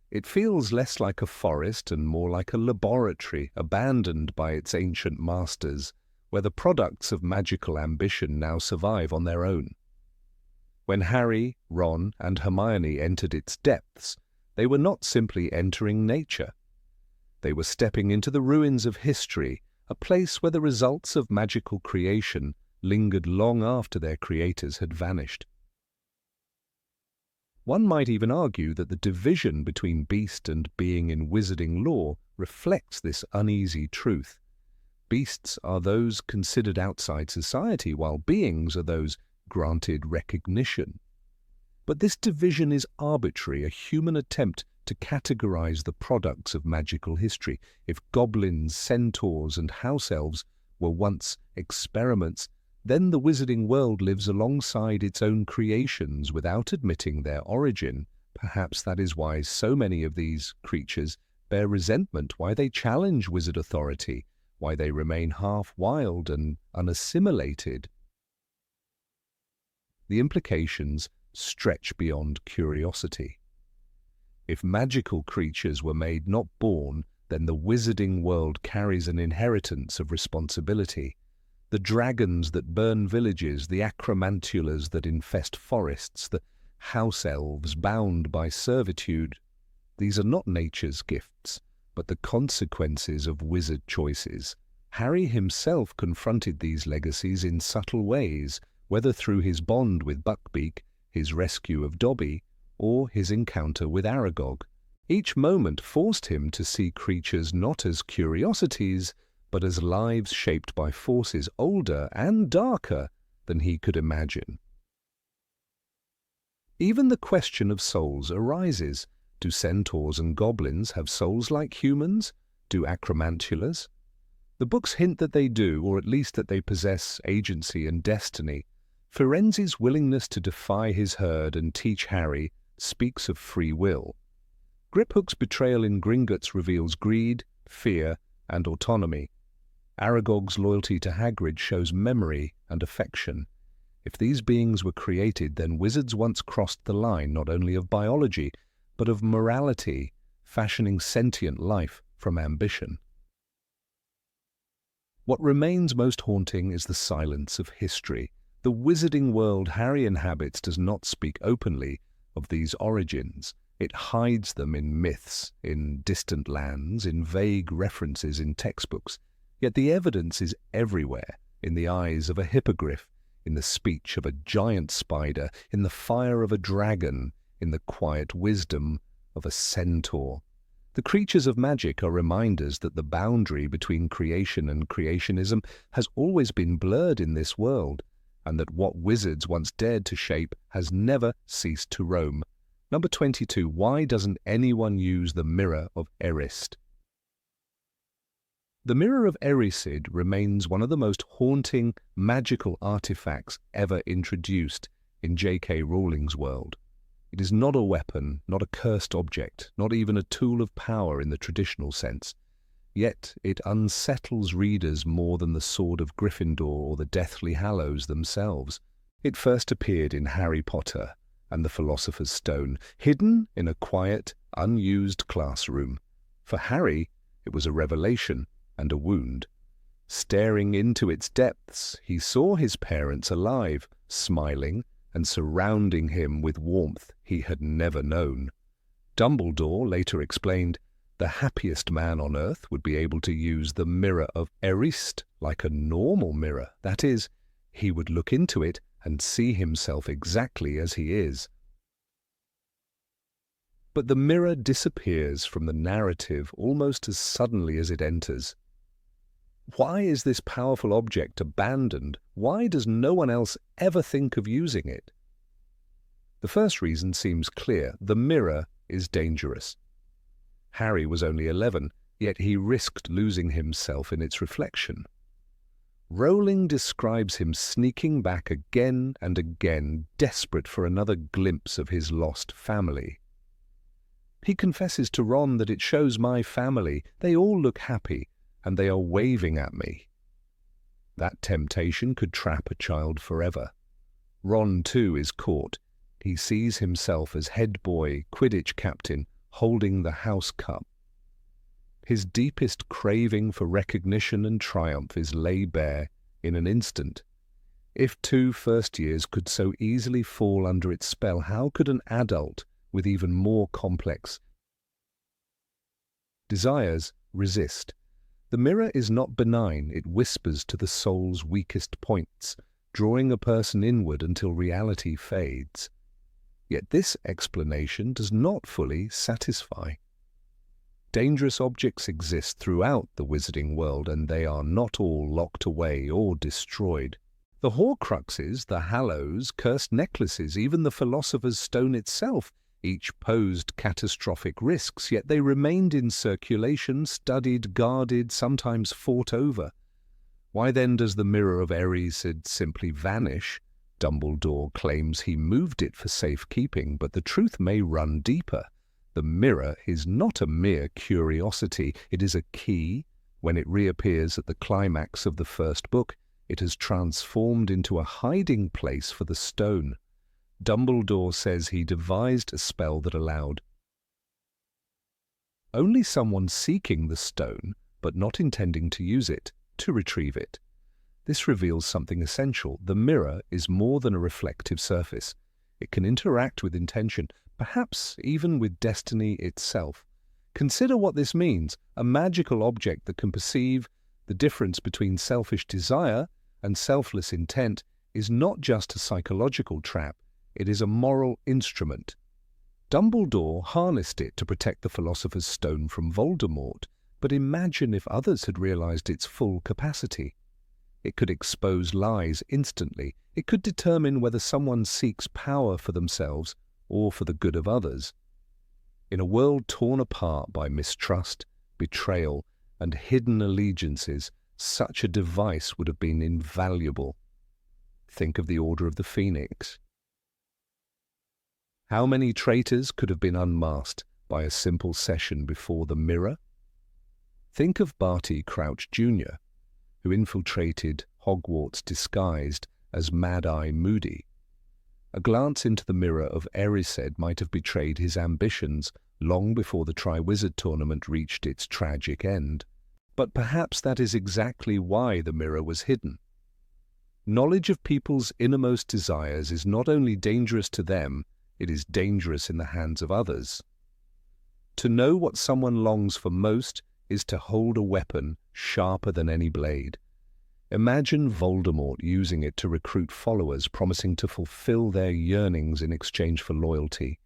It feels less like a forest and more like a laboratory abandoned by its ancient masters, where the products of magical ambition now survive on their own. When Harry, Ron, and Hermione entered its depths, they were not simply entering nature. They were stepping into the ruins of history, a place where the results of magical creation lingered long after their creators had vanished. One might even argue that the division between beast and being in wizarding lore reflects this uneasy truth. Beasts are those considered outside society, while beings are those granted recognition. But this division is arbitrary, a human attempt to categorize the products of magical history. If goblins, centaurs, and house elves were once experiments, then the wizarding world lives alongside its own creations without admitting their origin. Perhaps that is why so many of these creatures bear resentment, why they challenge wizard authority, why they remain half wild and unassimilated. The implications stretch beyond curiosity. If magical creatures were made, not born, then the wizarding world carries an inheritance of responsibility. The dragons that burn villages, the acromantulas that infest forests, the house elves bound by servitude, these are not nature's gifts, but the consequences of wizard choices. Harry himself confronted these legacies in subtle ways, whether through his bond with Buckbeak, his rescue of Dobby, or his encounter with Aragog. Each moment forced him to see creatures not as curiosities, but as lives shaped by forces older and darker than he could imagine. Even the question of souls arises. Do centaurs and goblins have souls like humans? Do acromantulas? The books hint that they do, or at least that they possess agency and destiny. Firenze's willingness to defy his herd and teach Harry speaks of free will. Griphook's betrayal in Gringotts reveals greed, fear, and autonomy. Aragog's loyalty to Hagrid shows memory and affection. If these beings were created, then wizards once crossed the line not only of biology, but of morality, fashioning sentient life from ambition. What remains most haunting is the silence of history. The wizarding world Harry inhabits does not speak openly of these origins. It hides them in myths, in distant lands, in vague references in textbooks. Yet the evidence is everywhere, in the eyes of a hippogriff, in the speech of a giant spider, in the fire of a dragon, in the quiet wisdom of a centaur. The creatures of magic are reminders that the boundary between creation and creationism has always been blurred in this world, and that what wizards once dared to shape has never ceased to roam. Number 22. Why doesn't anyone use the Mirror of Erist? The Mirror of Erised remains one of the most haunting, magical artifacts ever introduced in J.K. Rowling's world. It is not a weapon, not a cursed object, not even a tool of power in the traditional sense. Yet it unsettles readers more than the Sword of Gryffindor or the Deathly Hallows themselves. It first appeared in Harry Potter and the Philosopher's Stone, hidden in a quiet, unused classroom. For Harry, it was a revelation and a wound. Staring into its depths, he saw his parents alive, smiling and surrounding him with warmth he had never known. Dumbledore later explained, the happiest man on earth would be able to use the Mirror of Erised like a normal mirror. That is, he would look into it and see himself exactly as he is. But the mirror disappears from the narrative almost as suddenly as it enters. Why is this powerful object abandoned? Why does no one else ever think of using it? The first reason seems clear. The mirror is dangerous. Harry was only 11, yet he risked losing himself in its reflection. Rowling describes him sneaking back again and again, desperate for another glimpse of his lost family. He confesses to Ron that it shows my family. They all look happy, and they are waving at me. That temptation could trap a child forever. Ron, too, is caught. He sees himself as head boy, Quidditch captain, holding the house cup. His deepest craving for recognition and triumph is laid bare in an instant. If 2 first years could so easily fall under its spell, how could an adult with even more complex desires resist? The mirror is not benign. It whispers to the soul's weakest points, drawing a person inward until reality fades. Yet this explanation does not fully satisfy. Dangerous objects exist throughout the wizarding world, and they are not all locked away or destroyed. The Horcruxes, the Hallows, cursed necklaces, even the Philosopher's Stone itself, each posed catastrophic risks, yet they remained in circulation, studied, guarded, sometimes fought over. Why then does the Mirror of Erised simply vanish? Dumbledore claims he moved it for safekeeping, but the truth may run deeper. The mirror is not a mere curiosity. It is a key. When it reappears at the climax of the first book, it has transformed into a hiding place for the stone. Dumbledore says he devised a spell that allowed only someone seeking the stone, but not intending to use it, to retrieve it. This reveals something essential. The mirror is more than a reflective surface. It can interact with intention, perhaps even with destiny itself. Consider what this means. A magical object that can perceive the difference between selfish desire and selfless intent is not just a psychological trap. It is a moral instrument. Dumbledore harnessed it to protect the Philosopher's Stone from Voldemort, but imagine if others had realized its full capacity. It could expose lies instantly. It could determine whether someone seeks power for themselves or for the good of others. In a world torn apart by mistrust, betrayal, and hidden allegiances, such a device would have been invaluable. Think of the Order of the Phoenix. How many traitors could have been unmasked by a simple session before the mirror? Think of Barty Crouch Jr., who infiltrated Hogwarts disguised as Mad-Eye Moody. A glance into the Mirror of Erised might have betrayed his ambitions long before the Triwizard Tournament reached its tragic end. But perhaps that is exactly why the mirror was hidden. Knowledge of people's innermost desires is not only dangerous to them, it is dangerous in the hands of others. To know what someone longs for most is to hold a weapon sharper than any blade. Imagine Voldemort using it to recruit followers, promising to fulfill their yearnings in exchange for loyalty.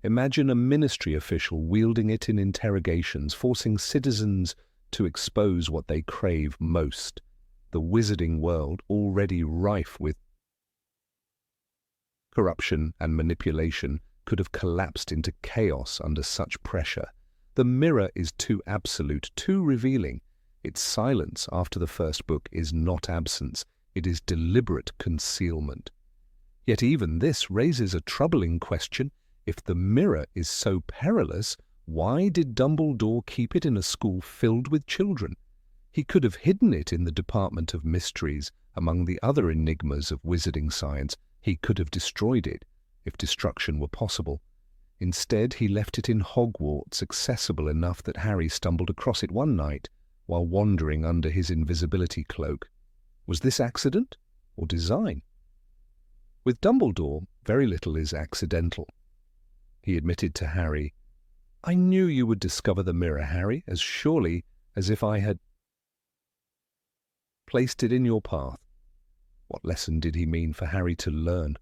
Imagine a ministry official wielding it in interrogations, forcing citizens to expose what they crave most. The wizarding world, already rife with corruption and manipulation, could have collapsed into chaos under such pressure. The mirror is too absolute, too revealing. Its silence after the first book is not absence, it is deliberate concealment. Yet even this raises a troubling question. If the mirror is so perilous, why did Dumbledore keep it in a school filled with children? He could have hidden it in the Department of Mysteries among the other enigmas of wizarding science. He could have destroyed it, if destruction were possible. Instead, he left it in Hogwarts, accessible enough that Harry stumbled across it one night while wandering under his invisibility cloak. Was this accident or design? With Dumbledore, very little is accidental. He admitted to Harry, "I knew you would discover the mirror, Harry, as surely as if I had placed it in your path." What lesson did he mean for Harry to learn?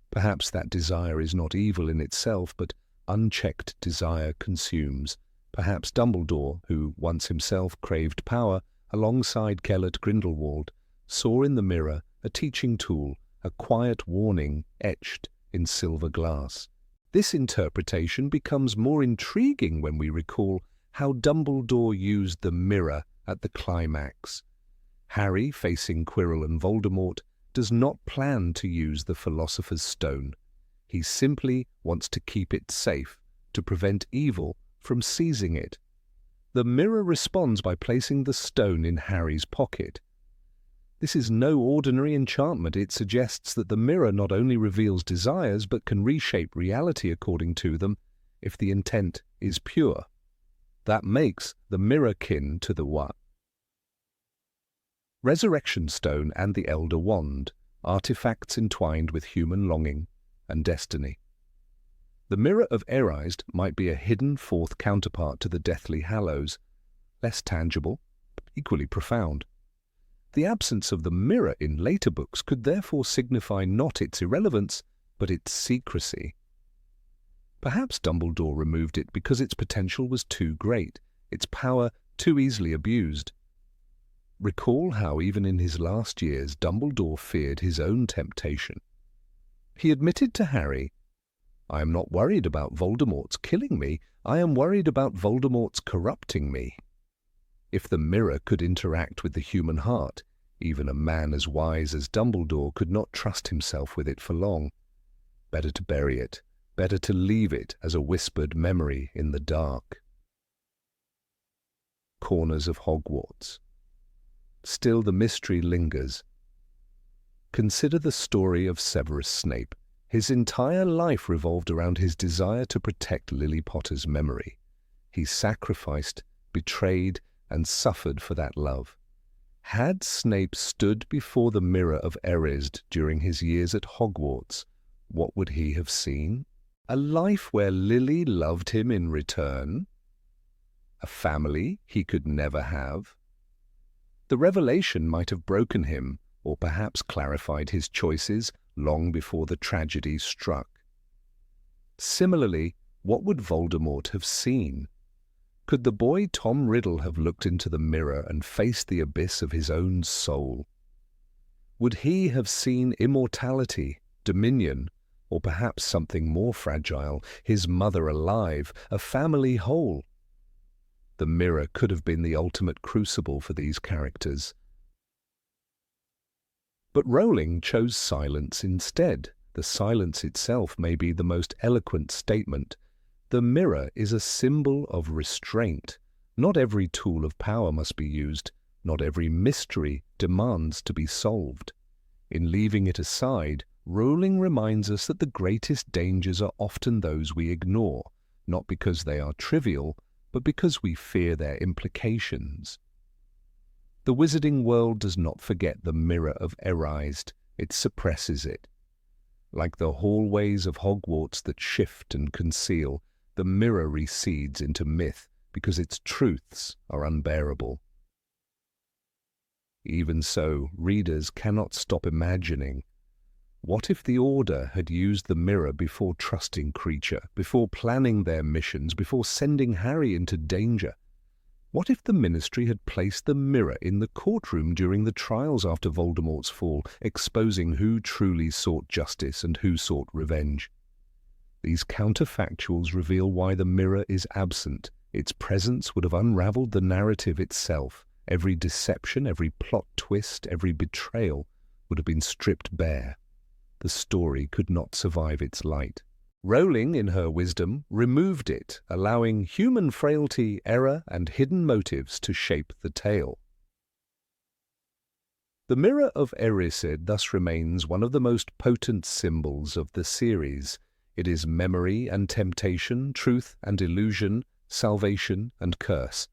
Perhaps that desire is not evil in itself, but unchecked desire consumes. Perhaps Dumbledore, who once himself craved power alongside Gellert Grindelwald, saw in the mirror a teaching tool, a quiet warning etched in silver glass. This interpretation becomes more intriguing when we recall how Dumbledore used the mirror at the climax. Harry, facing Quirrell and Voldemort, does not plan to use the Philosopher's Stone. He simply wants to keep it safe, to prevent evil from seizing it. The mirror responds by placing the stone in Harry's pocket. This is no ordinary enchantment. It suggests that the mirror not only reveals desires, but can reshape reality according to them, if the intent is pure. That makes the mirror kin to the what? Resurrection Stone and the Elder Wand, artifacts entwined with human longing and destiny. The Mirror of Erised might be a hidden fourth counterpart to the Deathly Hallows, less tangible, but equally profound. The absence of the mirror in later books could therefore signify not its irrelevance, but its secrecy. Perhaps Dumbledore removed it because its potential was too great, its power too easily abused. Recall how even in his last years Dumbledore feared his own temptation. He admitted to Harry, "I am not worried about Voldemort's killing me, I am worried about Voldemort's corrupting me." If the mirror could interact with the human heart, even a man as wise as Dumbledore could not trust himself with it for long. Better to bury it, better to leave it as a whispered memory in the dark. Corners of Hogwarts. Still the mystery lingers. Consider the story of Severus Snape. His entire life revolved around his desire to protect Lily Potter's memory. He sacrificed, betrayed, and suffered for that love. Had Snape stood before the mirror of Erised during his years at Hogwarts, what would he have seen? A life where Lily loved him in return? A family he could never have? The revelation might have broken him, or perhaps clarified his choices long before the tragedy struck. Similarly, what would Voldemort have seen? Could the boy Tom Riddle have looked into the mirror and faced the abyss of his own soul? Would he have seen immortality, dominion, or perhaps something more fragile, his mother alive, a family whole? The mirror could have been the ultimate crucible for these characters. But Rowling chose silence instead. The silence itself may be the most eloquent statement. The mirror is a symbol of restraint. Not every tool of power must be used. Not every mystery demands to be solved. In leaving it aside, Rowling reminds us that the greatest dangers are often those we ignore, not because they are trivial, but because we fear their implications. The wizarding world does not forget the mirror of Erised. It suppresses it. Like the hallways of Hogwarts that shift and conceal, the mirror recedes into myth because its truths are unbearable. Even so, readers cannot stop imagining. What if the Order had used the mirror before trusting Kreacher, before planning their missions, before sending Harry into danger? What if the Ministry had placed the mirror in the courtroom during the trials after Voldemort's fall, exposing who truly sought justice and who sought revenge? These counterfactuals reveal why the mirror is absent. Its presence would have unraveled the narrative itself, Every deception, every plot twist, every betrayal would have been stripped bare. The story could not survive its light. Rowling, in her wisdom, removed it, allowing human frailty, error, and hidden motives to shape the tale. The Mirror of Erised thus remains one of the most potent symbols of the series. It is memory and temptation, truth and illusion, salvation and curse.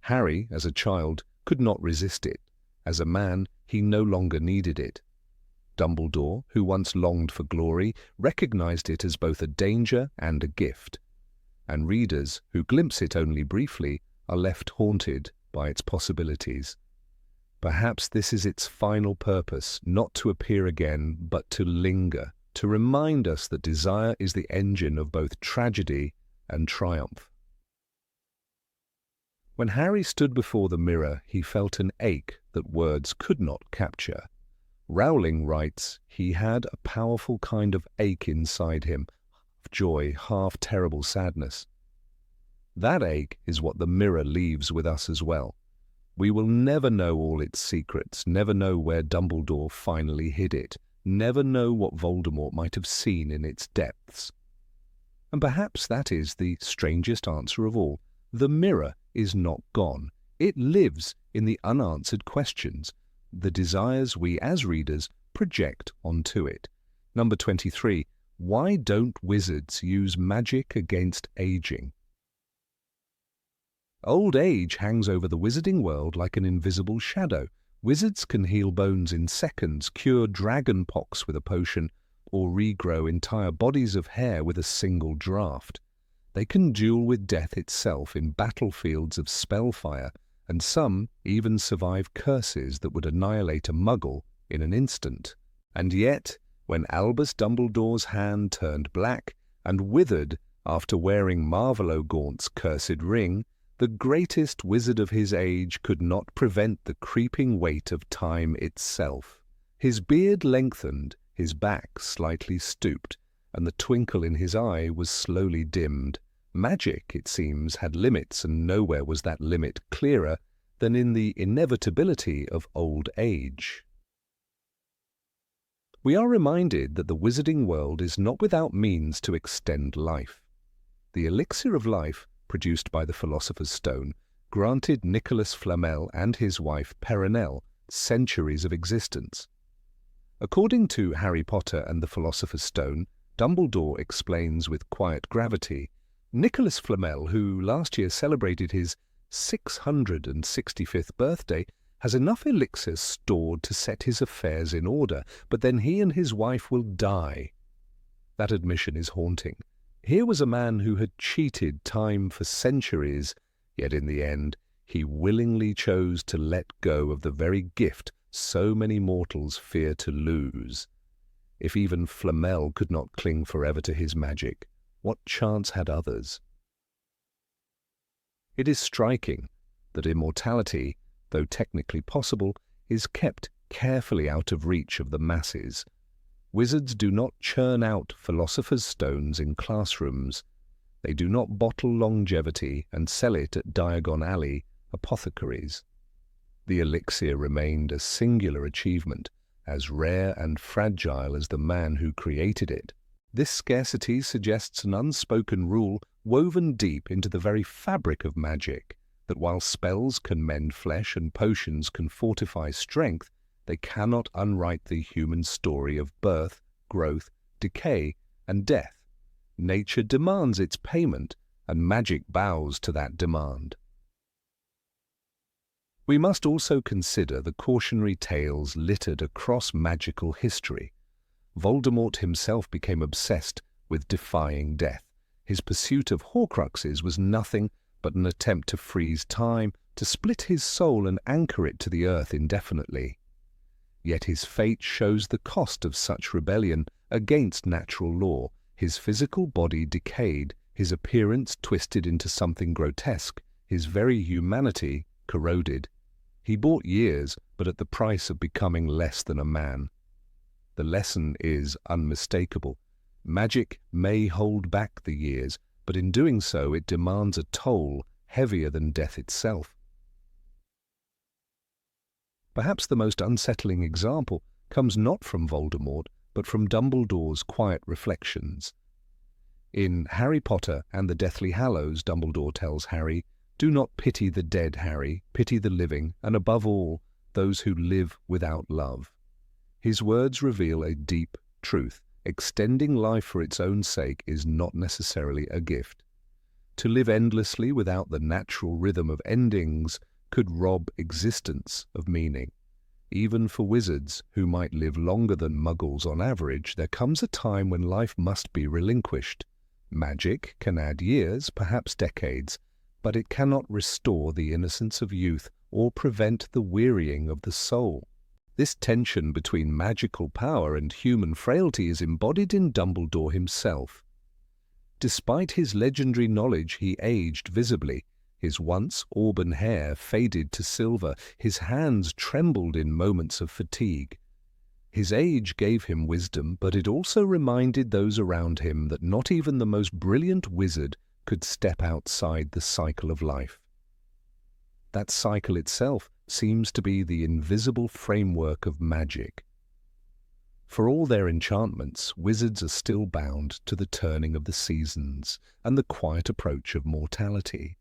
Harry, as a child, could not resist it. As a man, he no longer needed it. Dumbledore, who once longed for glory, recognized it as both a danger and a gift. And readers, who glimpse it only briefly, are left haunted by its possibilities. Perhaps this is its final purpose, not to appear again, but to linger, to remind us that desire is the engine of both tragedy and triumph. When Harry stood before the mirror, he felt an ache that words could not capture. Rowling writes, he had a powerful kind of ache inside him, half joy, half terrible sadness. That ache is what the mirror leaves with us as well. We will never know all its secrets, never know where Dumbledore finally hid it, never know what Voldemort might have seen in its depths. And perhaps that is the strangest answer of all. The mirror is not gone. It lives in the unanswered questions, the desires we as readers project onto it. Number 23. Why don't wizards use magic against aging? Old age hangs over the wizarding world like an invisible shadow. Wizards can heal bones in seconds, cure dragon pox with a potion, or regrow entire bodies of hair with a single draught. They can duel with death itself in battlefields of spellfire, and some even survive curses that would annihilate a muggle in an instant. And yet, when Albus Dumbledore's hand turned black and withered after wearing Marvellogaunt's cursed ring, the greatest wizard of his age could not prevent the creeping weight of time itself. His beard lengthened, his back slightly stooped, and the twinkle in his eye was slowly dimmed. Magic, it seems, had limits, and nowhere was that limit clearer than in the inevitability of old age. We are reminded that the wizarding world is not without means to extend life. The elixir of life, produced by the Philosopher's Stone, granted Nicholas Flamel and his wife Perenelle centuries of existence. According to Harry Potter and the Philosopher's Stone, Dumbledore explains with quiet gravity, Nicholas Flamel, who last year celebrated his 665th birthday, has enough elixir stored to set his affairs in order, but then he and his wife will die. That admission is haunting. Here was a man who had cheated time for centuries, yet in the end he willingly chose to let go of the very gift so many mortals fear to lose. If even Flamel could not cling forever to his magic, what chance had others? It is striking that immortality, though technically possible, is kept carefully out of reach of the masses. Wizards do not churn out philosopher's stones in classrooms. They do not bottle longevity and sell it at Diagon Alley apothecaries. The elixir remained a singular achievement, as rare and fragile as the man who created it. This scarcity suggests an unspoken rule woven deep into the very fabric of magic, that while spells can mend flesh and potions can fortify strength, they cannot unwrite the human story of birth, growth, decay, and death. Nature demands its payment, and magic bows to that demand. We must also consider the cautionary tales littered across magical history. Voldemort himself became obsessed with defying death. His pursuit of Horcruxes was nothing but an attempt to freeze time, to split his soul and anchor it to the earth indefinitely. Yet his fate shows the cost of such rebellion against natural law. His physical body decayed, his appearance twisted into something grotesque, his very humanity corroded. He bought years, but at the price of becoming less than a man. The lesson is unmistakable. Magic may hold back the years, but in doing so it demands a toll heavier than death itself. Perhaps the most unsettling example comes not from Voldemort, but from Dumbledore's quiet reflections. In Harry Potter and the Deathly Hallows, Dumbledore tells Harry, "Do not pity the dead, Harry, pity the living, and above all, those who live without love." His words reveal a deep truth. Extending life for its own sake is not necessarily a gift. To live endlessly without the natural rhythm of endings could rob existence of meaning. Even for wizards, who might live longer than muggles on average, there comes a time when life must be relinquished. Magic can add years, perhaps decades, but it cannot restore the innocence of youth or prevent the wearying of the soul. This tension between magical power and human frailty is embodied in Dumbledore himself. Despite his legendary knowledge, he aged visibly. His once auburn hair faded to silver, his hands trembled in moments of fatigue. His age gave him wisdom, but it also reminded those around him that not even the most brilliant wizard could step outside the cycle of life. That cycle itself seems to be the invisible framework of magic. For all their enchantments, wizards are still bound to the turning of the seasons and the quiet approach of mortality.